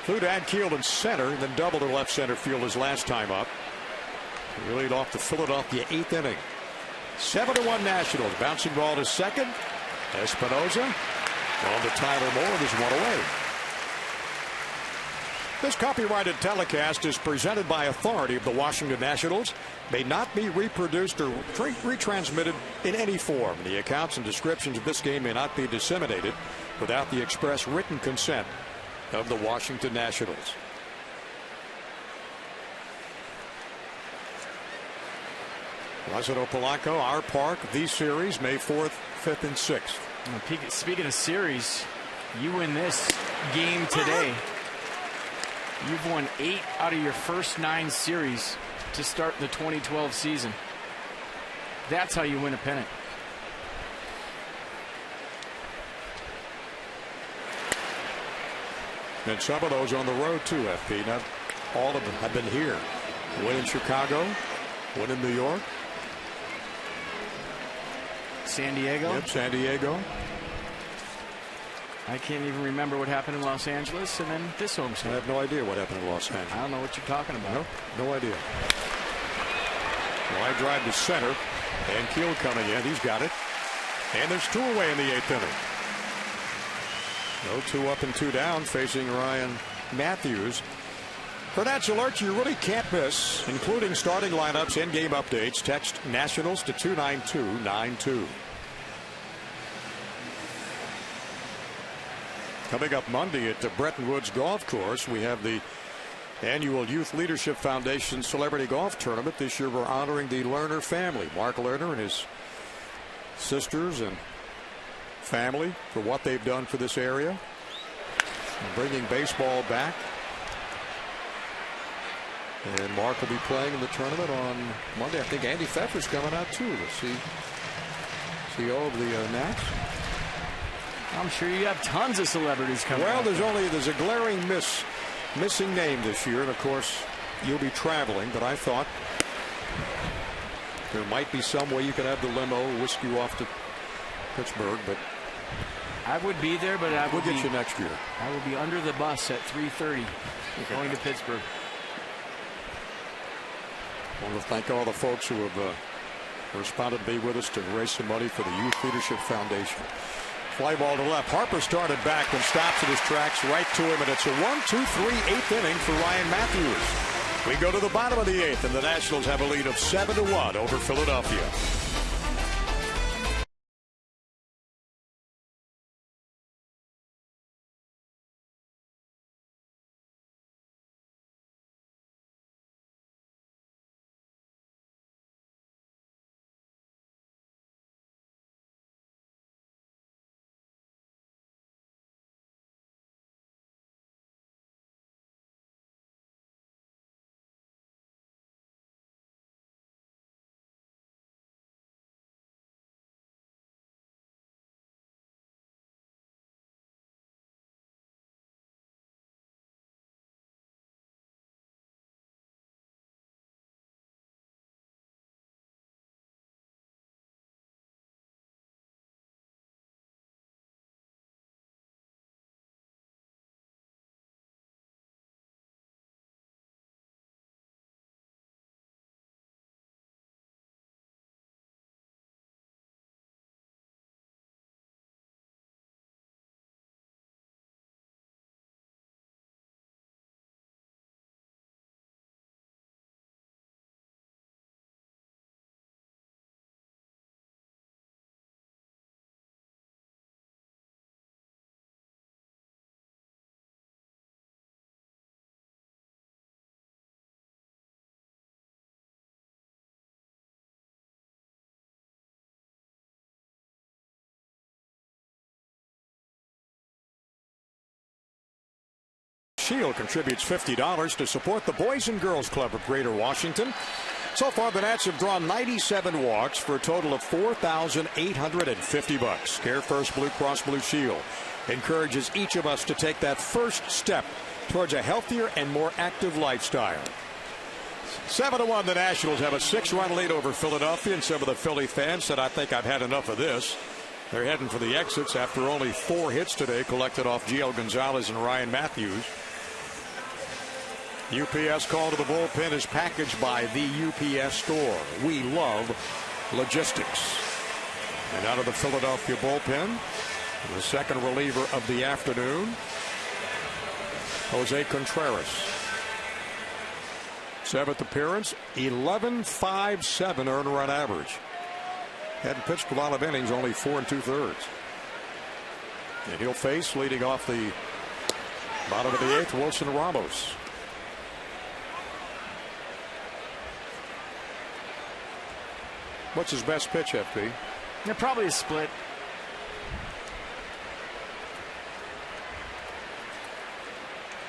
Flew to Ankiel in center, and then doubled to left center field his last time up. He lead off to Philadelphia 8th inning. 7-1 Nationals. Bouncing ball to second. Espinoza. On to Tyler Moore. There's one away. This copyrighted telecast is presented by authority of the Washington Nationals. May not be reproduced or retransmitted in any form. The accounts and descriptions of this game may not be disseminated without the express written consent of the Washington Nationals. Lázaro Polanco, our park, the series, May 4th, 5th, and 6th. Speaking of series, you win this game today. You've won 8 out of your first 9 series to start the 2012 season. That's how you win a pennant. And some of those on the road too, FP. Not all of them have been here. Win in Chicago, win in New York. San Diego. Yep, San Diego. I can't even remember what happened in Los Angeles, and then this homestand. I have no idea what happened in Los Angeles. I don't know what you're talking about. No idea. Line drive to center. And Keel coming in. He's got it. And there's 2 away in the 8th inning. No 2 up and 2 down facing Ryan Matthews. For Nats Alert you really can't miss, including starting lineups and game updates. Text Nationals to 29292. Coming up Monday at the Bretton Woods Golf Course, we have the annual Youth Leadership Foundation Celebrity Golf Tournament. This year we're honoring the Lerner family. Mark Lerner and his sisters and family for what they've done for this area. Bringing baseball back. And Mark will be playing in the tournament on Monday. I think Andy Pfeffer's coming out too. The CEO of the Nats. I'm sure you have tons of celebrities coming. Well, there's a glaring missing name this year, and of course you'll be traveling. But I thought there might be some way you could have the limo whisk you off to Pittsburgh, but I would be there, but we'll get you next year. I will be under the bus at 3:30 going to Pittsburgh. I want to thank all the folks who have responded to be with us to raise some money for the Youth Leadership Foundation. Fly ball to left. Harper started back and stops at his tracks right to him, and it's a 1-2-3 8th inning for Ryan Matthews. We go to the bottom of the 8th, and the Nationals have a lead of 7-1 over Philadelphia. Shield contributes $50 to support the Boys and Girls Club of Greater Washington. So far, the Nats have drawn 97 walks for a total of $4,850. Care First Blue Cross Blue Shield encourages each of us to take that first step towards a healthier and more active lifestyle. 7-1, the Nationals have a 6-run lead over Philadelphia, and some of the Philly fans said, "I think I've had enough of this." They're heading for the exits after only 4 hits today collected off Gio Gonzalez and Ryan Matthews. UPS call to the bullpen is packaged by the UPS store. We love logistics. And out of the Philadelphia bullpen, the second reliever of the afternoon, Jose Contreras. 7th appearance, 11.57 earned run average. Hadn't pitched a lot of innings, only 4 2/3. And he'll face, leading off the bottom of the 8th, Wilson Ramos. What's his best pitch, FP? Yeah, probably a split.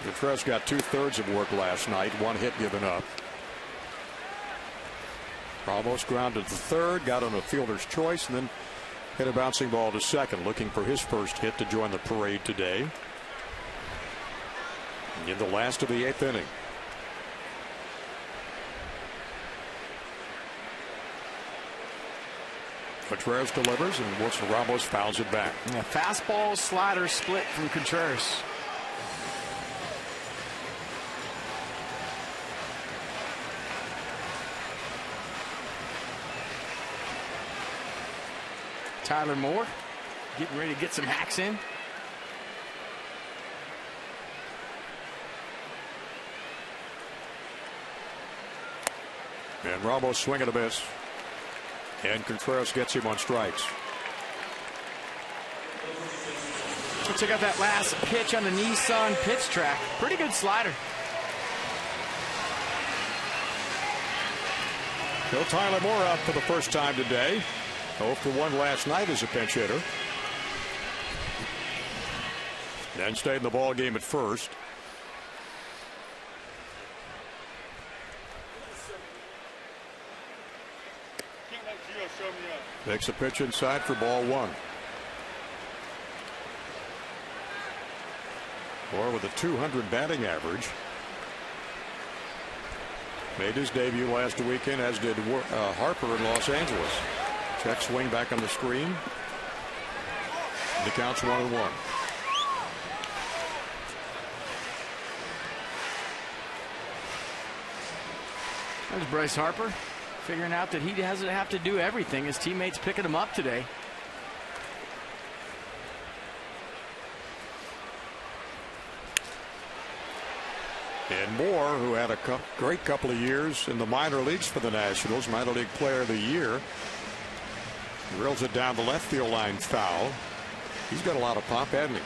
Contreras got 2/3 of work last night, 1 hit given up. Ramos grounded to third, got on a fielder's choice, and then hit a bouncing ball to second, looking for his first hit to join the parade today. In the last of the 8th inning. Contreras delivers, and Wilson Ramos fouls it back. Yeah, fastball slider split from Contreras. Tyler Moore getting ready to get some hacks in. And Ramos swinging a miss. And Contreras gets him on strikes. Check out that last pitch on the Nissan pitch track. Pretty good slider. So Tyler Moore out for the first time today. 0 for 1 last night as a pinch hitter. Then stayed in the ball game at first. Makes a pitch inside for ball 1. Moore with a .200 batting average. Made his debut last weekend, as did Harper in Los Angeles. Check swing back on the screen. The count's 1-1. There's Bryce Harper figuring out that he doesn't have to do everything. His teammates picking him up today. And Moore, who had a great couple of years in the minor leagues for the Nationals, minor league player of the year, drills it down the left field line foul. He's got a lot of pop, hasn't he?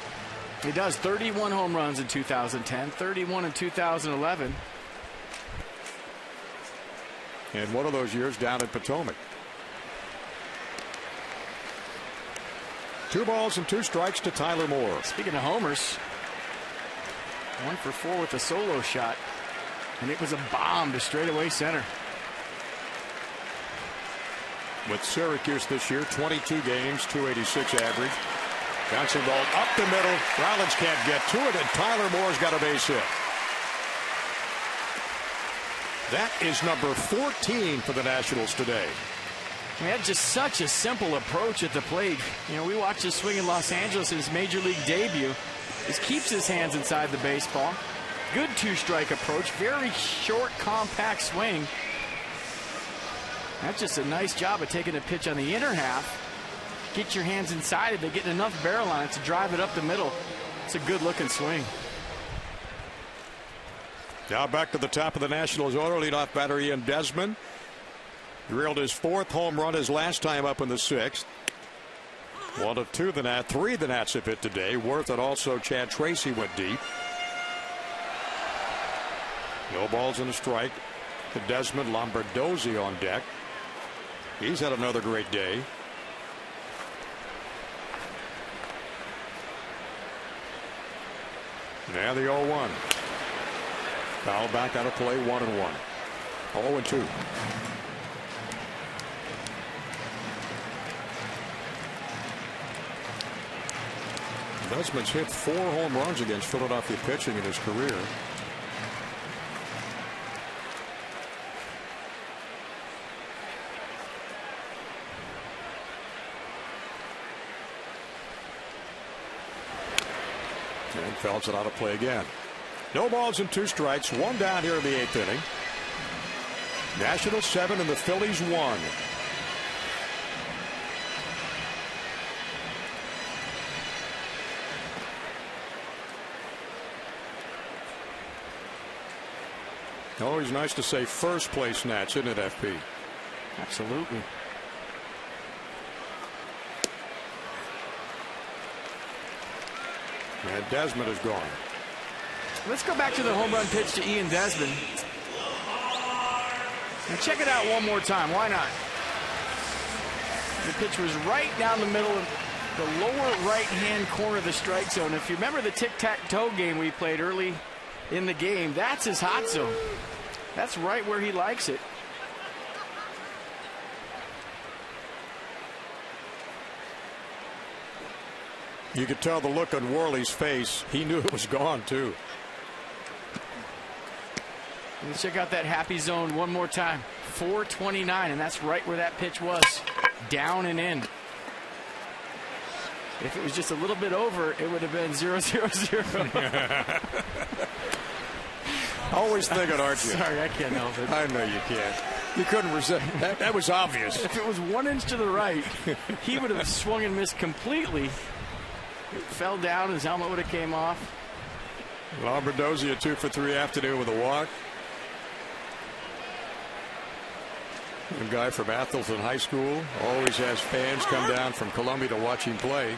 He does. 31 home runs in 2010, 31 in 2011. And one of those years down in Potomac. 2 balls and 2 strikes to Tyler Moore. Speaking of homers, 1 for 4 with a solo shot, and it was a bomb to straightaway center. With Syracuse this year, 22 games, 286 average. Bouncing ball up the middle. Rollins can't get to it, and Tyler Moore's got a base hit. That is number 14 for the Nationals today. He had just such a simple approach at the plate. You know, we watched his swing in Los Angeles in his major league debut. Just keeps his hands inside the baseball. Good 2-strike approach. Very short, compact swing. That's just a nice job of taking a pitch on the inner half. Get your hands inside it. They get enough barrel on it to drive it up the middle. It's a good-looking swing. Now back to the top of the Nationals order. Leadoff batter Ian Desmond. Drilled his 4th home run his last time up in the 6th. 1 of 2 the Nats. 3 the Nats have hit today. Worth and also Chad Tracy went deep. No balls and a strike to Desmond. Lombardozzi on deck. He's had another great day. Now the 0-1. Foul back out of play, 1-1. 0-2. Desmond's hit 4 home runs against Philadelphia pitching in his career. And Phelps it out of play again. No balls and 2 strikes. 1 down here in the 8th inning. Nationals 7 and the Phillies 1. Always nice to say first place Nats, isn't it, FP? Absolutely. And Desmond is gone. Let's go back to the home run pitch to Ian Desmond. And check it out one more time. Why not? The pitch was right down the middle of the lower right-hand corner of the strike zone. If you remember the tic-tac-toe game we played early in the game, that's his hot zone. That's right where he likes it. You could tell the look on Worley's face. He knew it was gone, too. Let's check out that happy zone one more time. 429, and that's right where that pitch was. Down and in. If it was just a little bit over, it would have been 0-0-0. Always thinking, aren't you? Sorry, I can't help it. I know you can't. You couldn't resist. That was obvious. If it was 1 inch to the right, he would have swung and missed completely. It fell down. His helmet would have came off. Lombardozzi a 2 for 3 afternoon with a walk. A guy from Athelton High School. Always has fans come down from Columbia to watch him play.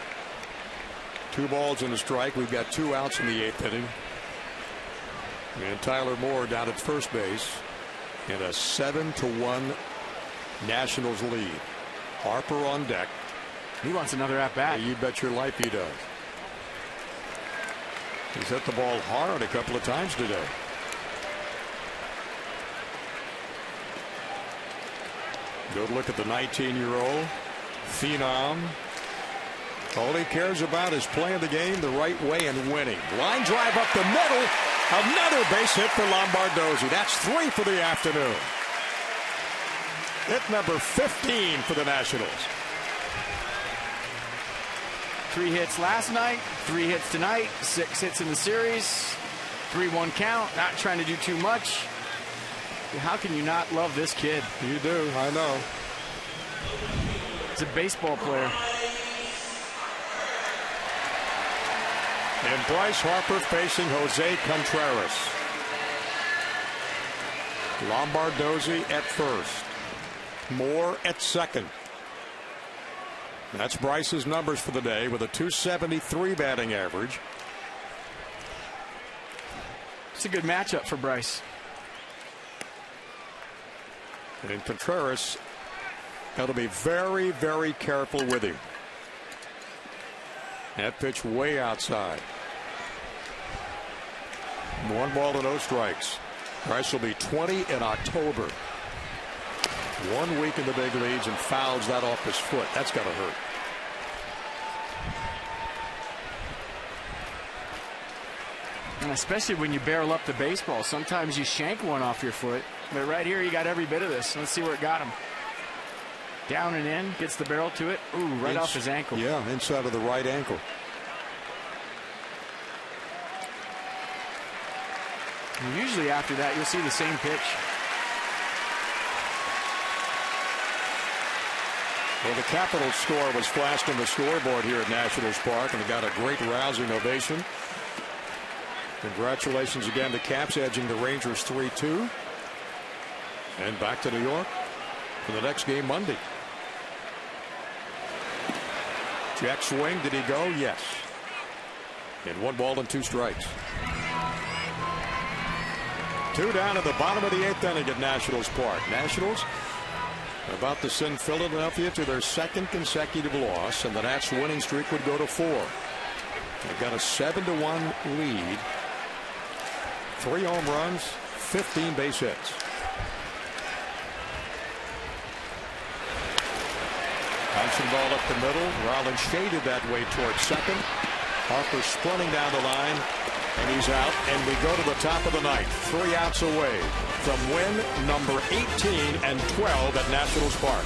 2 balls and a strike. We've got 2 outs in the 8th inning. And Tyler Moore down at first base in a 7-1 Nationals lead. Harper on deck. He wants another at bat. You bet your life he does. He's hit the ball hard a couple of times today. Good look at the 19-year-old phenom. All he cares about is playing the game the right way and winning. Line drive up the middle. Another base hit for Lombardozzi. That's 3 for the afternoon. Hit number 15 for the Nationals. 3 hits last night, 3 hits tonight, 6 hits in the series, 3-1 count, not trying to do too much. How can you not love this kid? You do, I know. He's a baseball player. And Bryce Harper facing Jose Contreras. Lombardozzi at first. Moore at second. That's Bryce's numbers for the day with a .273 batting average. It's a good matchup for Bryce. And Contreras got to be very, very careful with him. That pitch way outside. 1 ball to no strikes. Bryce will be 20 in October. 1 week in the big leagues and fouls that off his foot. That's got to hurt. And especially when you barrel up the baseball, sometimes you shank one off your foot. But right here, you got every bit of this. Let's see where it got him. Down and in, gets the barrel to it. Ooh, right off his ankle. Yeah, inside of the right ankle. And usually after that, you'll see the same pitch. Well, the Capitals score was flashed on the scoreboard here at Nationals Park, and it got a great rousing ovation. Congratulations again to Caps, edging the Rangers 3-2. And back to New York for the next game Monday. Jack swing, did he go? Yes. And 1 ball and 2 strikes. 2 down at the bottom of the 8th inning at Nationals Park. Nationals about to send Philadelphia to their 2nd consecutive loss, and the Nats' winning streak would go to 4. They've got a 7-1 lead. 3 home runs, 15 base hits. Bouncing ball up the middle. Rollins shaded that way towards second. Harper sprinting down the line, and he's out. And we go to the top of the ninth. 3 outs away from win number 18 and 12 at Nationals Park.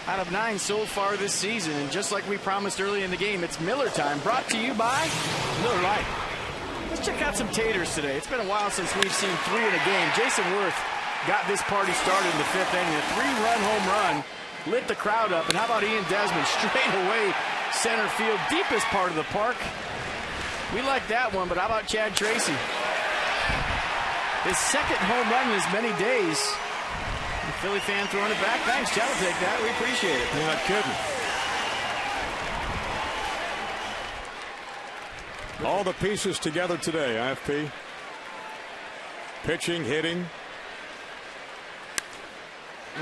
Out of 9 so far this season, and just like we promised early in the game, it's Miller time, brought to you by Miller Lite. Let's check out some taters today. It's been a while since we've seen 3 in a game. Jason Worth got this party started in the 5th inning. A 3-run home run lit the crowd up. And how about Ian Desmond straight away center field, deepest part of the park. We like that one, but how about Chad Tracy? His 2nd home run in as many days. The Philly fan throwing it back. Thanks, Chad. We'll take that. We appreciate it. You're not kidding. All the pieces together today, IFP. Pitching, hitting.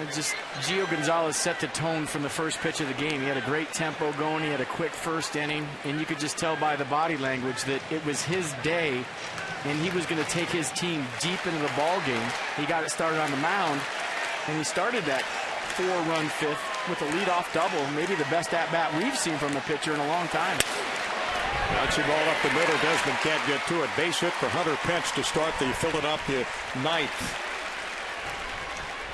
And just Gio Gonzalez set the tone from the first pitch of the game. He had a great tempo going. He had a quick first inning. And you could just tell by the body language that it was his day. And he was going to take his team deep into the ball game. He got it started on the mound. And he started that 4-run 5th with a leadoff double. Maybe the best at-bat we've seen from a pitcher in a long time. Bouncing ball up the middle. Desmond can't get to it. Base hit for Hunter Pence to start the Philadelphia 9th.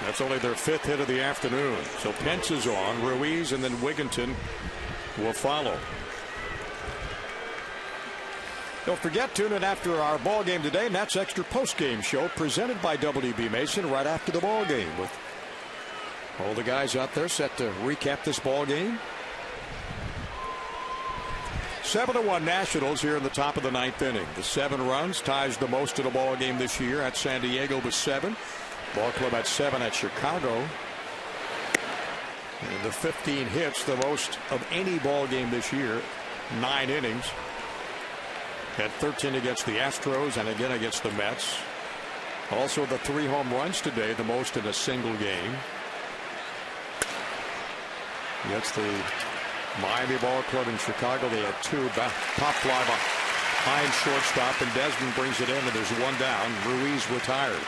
That's only their 5th hit of the afternoon. So Pence is on. Ruiz and then Wigginton will follow. Don't forget, tune in after our ball game today. Nats Extra post-game show presented by WB Mason right after the ball game with all the guys out there set to recap this ball game. 7-1 Nationals here in the top of the 9th inning. The 7 runs ties the most in a ball game this year at San Diego with 7. Ball club at 7 at Chicago. And the 15 hits, the most of any ball game this year. 9 innings. Had 13 against the Astros and again against the Mets. Also the 3 home runs today, the most in a single game. Against the Miami Ball Club in Chicago, they had 2 pop fly behind shortstop, and Desmond brings it in, and there's 1 down. Ruiz retired.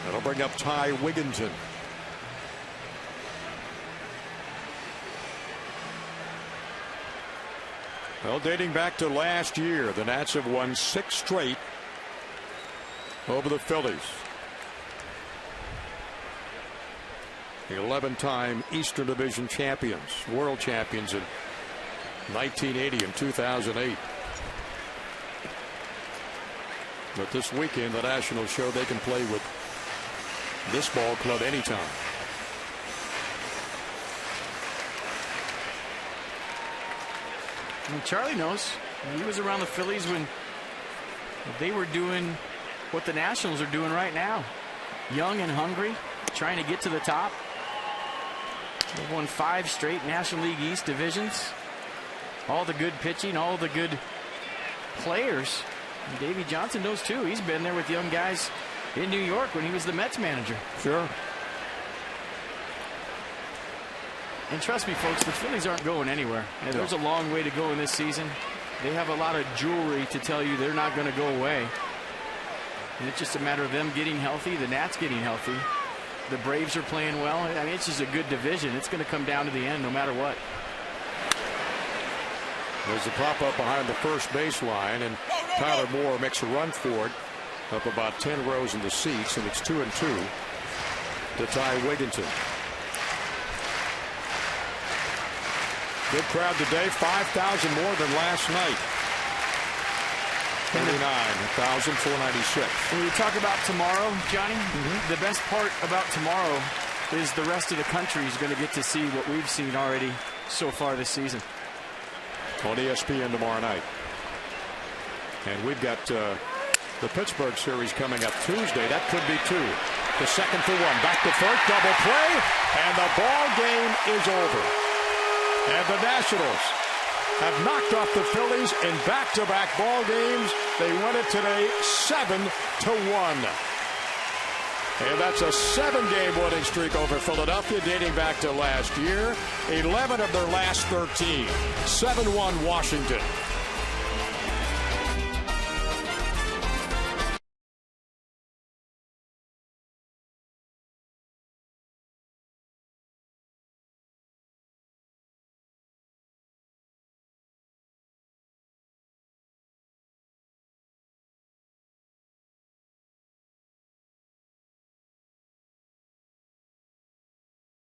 That'll bring up Ty Wigginton. Well, dating back to last year, the Nats have won 6 straight over the Phillies. The 11-time Eastern Division champions, world champions in 1980 and 2008. But this weekend, the Nationals show they can play with this ball club anytime. And Charlie knows. He was around the Phillies when they were doing what the Nationals are doing right now. Young and hungry, trying to get to the top. They've won 5 straight National League East divisions. All the good pitching, all the good players. And Davey Johnson knows too. He's been there with young guys in New York when he was the Mets manager. Sure. And trust me, folks, the Phillies aren't going anywhere. And there's a long way to go in this season. They have a lot of jewelry to tell you they're not going to go away. And it's just a matter of them getting healthy, the Nats getting healthy. The Braves are playing well. I mean, it's just a good division. It's going to come down to the end no matter what. There's a pop-up behind the first baseline, and Tyler Moore makes a run for it. Up about 10 rows in the seats, and it's 2-2 to Ty Wigginton. Good crowd today, 5,000 more than last night. 29,496. When we talk about tomorrow, Johnny, the best part about tomorrow is the rest of the country is going to get to see what we've seen already so far this season. On ESPN tomorrow night. And we've got the Pittsburgh series coming up Tuesday. That could be 2. The 2nd for 1. Back to first, double play, and the ball game is over. And the Nationals have knocked off the Phillies in back-to-back ball games. They win it today 7-1. And that's a 7-game winning streak over Philadelphia dating back to last year. 11 of their last 13. 7-1 Washington.